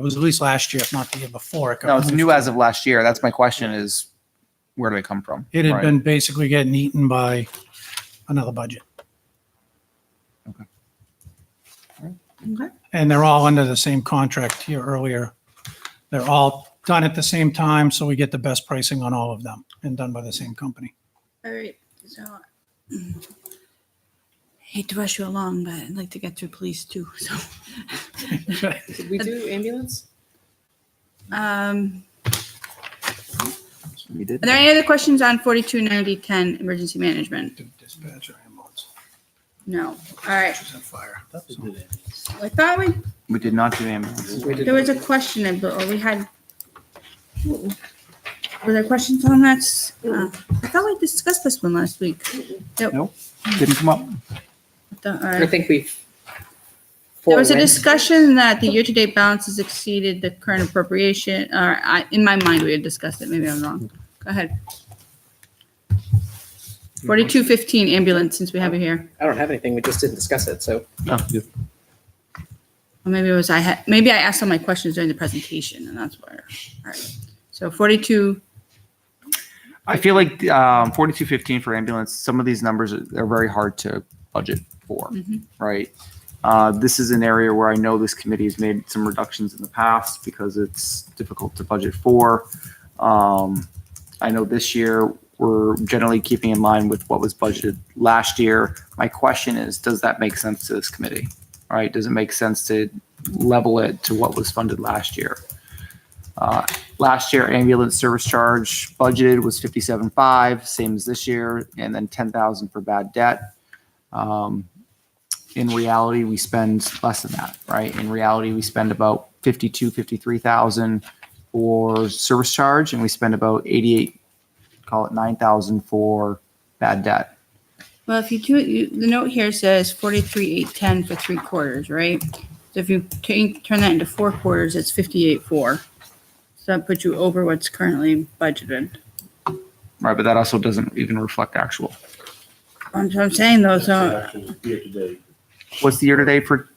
was at least last year, if not the year before. It got No, it's moved new to- as of last year. That's my question is, where do they come from? It had Right. been basically getting eaten by another budget. Okay. And they're all under the same contract here earlier. They're all done at the same time, so we get the best pricing on all of them and done by the same company. All right, so hate to rush you along, but I'd like to get through police too, so. Did we do ambulance? Um, We did. Are there any other questions on 429010 emergency management? Dispatch or ambulance, No. All right. which is on fire. I thought We did not do ambulance. We did. there was a question, or we had. Were there questions on that? I thought we discussed this one last week. Nope. Nope. Didn't come up. All I right. think we've. There was a forwent. discussion that the year-to-date balances exceeded the current appropriation, or in my mind, we had discussed it, maybe I'm wrong. Go ahead. 4215 ambulance, since we have it here. I don't have anything. We just didn't discuss it. So Or maybe it was, maybe I asked all my questions during the presentation, and that's where, all right. So 42, I feel like 4215 for ambulance, some of these numbers are very hard to budget for, Mhm. right? This is an area where I know this committee has made some reductions in the past because it's difficult to budget for. I know this year we're generally keeping in line with what was budgeted last year. My question is, does that make sense to this committee? All right, does it make sense to level it to what was funded last year? Last year, ambulance service charge budgeted was 57.5, same as this year, and then 10,000 for bad debt. In reality, we spend less than that, right? In reality, we spend about 53,000 for service charge, and we spend about 88, call it 9,000 for bad debt. well, if you do, the note here says 43,810 for 3 quarters, right? So if you turn that into 4 quarters, it's 58,4. So that puts you over what's currently budgeted. Right, but that also doesn't even reflect actual. That's what I'm saying though, so, Year to date. What's the year to date for?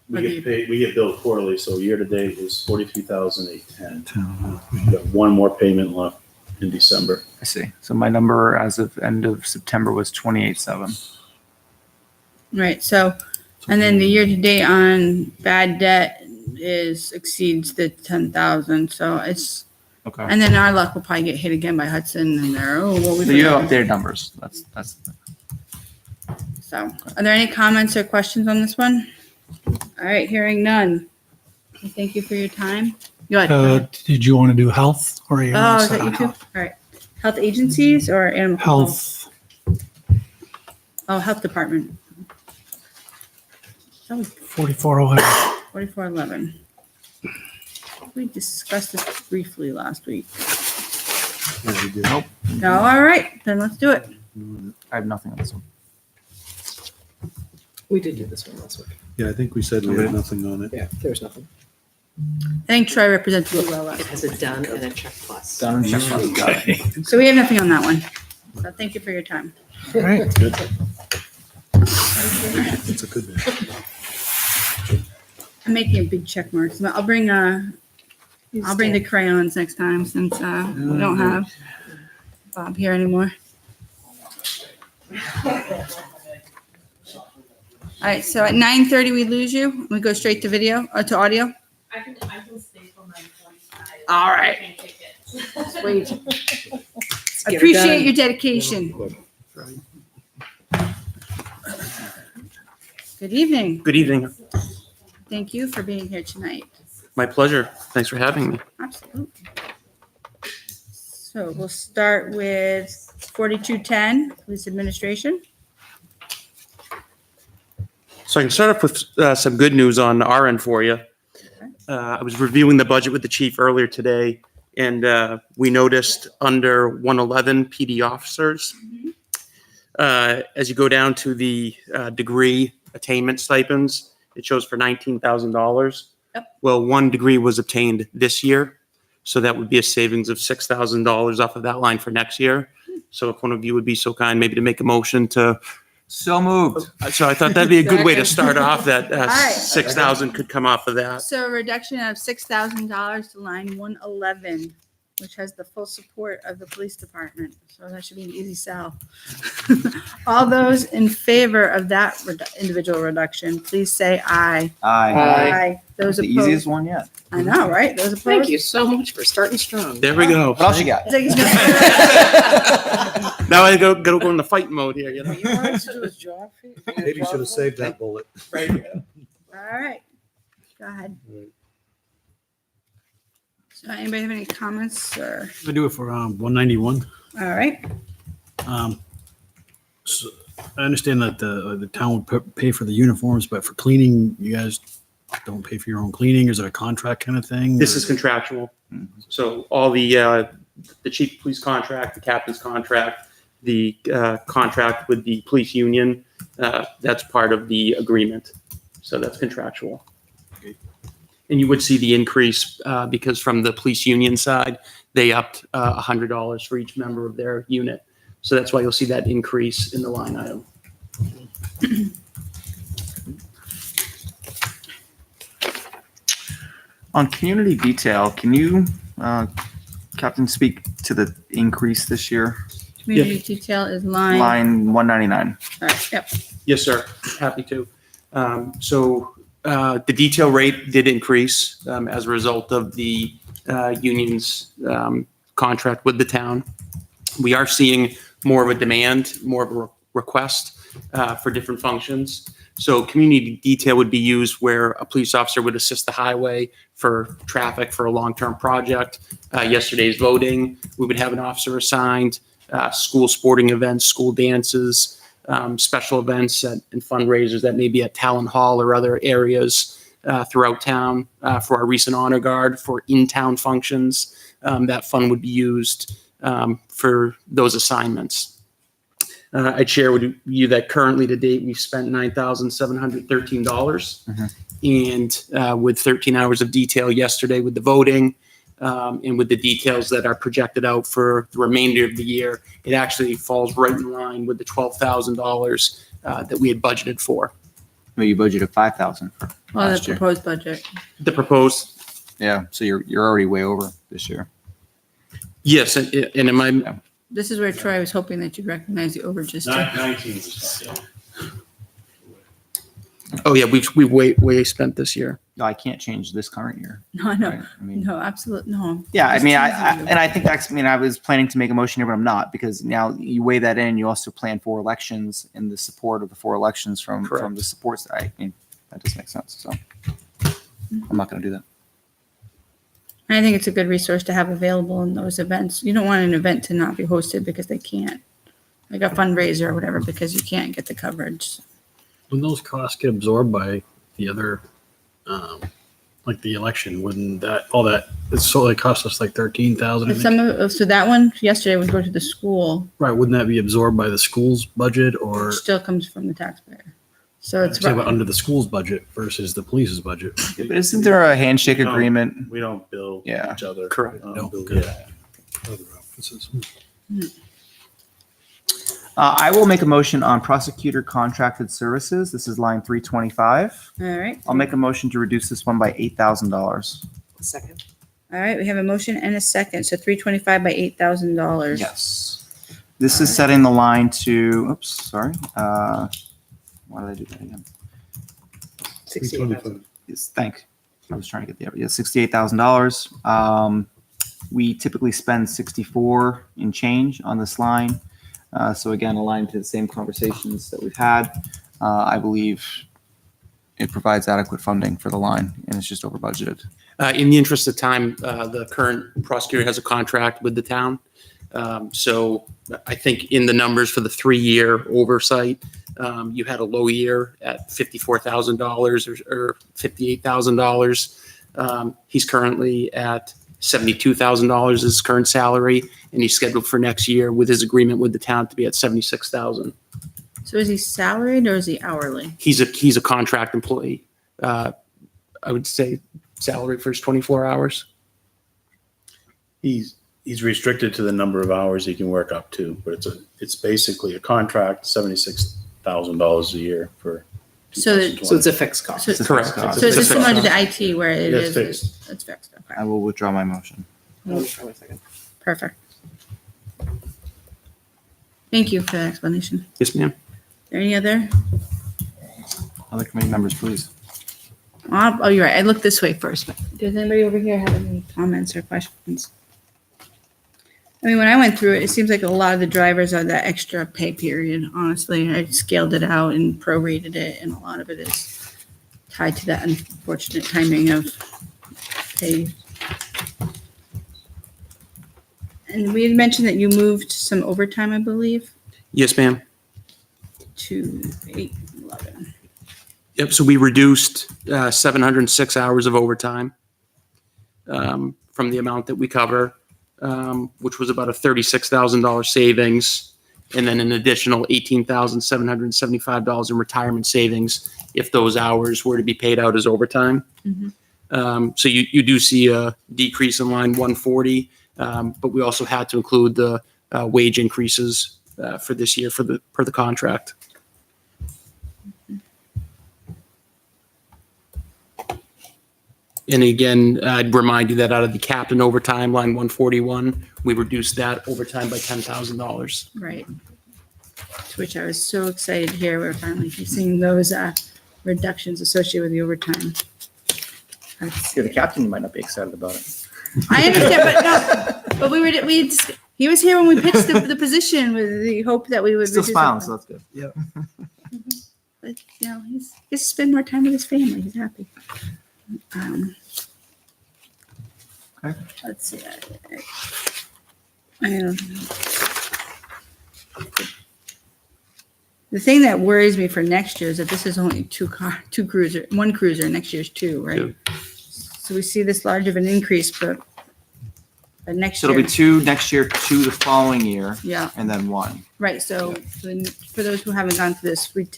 We get paid, we get billed quarterly, so year to date is 43,810. We got one more payment left in December. I see. So my number as of end of September was 28.7. right, so, and then the year-to-date on bad debt exceeds the 10,000, so it's, Okay. and then our luck will probably get hit again by Hudson and they're, what we. So you have updated numbers. That's. So, are there any comments or questions on this one? All right, hearing none. Thank you for your time. Good. Did you want to do health or? you Oh, want to is that start you on too? health? All right. Health agencies or animal control? Health. Oh, health department. That was 4411. 4411. We discussed this briefly last week. Nope. No, all right, then let's do it. I have nothing on this one. We did do this one last week. Yeah, I think we said we had nothing on it. Yeah, there's nothing. I think Troy represents you well. It has a done and a check plus. Done and checked. Got it. So we have nothing on that one. So thank you for your time. All right. It's a good one. I'm making a big check mark. So I'll bring the crayons next time since we don't have Bob here anymore. All right, so at 9:30 we lose you. We go straight to video or to audio. I can stay till 9:45. All right. I can take it. Sweet. Let's I get her appreciate done. your dedication. Good evening. Good evening. Thank you for being here tonight. My pleasure. Thanks for having me. Absolutely. So we'll start with 4210, Police Administration. So I can start off with some good news on our end for you. I was reviewing the budget with the chief earlier today, and we noticed under 111 PD officers, as you go down to the degree attainment stipends, it shows for $19,000. Yep. Well, 1 degree was obtained this year, so that would be a savings of $6,000 off of that line for next year. So if one of you would be so kind, maybe to make a motion to, So moved. so I thought that'd be a good way to start off, that right. 6,000 could come off of that. So a reduction of $6,000 to line 111, which has the full support of the police department. So that should be an easy sell. All those in favor of that individual reduction, please say aye. Aye. Those The opposed. easiest one yet. I know, right? Those opposed. Thank you so much for starting strong. There we go. What else you got? I think it's gonna- Now I gotta go into fight mode here, you know? You want us to do his job? for you? Maybe you should have saved that bullet. All right. Go ahead. So anybody have any comments or, I do it for 191. all right? So I understand that the town would pay for the uniforms, but for cleaning, you guys don't pay for your own cleaning? Is it a contract kind of thing? This or- is contractual. So all the chief of police contract, the captain's contract, the contract with the police union, that's part of the agreement. So that's contractual. And you would see the increase because from the police union side, they upped $100 for each member of their unit. So that's why you'll see that increase in the line item. On community detail, can you, Captain, speak to the increase this year? Community detail is line. Line 199. All right, yep. Yes, sir. Happy to. So the detail rate did increase as a result of the union's contract with the town. We are seeing more of a demand, more of a request for different functions. So community detail would be used where a police officer would assist the highway for traffic for a long-term project. Yesterday's voting, we would have an officer assigned, school sporting events, school dances, special events and fundraisers that may be at Talon Hall or other areas throughout town. For our recent honor guard, for in-town functions, that fund would be used for those assignments. I'd share with you that currently to date, we've spent $9,713. And with 13 hours of detail yesterday with the voting and with the details that are projected out for the remainder of the year, it actually falls right in line with the $12,000 that we had budgeted for. Well, you budgeted 5,000 for Well, the last year. proposed budget. The proposed, Yeah, so you're already way over this year. yes, and in my, This is where Troy was hoping that you'd recognize the overages too. 19 was, yeah. oh yeah, we've way spent this year. No, I can't change this current year. No, no, Right? I mean, no, absolutely, no. yeah, I Just mean, teasing you. and I think that's, I mean, I was planning to make a motion here, but I'm not, because now you weigh that in, you also plan 4 elections and the support of the 4 elections from Correct. the supports. I mean, that just makes sense. So I'm not going to do that. And I think it's a good resource to have available in those events. You don't want an event to not be hosted because they can't, like a fundraiser or whatever, because you can't get the coverage. When those costs get absorbed by the other, like the election, wouldn't that, all that, it's so it cost us like 13,000, I But think? some of, so that one yesterday would go to the school, Right, wouldn't that be absorbed by the school's budget or, which still comes from the taxpayer. So it's, say, but under the school's budget versus the police's budget? Yeah, but isn't there a handshake No. agreement? We don't bill Yeah. each other. Correct. No, Bill- okay. yeah. Other offices. I will make a motion on prosecutor contracted services. This is line 325. all right. I'll make a motion to reduce this one by $8,000. Second. All right, we have a motion and a second, so 325 by $8,000. Yes. This is setting the line to, oops, sorry. Why did I do that again? 68,000. Yes, thank. I was trying to get the, yeah, $68,000. We typically spend 64 in change on this line. So again, aligned to the same conversations that we've had. I believe it provides adequate funding for the line, and it's just over budgeted. In the interest of time, the current prosecutor has a contract with the town. So I think in the numbers for the 3-year oversight, you had a low year at $54,000 or $58,000. He's currently at $72,000 his current salary, and he's scheduled for next year with his agreement with the town to be at $76,000. So is he salaried or is he hourly? He's a contract employee. I would say salary for his 24 hours. He's restricted to the number of hours he can work up to, but it's basically a contract, $76,000 a year for. So that- 2020. So it's a fixed cost. So- Correct. So it's just similar to the IT where it It's is, fixed. it's fixed, okay, I will withdraw my motion. perfect. Thank you for that explanation. Yes, ma'am. Any other? Other committee members, please. Oh, you're right. I looked this way first, but does anybody over here have any comments or questions? I mean, when I went through it, it seems like a lot of the drivers are that extra pay period, honestly. I scaled it out and prorated it, and a lot of it is tied to that unfortunate timing of pay. And we had mentioned that you moved some overtime, I believe, Yes, ma'am. to 8/11. Yep. So we reduced 706 hours of overtime from the amount that we cover, which was about a $36,000 savings, and then an additional $18,775 in retirement savings if those hours were to be paid out as overtime. So you do see a decrease in line 140, but we also had to include the wage increases for this year per the contract. And again, I'd remind you that out of the captain overtime, line 141, we reduced that overtime by $10,000. Right. To which I was so excited to hear. We're finally seeing those reductions associated with the overtime. If you're the captain, you might not be excited about it. I understand, but no, but he was here when we pitched the position with the hope that we would. Still reduce smiling, it. so that's good. Yeah. But, you know, he gets to spend more time with his family. He's happy. Okay. Let's see. I don't know. The thing that worries me for next year is that this is only one cruiser. Next year's two, right? Two. So we see this large of an increase, but next So year. it'll be 2 next year, 2 the following year, Yeah. and then 1. Right, so for those who haven't gone through this, we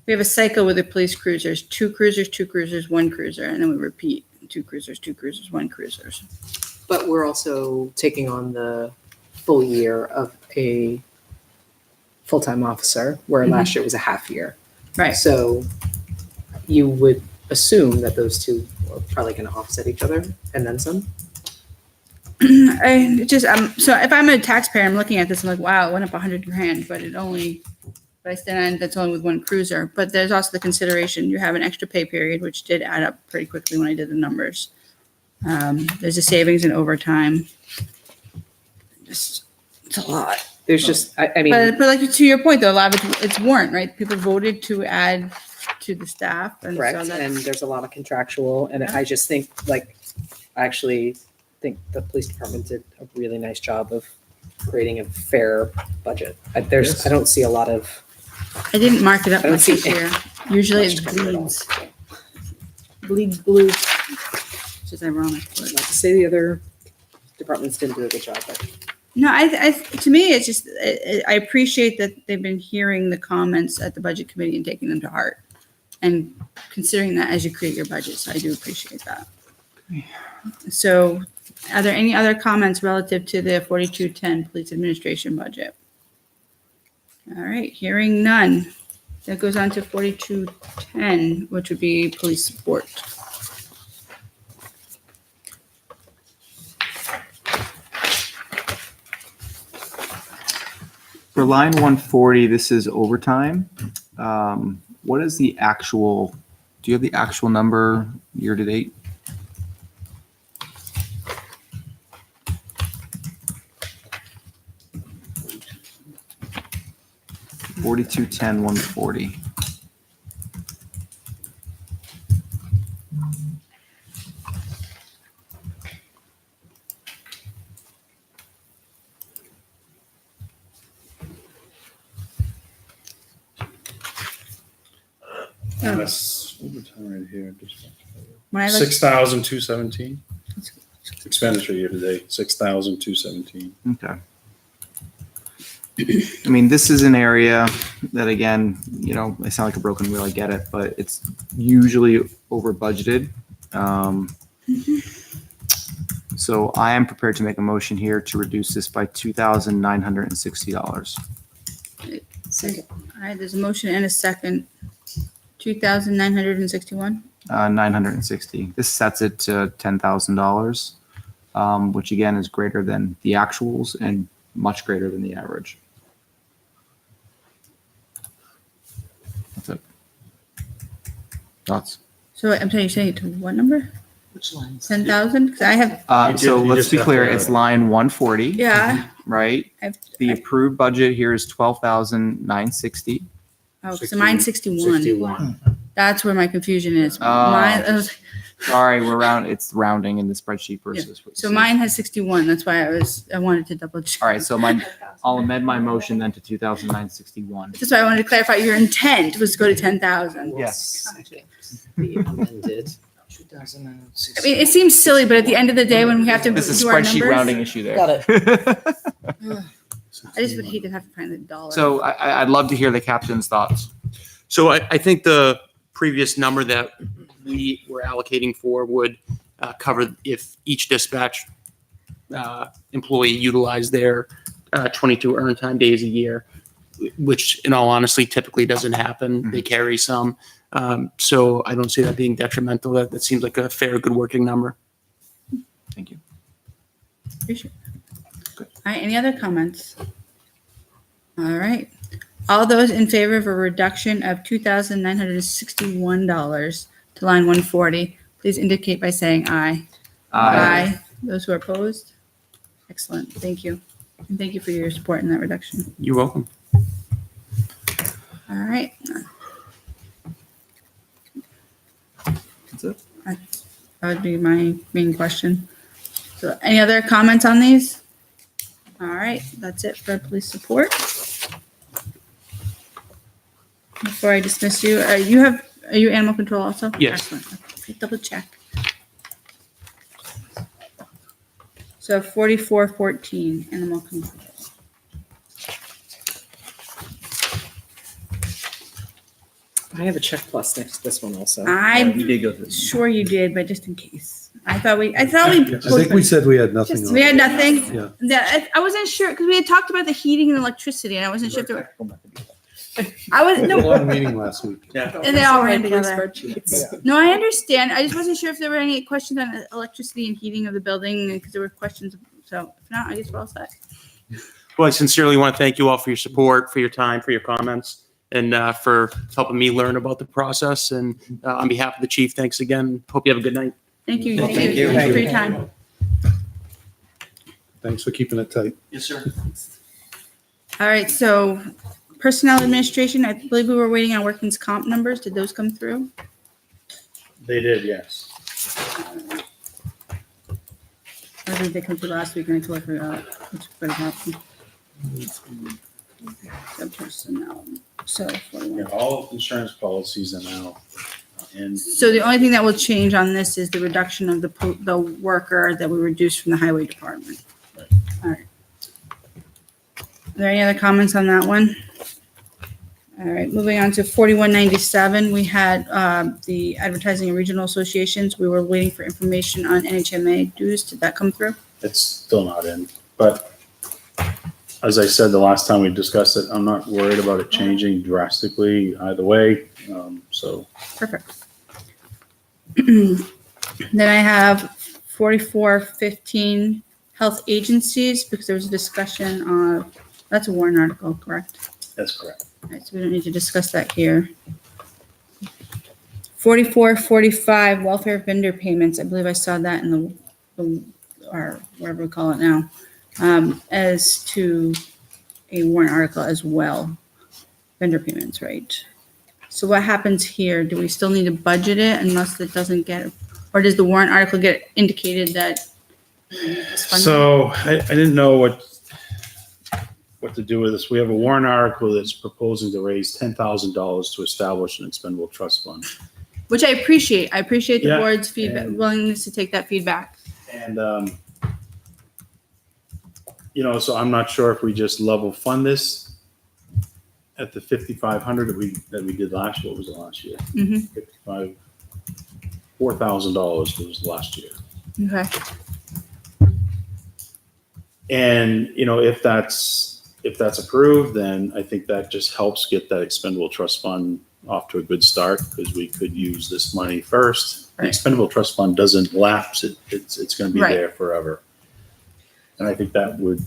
have a cycle with the police cruisers, 2 cruisers, 1 cruiser, and then we repeat, 2 cruisers, 1 cruisers. But we're also taking on the full year of a full-time officer, where last year was a half year. Right. So you would assume that those two are probably going to offset each other and then some. So if I'm a taxpayer, I'm looking at this, I'm like, wow, it went up $100,000, but that's only with 1 cruiser. But there's also the consideration, you have an extra pay period, which did add up pretty quickly when I did the numbers. There's a savings in overtime. It's a lot. There's just, I mean, But like to your point though, a lot of it's warrant, right? People voted to add to the staff. And so correct, and that's, there's a lot of contractual, and I just think, I actually think the police department did a really nice job of creating a fair budget. I don't see a lot of. I didn't mark it up I don't much see this year. Usually it bleeds blue, which is ironic. But. Not to say the other departments didn't do a good job, but. No, to me, it's just, I appreciate that they've been hearing the comments at the budget committee and taking them to heart and considering that as you create your budget. So I do appreciate that. So are there any other comments relative to the 4210 police administration budget? All right, hearing none. That goes on to 4210, which would be police support. For line 140, this is overtime. What is the actual, do you have the actual number year to date? $42,10, $140. That's overtime right here. When I look, 6,217. Expenditure year to date, 6,217. Okay. I mean, this is an area that, again, I sound like a broken wheel, I get it, but it's usually over budgeted. So I am prepared to make a motion here to reduce this by $2,960. Second. All right, there's a motion and a second. 2,961. 960. This sets it to $10,000, which again is greater than the actuals and much greater than the average. That's it. Thoughts? So I'm sorry, you're saying it to what number? Which lines? 10,000? Because I have, So you let's just be have clear, to- it's line 140, yeah. right? The approved budget here is 12,960. Oh, so mine's 61. That's where my confusion is. Oh. Mine, Sorry, it's rounding in the spreadsheet versus. what you so see. mine has 61. That's why I wanted to double check. All right, so I'll amend my motion then to 2,961. That's why I wanted to clarify. Your intent was to go to 10,000. Yes. The amended 2006. I mean, it seems silly, but at the end of the day, when we have to This is do our spreadsheet numbers, rounding issue there. Got it. I just would hate to have to find the dollar. So I'd love to hear the captain's thoughts. So I think the previous number that we were allocating for would cover if each dispatch employee utilized their 22 earned time days a year, which in all honesty typically doesn't happen. They carry some. So I don't see that being detrimental. That seems like a fair, good working number. Thank you. Appreciate it. All right, any other comments? All right. All those in favor of a reduction of $2,961 to line 140, please indicate by saying aye. Those who are opposed? Excellent. Thank you. And thank you for your support in that reduction. You're welcome. All right. That's it. That would be my main question. So any other comments on these? All right, that's it for police support. Before I dismiss you, are you animal control also? Yes. Excellent. Okay, double check. So 4414, animal control. I have a check plus next to this one also. I'm We did go through. sure you did, but just in case. I thought we. I think we said we had nothing on We had it. nothing. Yeah. Yeah, I wasn't sure because we had talked about the heating and electricity, and I wasn't sure if there were. I was We had a no, long meeting last week. and they all ran together. Spreadsheets. No, I understand. I just wasn't sure if there were any questions on electricity and heating of the building because there were questions. So if not, I guess we're all set. Well, I sincerely want to thank you all for your support, for your time, for your comments, and for helping me learn about the process. And on behalf of the chief, thanks again. Hope you have a good night. Thank you. Thank Thank you. you for your time. Thanks for keeping it tight. Yes, sir. All right. So personnel administration, I believe we were waiting on workman's comp numbers. Did those come through? They did, yes. I think they come through last week and I totally forgot. Which would have happened. So personnel. So 41. Yeah, all insurance policies are now in. So the only thing that will change on this is the reduction of the worker that we reduced from the highway department. Right. All right. Are there any other comments on that one? All right, moving on to 4197, we had the Advertising and Regional Associations. We were waiting for information on NHMA dues. Did that come through? It's still not in, but as I said the last time we discussed it, I'm not worried about it changing drastically either way. So Perfect. Then I have 4415 health agencies because there was a discussion of, that's a warrant article, correct? that's correct. All right, so we don't need to discuss that here. 4445 welfare vendor payments. I believe I saw that in the or whatever we call it now, as to a warrant article as well. Vendor payments, right? So what happens here? Do we still need to budget it unless it doesn't get, or does the warrant article get indicated that? it's funded? So I didn't know what to do with this. We have a warrant article that's proposing to raise $10,000 to establish an expendable trust fund. Which I appreciate. I appreciate the Yeah, board's feedback, and- willingness to take that feedback. And, you know, so I'm not sure if we just level fund this at the 5,500 that we did last year. What was it last year? Mm-hmm. $4,000 was last year. Okay. And, you know, if that's approved, then I think that just helps get that expendable trust fund off to a good start, because we could use this money first. The Right. expendable trust fund doesn't lapse. It's going to be Right. there forever. And I think that would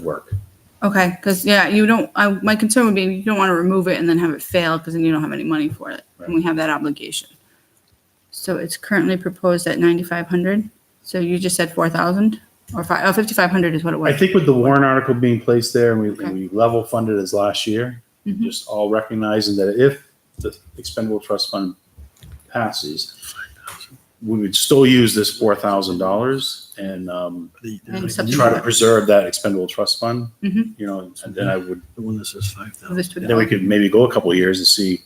work. Okay, because my concern would be you don't want to remove it and then have it fail, because then you don't have any money for it, and we have that obligation. So it's currently proposed at 9,500. So you just said 4,000 or 5,500 is what it was. I think with the warrant article being placed there, and Okay. we level funded as last year, Mhm. just all recognizing that if the expendable trust fund passes, we would still use this $4,000 and And try to substitute it. preserve that expendable trust fund. Mhm. You know, and then I would, The one that says 5,000. This would then we could maybe go a couple of years and see.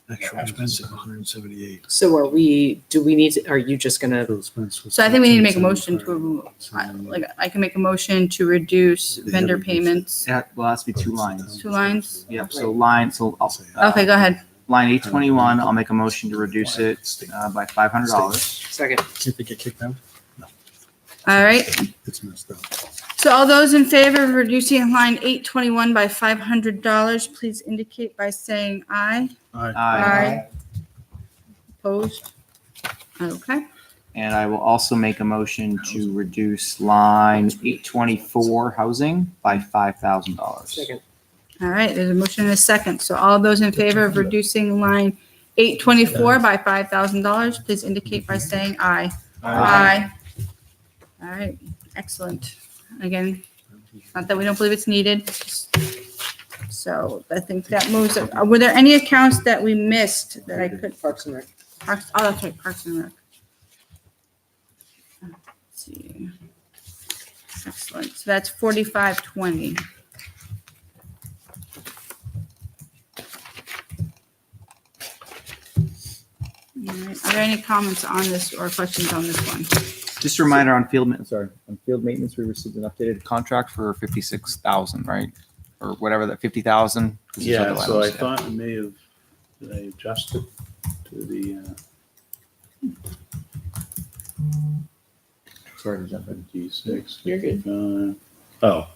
Actual expensive, 178. So do we need to, are you just gonna, So I think we need to make a motion to, I can make a motion to reduce vendor payments. Yeah, well, it has to be two lines. 2 lines. Yep, Okay, go ahead. line 821, I'll make a motion to reduce it by $500. second? Can't they get kicked out? All right. It's messed up. So all those in favor of reducing line 821 by $500, please indicate by saying aye. Aye. Opposed? Okay. And I will also make a motion to reduce line 824 housing by $5,000. Second. All right, there's a motion and a second. So all those in favor of reducing line 824 by $5,000, please indicate by saying aye. Aye. All right, excellent. Again, not that we don't believe it's needed. So I think that moves it. Were there any accounts that we missed that I could? Parks and Rec. Oh, that's right, Parks and Rec. Let's see. Excellent. So that's 4520. All right. Are there any comments on this or questions on this one? Just a reminder on field maintenance, we received an updated contract for 56,000, right? Or whatever, that 50,000. Yeah, so I thought I may have, did I adjust it to the, Sorry to jump in. G6? You're good. Oh,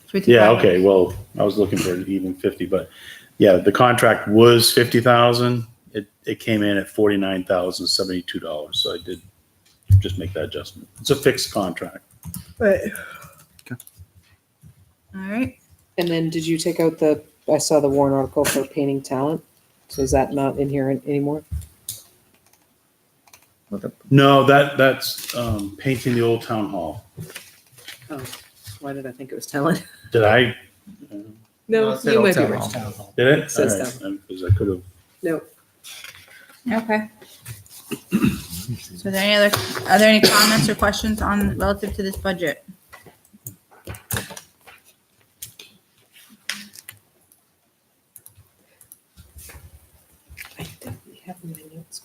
55. yeah, okay, well, I was looking for an even 50, but yeah, the contract was 50,000. It came in at $49,072, so I did just make that adjustment. It's a fixed contract. Right. All right. And then did you take out I saw the warrant article for painting talent. So is that not in here anymore? No, that's painting the old town hall. Oh, why did I think it was talent? Did I? No, it said you might be Old right. Town Hall. Did it? Says All right, because I could have. No. Okay. So are there any comments or questions on relative to this budget? I definitely have my notes.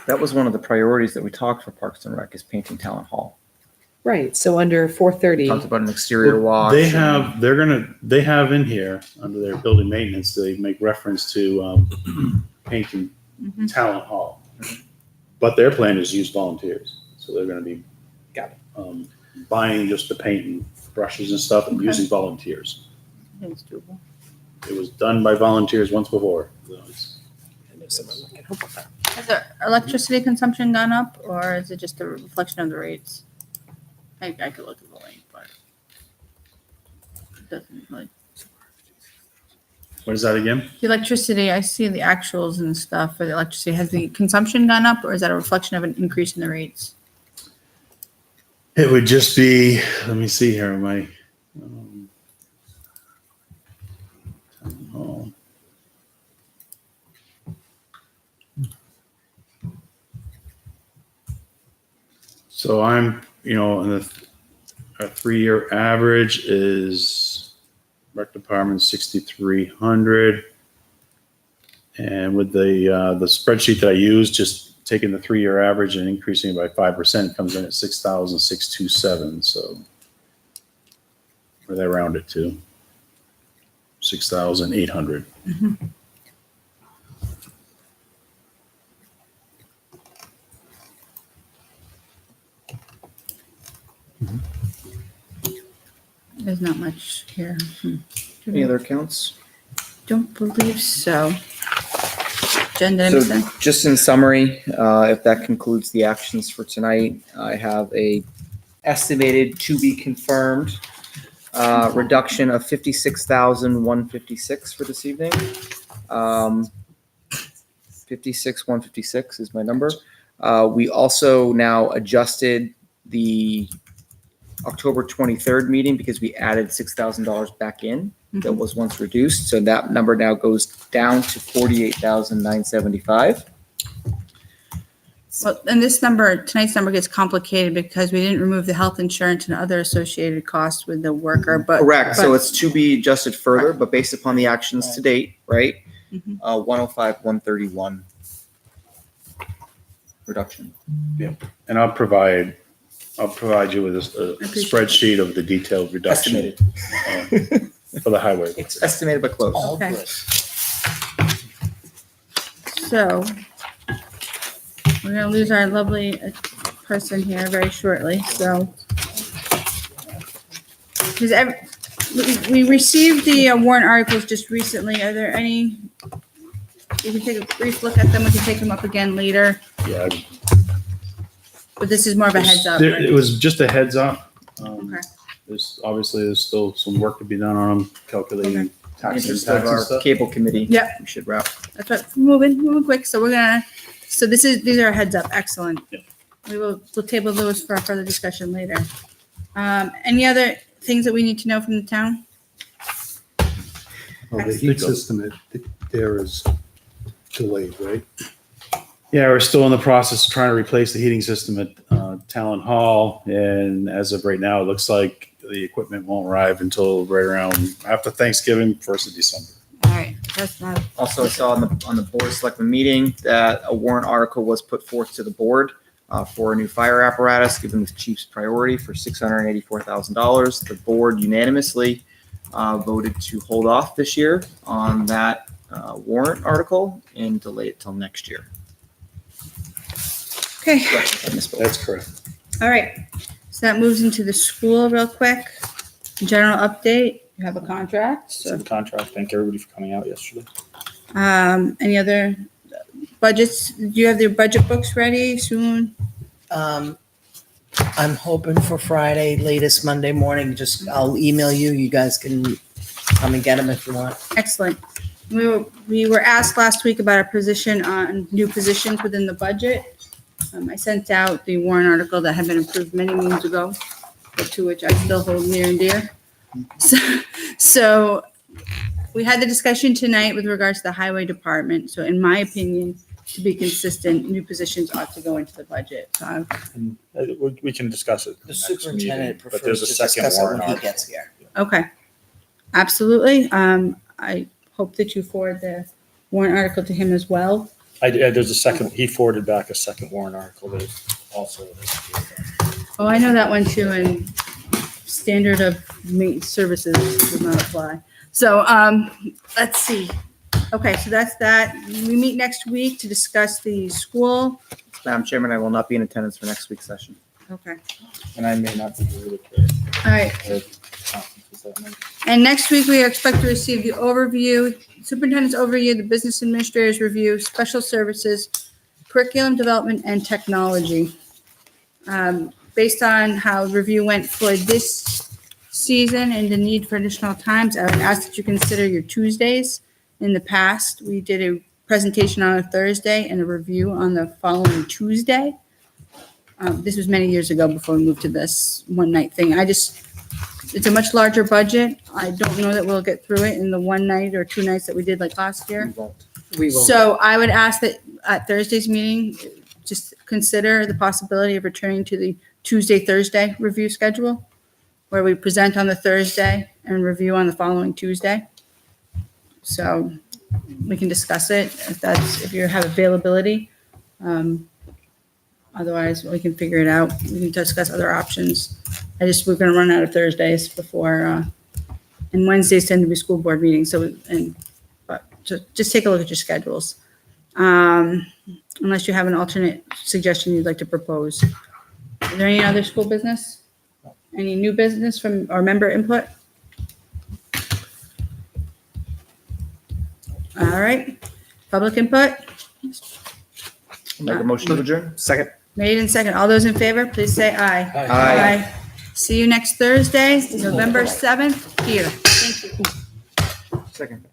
That was one of the priorities that we talked for Parks and Rec is painting Talent Hall. Right, so under 430. Talked about an exterior wash. They have in here, under their building maintenance, they make reference to painting Mhm. Talent Hall. But their plan is use volunteers, so they're gonna be Got it. buying just the paint and brushes and stuff and Okay. using volunteers. It's doable. It was done by volunteers once before. So it's- I know someone that can help with that. Has the electricity consumption gone up, or is it just a reflection of the rates? I could look at the link, but it doesn't really. What is that again? The electricity, I see the actuals and stuff for the electricity. Has the consumption gone up, or is that a reflection of an increase in the rates? It would just be, let me see here, my, Town Hall. So I'm, in our 3-year average is rec department 6,300. And with the spreadsheet that I use, just taking the 3-year average and increasing it by 5% comes in at 6,627. So where they round it to 6,800. There's not much here. Any other accounts? Don't believe so. Jen, did I So miss that? just in summary, if that concludes the actions for tonight, I have a estimated to be confirmed reduction of 56,156 for this evening. 56,156 is my number. We also now adjusted the October 23rd meeting because we added $6,000 back in that was once reduced. So that number now goes down to 48,975. Well, and this number, tonight's number gets complicated because we didn't remove the health insurance and other associated costs with the worker, but. Correct. So but- it's to be adjusted further, but based upon the actions to date, right? Mhm. 105, 131 reduction. And I'll provide you with a appreciate spreadsheet of the detailed reduction Estimated. for the highway. It's estimated but close. Okay. So we're gonna lose our lovely person here very shortly, so. Because we received the warrant articles just recently. Are there any? You can take a brief look at them. We can take them up again later, Yeah. but this is more of a heads up. It right? was just a heads up. Okay. There's still some work to be done on them, calculating tax Interest impacts of and our stuff. cable committee. Yep. We should wrap. That's right. Moving quick. So these are heads up. Excellent. Yep. We'll table those for further discussion later. Any other things that we need to know from the town? Well, the heat system, there is delayed, right? Yeah, we're still in the process of trying to replace the heating system at Talon Hall, and as of right now, it looks like the equipment won't arrive until right around after Thanksgiving, 1st of December. All right. That's not. Also, I saw on the board of selectmen meeting that a warrant article was put forth to the board for a new fire apparatus, given the chief's priority for $684,000. The board unanimously voted to hold off this year on that warrant article and delay it till next year. Okay. I misspoke. That's correct. All right. So that moves into the school real quick. General update. You have a contract. So So, the contract, thank everybody for coming out yesterday. any other budgets? Do you have your budget books ready soon? I'm hoping for Friday, latest Monday morning. I'll email you. You guys can come and get them if you want. Excellent. We were asked last week about a position on new positions within the budget. I sent out the warrant article that had been approved many moons ago, but to which I still hold near and dear. So we had the discussion tonight with regards to the highway department. So in my opinion, to be consistent, new positions ought to go into the budget. So And we can discuss it. The next superintendent meeting, but there's prefers a to second discuss it warrant when he article. gets here. Okay, absolutely. I hope that you forward the warrant article to him as well. There's a second, he forwarded back a second warrant article that also. Oh, I know that one too, and standard of maintenance services does not apply. So, let's see. Okay, so that's that. We meet next week to discuss the school. Madam Chairman, I will not be in attendance for next week's session. Okay, And I may not be really clear. all right. And next week, we expect to receive the overview, superintendent's overview, the business administrator's review, special services, curriculum development, and technology. Based on how review went for this season and the need for additional times, I would ask that you consider your Tuesdays. In the past, we did a presentation on a Thursday and a review on the following Tuesday. This was many years ago before we moved to this one night thing. It's a much larger budget. I don't know that we'll get through it in the one night or 2 nights that we did like last year. We will. So I would ask that at Thursday's meeting, just consider the possibility of returning to the Tuesday, Thursday review schedule, where we present on the Thursday and review on the following Tuesday. So we can discuss it if you have availability. Otherwise, we can figure it out. We can discuss other options. We're gonna run out of Thursdays before, and Wednesdays tend to be school board meetings, but just take a look at your schedules. Unless you have an alternate suggestion you'd like to propose. Is there any other school business? Any new business from our member input? All right, public input? Make a motion to adjourn? Second. Made and second. All those in favor, please say aye. Aye. See you next Thursday, November 7th, here. Thank you. Second.